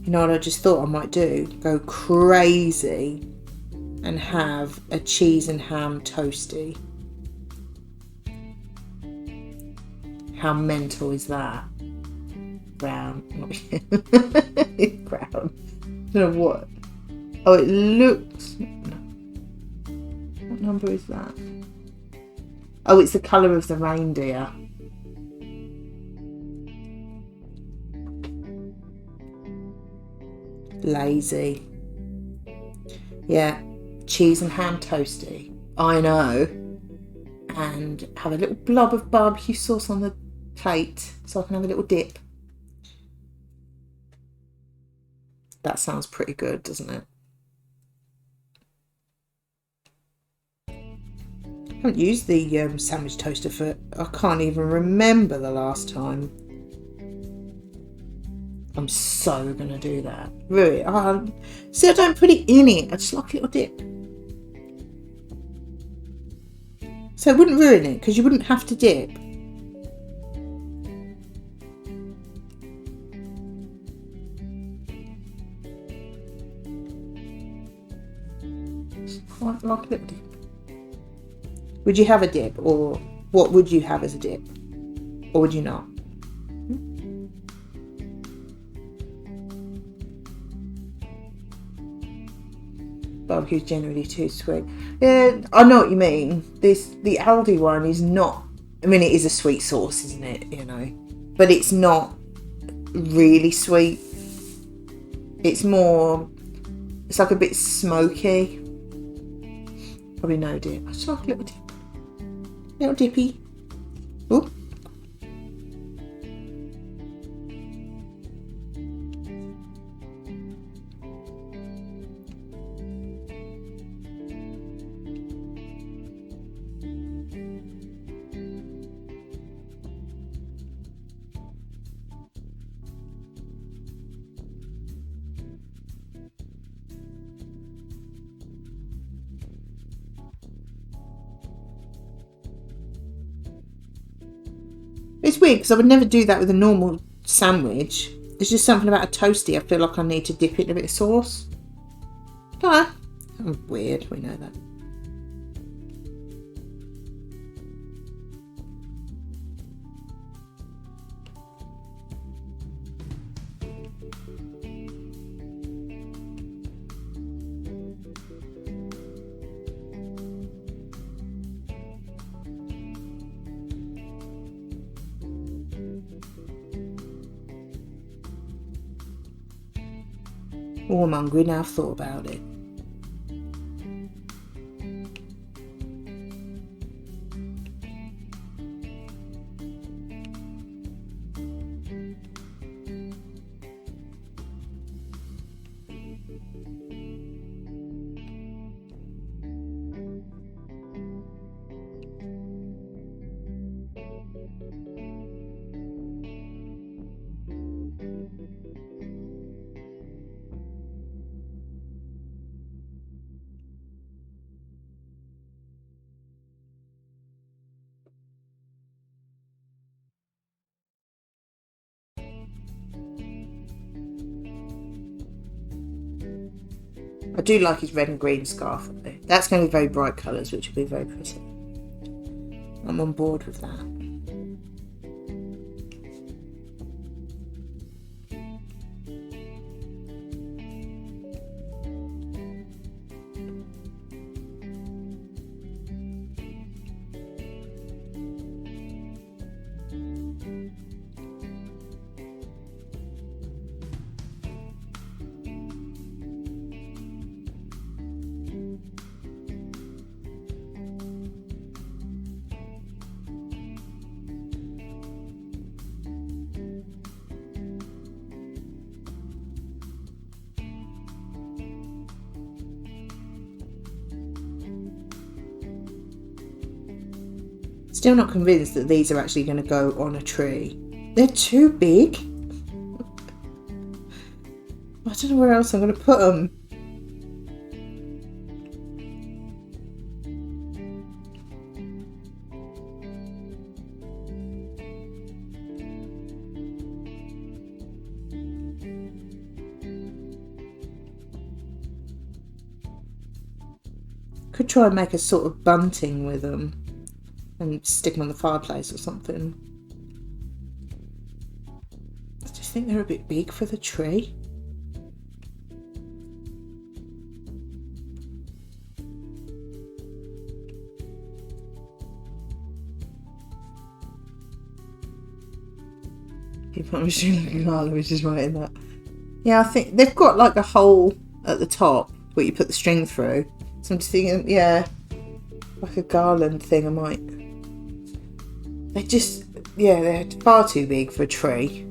You know what I just thought I might do? Go crazy and have a cheese and ham toasty. How mental is that? Brown. Brown. I don't know what. Oh, it looks... What number is that? Oh, it's the colour of the reindeer. Lazy. Yeah, cheese and ham toasty. I know. And have a little blob of barbecue sauce on the plate so I can have a little dip. That sounds pretty good, doesn't it? I haven't used the sandwich toaster for... I can't even remember the last time. I'm so going to do that. Really. See, I don't put it in it. I just like a little dip. So it wouldn't ruin it because you wouldn't have to dip. Like a little dip. Would you have a dip, or what would you have as a dip? Or would you not? Barbecue's generally too sweet. Yeah, I know what you mean. The Aldi one is not... I mean, it is a sweet sauce, isn't it? You know. But it's not really sweet. It's more... It's like a bit smoky. Probably no dip. I just like a little dip. Little dippy. Ooh. It's weird because I would never do that with a normal sandwich. There's just something about a toasty. I feel like I need to dip it in a bit of sauce. Don't know. I'm weird, we know that. Oh, I'm hungry now I've thought about it. I do like his red and green scarf though. That's going to be very bright colours, which will be very pretty. I'm on board with that. Still not convinced that these are actually going to go on a tree. They're too big. I don't know where else I'm going to put them. Could try and make a sort of bunting with them and stick them on the fireplace or something. I just think they're a bit big for the tree. Keep on machine Lala, which is right in that. Yeah, I think they've got like a hole at the top where you put the string through. So I'm just thinking, yeah, like a garland thing. I might. They just, yeah, they're far too big for a tree.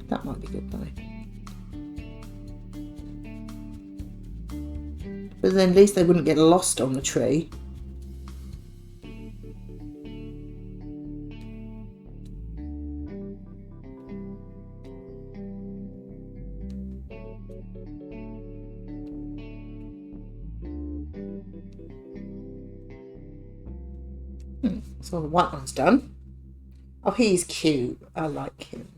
That might be good though. But then at least they wouldn't get lost on the tree. So the white one's done. Oh, he's cute. I like him.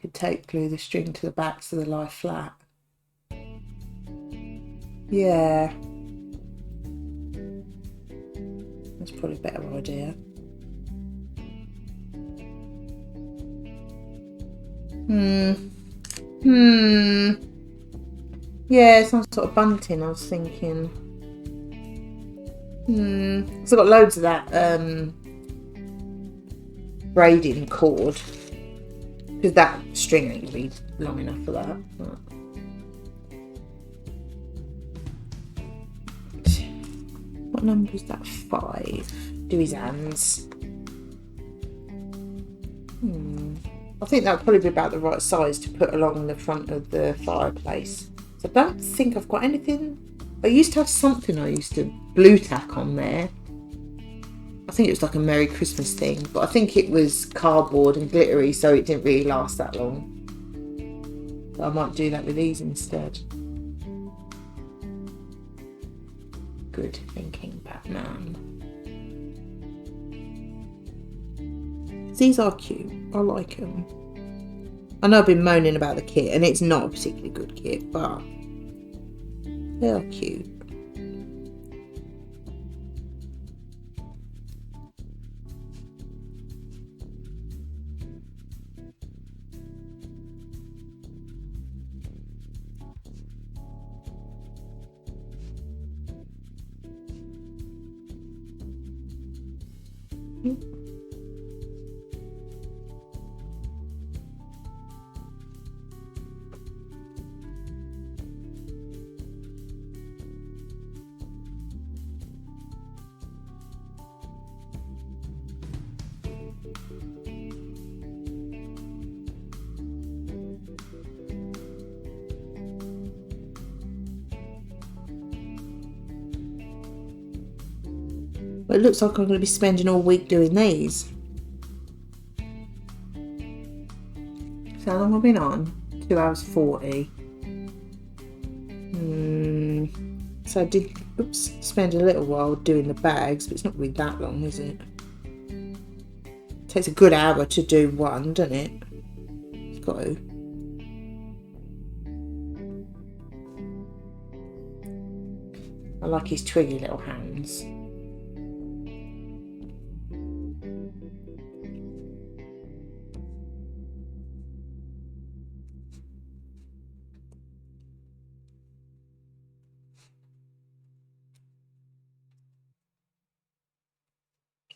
Could tape glue the string to the back so they lie flat. Yeah. That's probably a better idea. Yeah, some sort of bunting, I was thinking. So I've got loads of that braiding cord. Because that string ain't going to be long enough for that. What number is that? 5. Do his hands. I think that would probably be about the right size to put along the front of the fireplace. So I don't think I've got anything. I used to have something I used to blue tack on there. I think it was like a Merry Christmas thing, but I think it was cardboard and glittery, so it didn't really last that long. But I might do that with these instead. Good thinking, Batman. These are cute. I like them. I know I've been moaning about the kit, and it's not a particularly good kit, but they are cute. But it looks like I'm going to be spending all week doing these. So how long have I been on? 2 hours 40. So I did spend a little while doing the bags, but it's not really that long, is it? It takes a good hour to do one, doesn't it? It's got to. I like his twiggy little hands.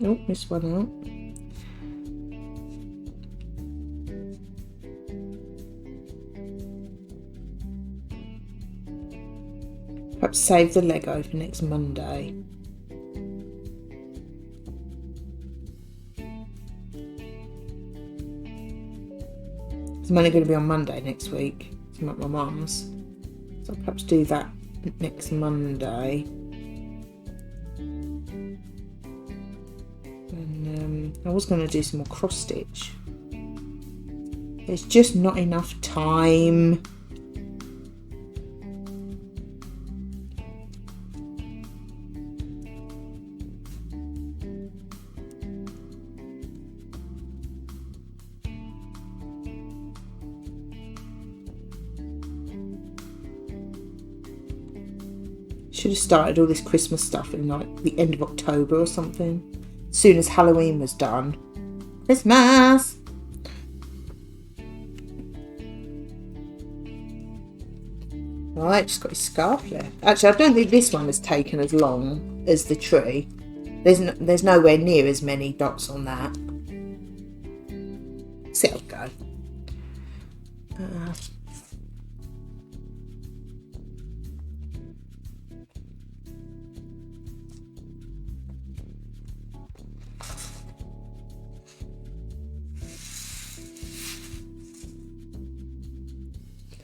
Oh, missed one out. Perhaps save the Lego for next Monday. I'm only going to be on Monday next week. I'm at my mum's. So I'll perhaps do that next Monday. And I was going to do some more cross stitch. There's just not enough time. Should have started all this Christmas stuff in like the end of October or something. As soon as Halloween was done. Christmas! Right, just got his scarf left. Actually, I don't think this one has taken as long as the tree. There's nowhere near as many dots on that. See how it go.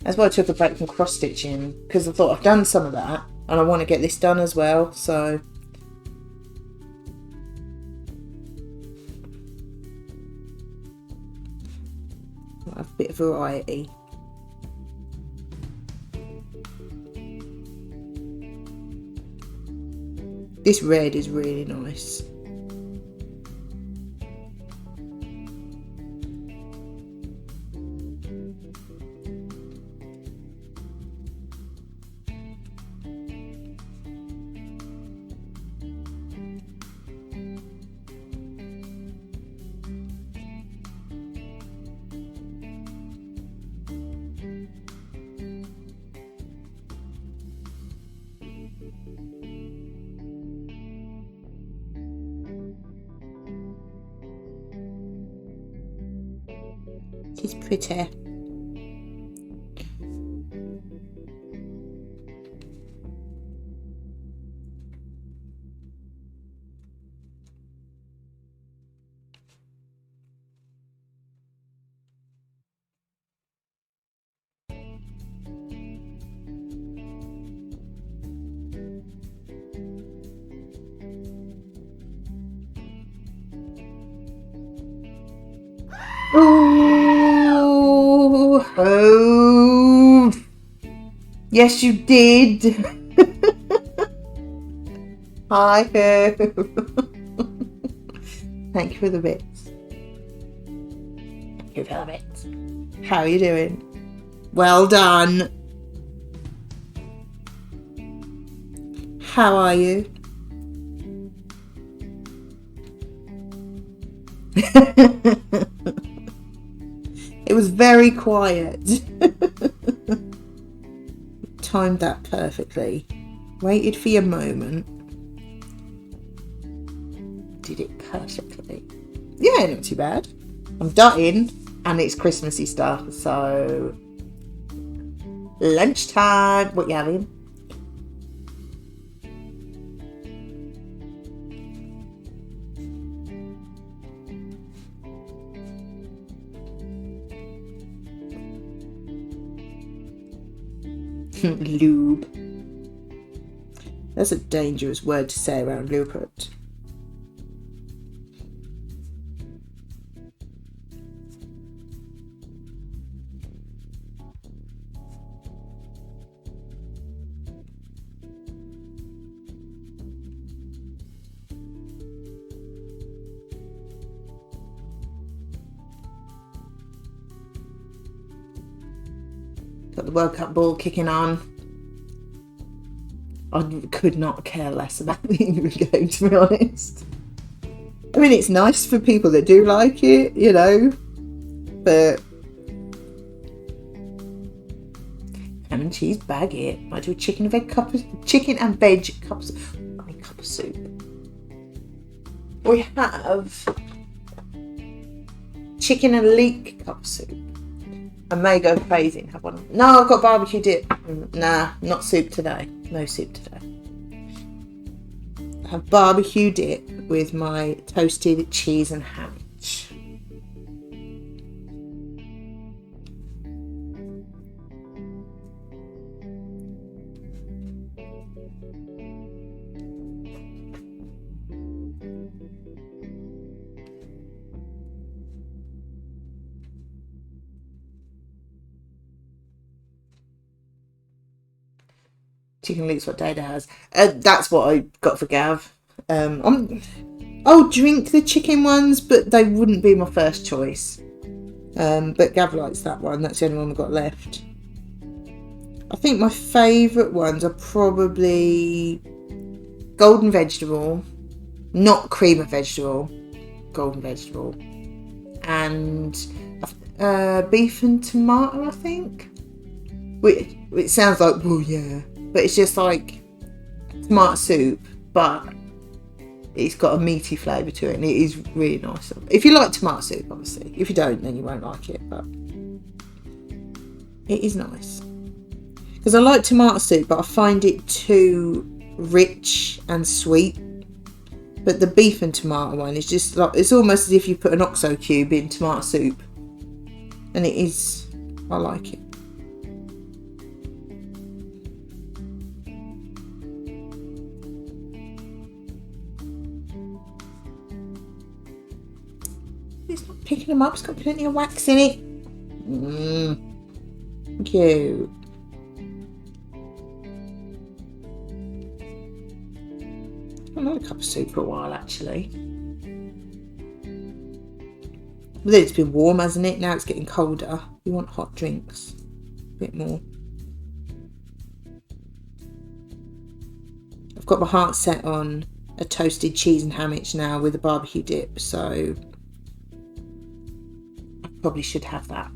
That's why I took a break from cross stitching, because I thought I've done some of that and I want to get this done as well, so I'll have a bit of variety. This red is really nice. It's pretty. Oh, yes, you did. Hi, thank you for the bits. Thank you for the bits. How are you doing? Well done. How are you? It was very quiet. Timed that perfectly. Waited for your moment. Did it perfectly. Yeah, not too bad. I'm dotting and it's Christmassy stuff, so lunchtime. What you having? Lube. That's a dangerous word to say around Rupert. Got the World Cup ball kicking on. I could not care less about the England game, to be honest. I mean, it's nice for people that do like it, you know, but ham and cheese baguette. I do a chicken and veg cup of soup. We have chicken and leek cup of soup. I may go crazy and have one. No, I've got barbecue dip. Nah, not soup today. No soup today. I have barbecue dip with my toasted cheese and ham. chicken leeks what Dada has. That's what I got for Gav. I'll drink the chicken ones, but they wouldn't be my first choice. But Gav likes that one. That's the only one we've got left. I think my favourite ones are probably golden vegetable, not cream of vegetable, golden vegetable, and beef and tomato, I think. It sounds like, well, yeah, but it's just like tomato soup, but it's got a meaty flavour to it, and it is really nice. If you like tomato soup, obviously. If you don't, then you won't like it, but it is nice. Because I like tomato soup, but I find it too rich and sweet. But the beef and tomato one is just like, it's almost as if you put an OXO cube in tomato soup. And it is, I like it. It's not picking them up, it's got plenty of wax in it. Thank you. I've not had a cup of soup for a while, actually. But then it's been warm, hasn't it? Now it's getting colder. You want hot drinks. A bit more. I've got my heart set on a toasted cheese and hammocks now with a barbecue dip, so I probably should have that.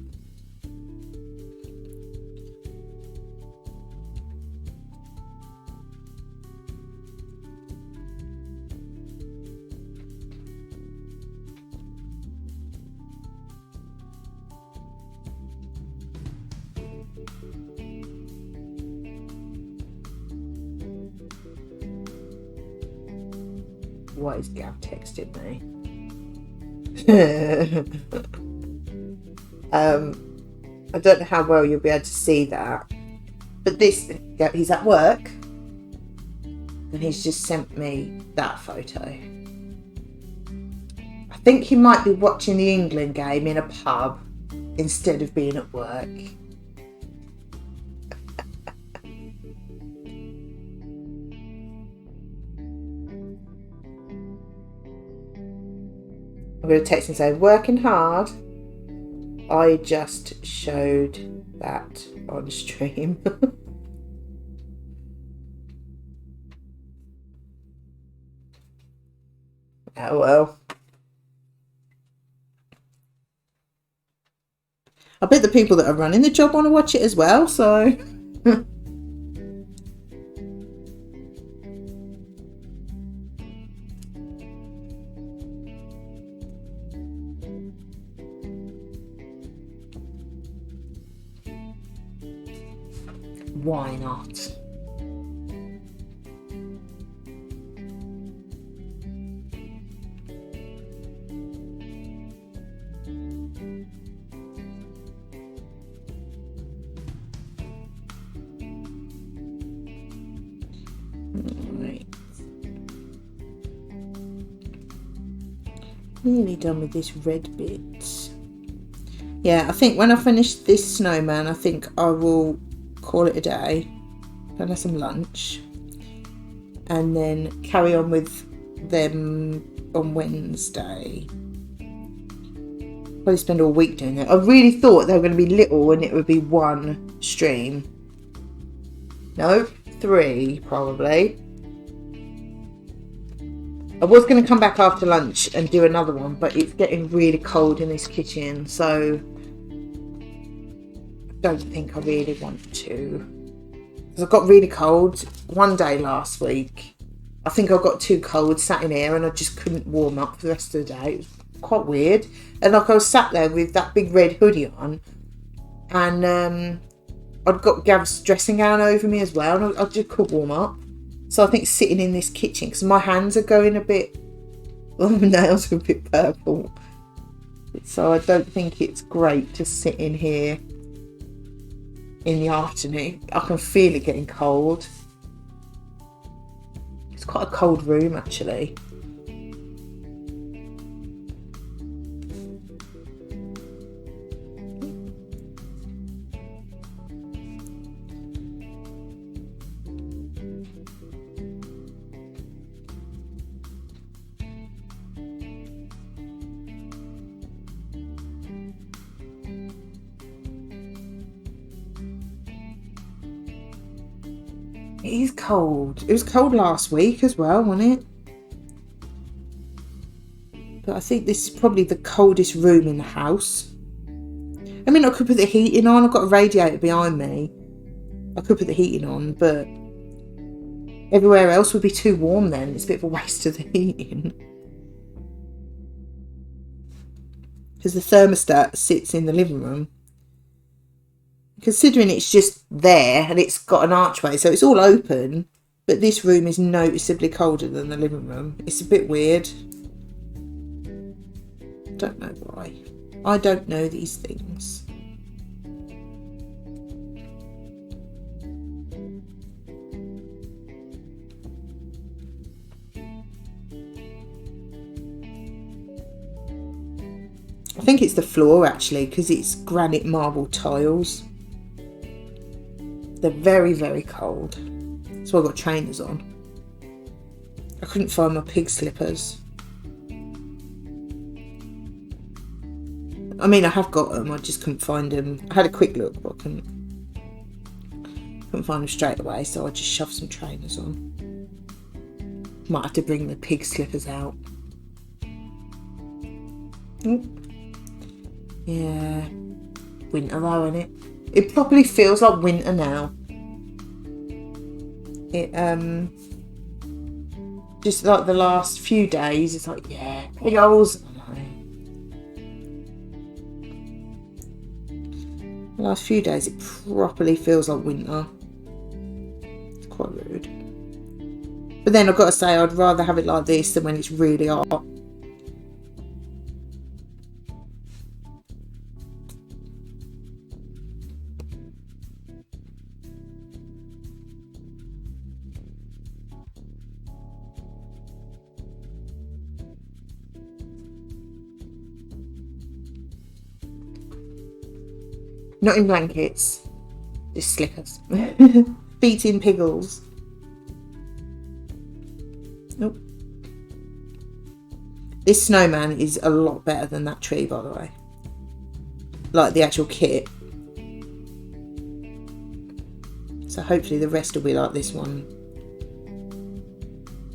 What is Gav texted me? I don't know how well you'll be able to see that, but this, he's at work and he's just sent me that photo. I think he might be watching the England game in a pub instead of being at work. I'm going to text him saying, working hard. I just showed that on stream. Oh well. I bet the people that are running the job want to watch it as well, so... Why not? Right. Nearly done with this red bit. Yeah, I think when I finish this snowman, I think I will call it a day, have some lunch, and then carry on with them on Wednesday. Probably spend all week doing it. I really thought they were going to be little and it would be one stream. No, 3 probably. I was going to come back after lunch and do another one, but it's getting really cold in this kitchen, so don't think I really want to, because I got really cold one day last week. I think I got too cold sat in here and I just couldn't warm up for the rest of the day. It was quite weird, and like I was sat there with that big red hoodie on, and I'd got Gav's dressing gown over me as well, and I just couldn't warm up. So I think sitting in this kitchen, because my hands are going a bit, my nails are a bit purple, so I don't think it's great to sit in here in the afternoon. I can feel it getting cold. It's quite a cold room actually. It is cold. It was cold last week as well, wasn't it? But I think this is probably the coldest room in the house. I mean, I could put the heating on. I've got a radiator behind me. I could put the heating on, but everywhere else would be too warm then. It's a bit of a waste of the heating. Because the thermostat sits in the living room. Considering it's just there and it's got an archway, so it's all open, but this room is noticeably colder than the living room. It's a bit weird. Don't know why. I don't know these things. I think it's the floor actually, because it's granite marble tiles. They're very, very cold. So I've got trainers on. I couldn't find my pig slippers. I mean, I have got them, I just couldn't find them. I had a quick look, but I couldn't find them straight away, so I just shoved some trainers on. Might have to bring the pig slippers out. Yeah, winter though, isn't it? It probably feels like winter now. It just like the last few days, it's like, yeah, pig holes. The last few days, it properly feels like winter. It's quite rude. But then I've got to say, I'd rather have it like this than when it's really hot. Not in blankets, just slippers. Feet in piggles. Nope. This snowman is a lot better than that tree, by the way. Like the actual kit. So hopefully the rest will be like this one.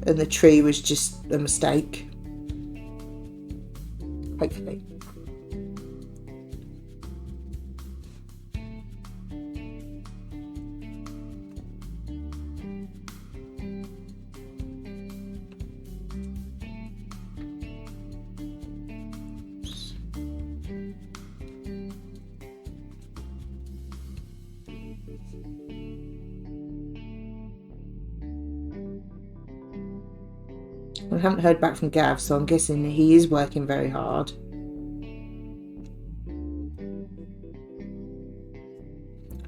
And the tree was just a mistake. Hopefully. I haven't heard back from Gav, so I'm guessing he is working very hard.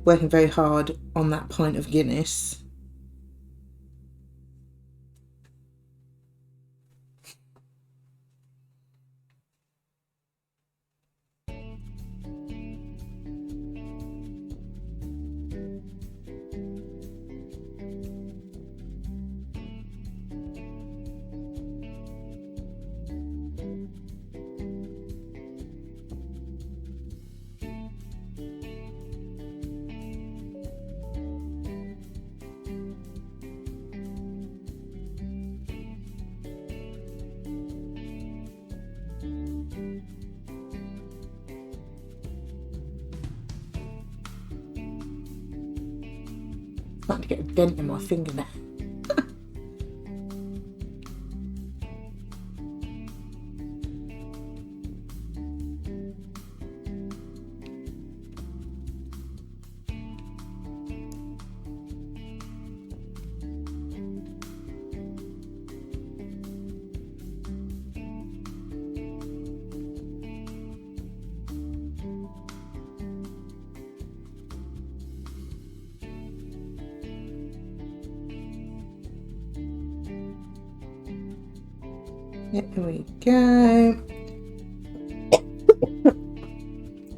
Working very hard on that pint of Guinness. Starting to get a dent in my finger now. There we go.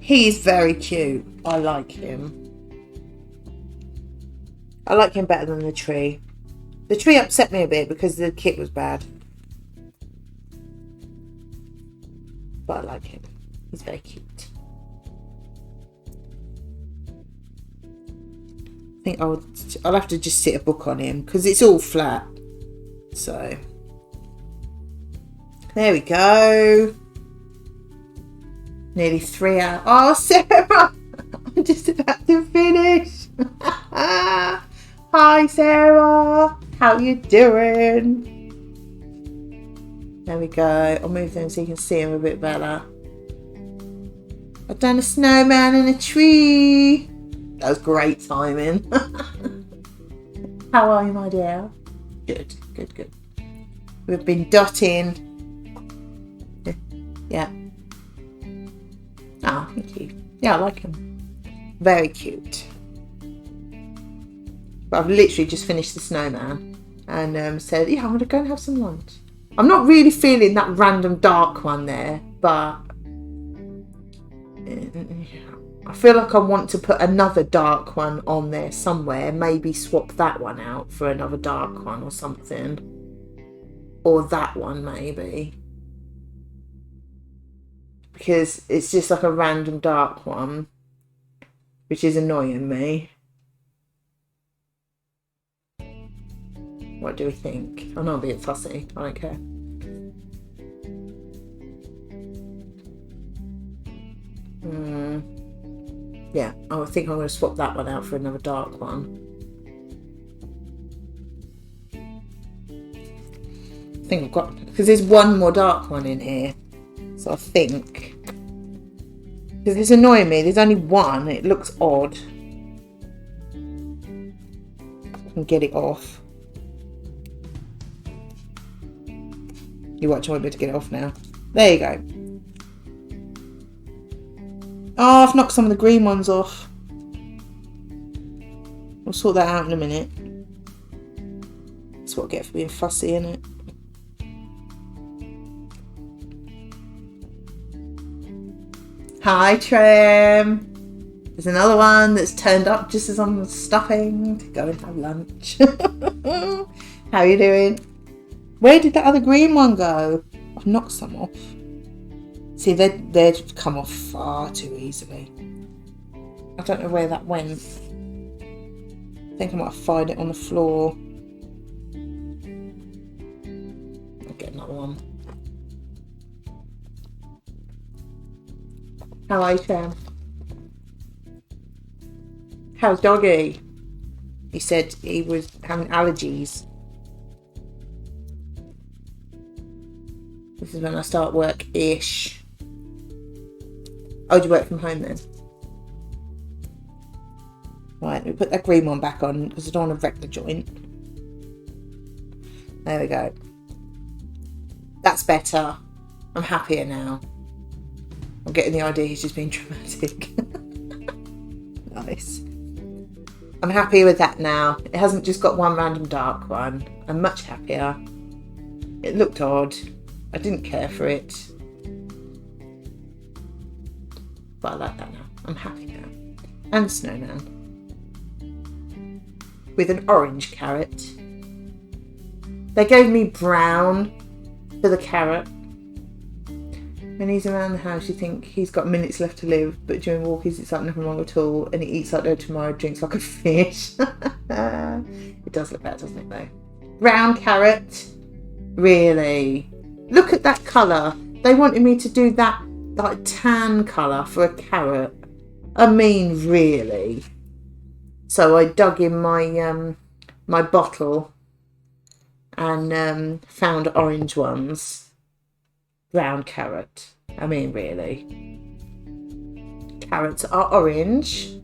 He is very cute. I like him. I like him better than the tree. The tree upset me a bit because the kit was bad. But I like him. He's very cute. I think I'll have to just sit a book on him because it's all flat. So there we go. Nearly 3 hours. Oh, Sarah, I'm just about to finish. Hi, Sarah. How you doing? There we go. I'll move them so you can see him a bit better. I've done a snowman in a tree. That was great timing. How are you, my dear? Good, good, good. We've been dotting. Yeah. Oh, thank you. Yeah, I like him. Very cute. But I've literally just finished the snowman and said, yeah, I'm going to go and have some lunch. I'm not really feeling that random dark one there, but I feel like I want to put another dark one on there somewhere. Maybe swap that one out for another dark one or something. Or that one maybe. Because it's just like a random dark one, which is annoying me. What do we think? I'm not being fussy. I don't care. Yeah, I think I'm going to swap that one out for another dark one. I think I've got... because there's one more dark one in here. So I think... because it's annoying me. There's only one. It looks odd. I can get it off. You watch, I won't be able to get it off now. There you go. Oh, I've knocked some of the green ones off. We'll sort that out in a minute. That's what I get for being fussy, innit? Hi, Trim. There's another one that's turned up just as I'm stopping to go and have lunch. How are you doing? Where did that other green one go? I've knocked some off. See, they'd come off far too easily. I don't know where that went. I think I might find it on the floor. I'll get another one. How are you, Sam? How's Doggy? He said he was having allergies. This is when I start work-ish. Oh, do you work from home then? Right, we put that green one back on because I don't want to wreck the joint. There we go. That's better. I'm happier now. I'm getting the idea he's just being dramatic. Nice. I'm happy with that now. It hasn't just got one random dark one. I'm much happier. It looked odd. I didn't care for it. But I like that now. I'm happy now. And snowman. With an orange carrot. They gave me brown for the carrot. When he's around the house, you think he's got minutes left to live, but during walkies, it's like nothing wrong at all, and he eats like no tomorrow, drinks like a fish. It does look better, doesn't it, though? Brown carrot. Really? Look at that colour. They wanted me to do that, like, tan colour for a carrot. I mean, really? So I dug in my my bottle and found orange ones. Brown carrot. I mean, really. Carrots are orange.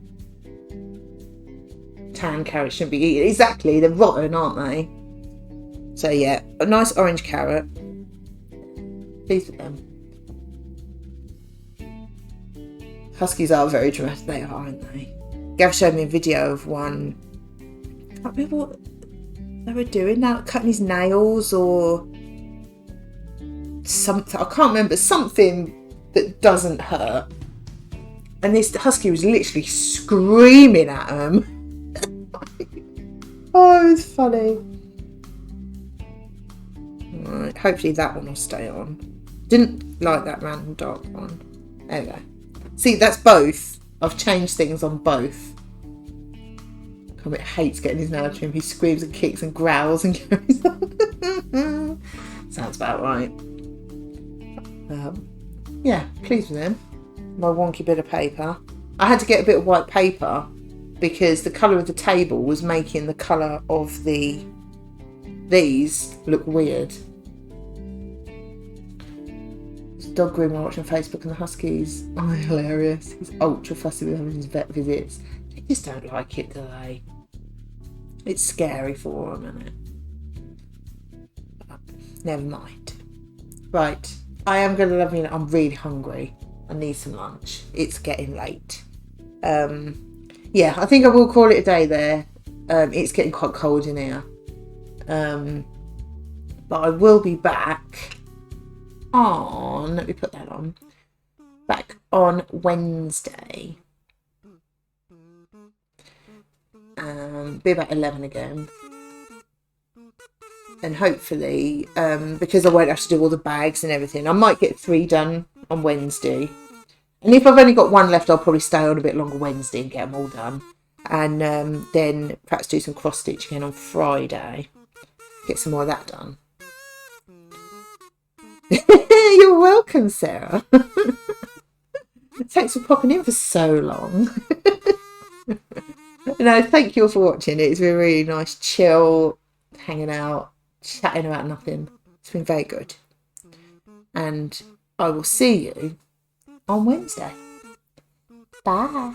Tan carrots shouldn't be eaten. Exactly, they're rotten, aren't they? So yeah, a nice orange carrot. Pleased with them. Huskies are very dramatic, they are, aren't they? Gav showed me a video of one. I can't remember what they were doing now, cutting his nails or something. I can't remember, something that doesn't hurt. And this husky was literally screaming at him. Oh, it was funny. Right, hopefully that one will stay on. Didn't like that random dark one. There we go. See, that's both. I've changed things on both Comet hates getting his nail trimmed. He screams and kicks and growls and goes on. Sounds about right. Yeah, pleased with him. My wonky bit of paper. I had to get a bit of white paper because the colour of the table was making the colour of these look weird. There's a dog groomer watching Facebook and the Huskies. Oh, hilarious. He's ultra fussy with having his vet visits. They just don't like it, do they? It's scary for them, isn't it? But never mind. Right. I am going to love you. I'm really hungry. I need some lunch. It's getting late. Yeah, I think I will call it a day there. It's getting quite cold in here. But I will be back on, let me put that on, back on Wednesday. Be about 11 again. And hopefully, because I won't have to do all the bags and everything, I might get 3 done on Wednesday. And if I've only got 1 left, I'll probably stay on a bit longer Wednesday and get them all done. And then perhaps do some cross stitch again on Friday. Get some more of that done. You're welcome, Sarah. Thanks for popping in for so long. No, thank you all for watching. It's been really nice, chill, hanging out, chatting about nothing. It's been very good. And I will see you on Wednesday. Bye.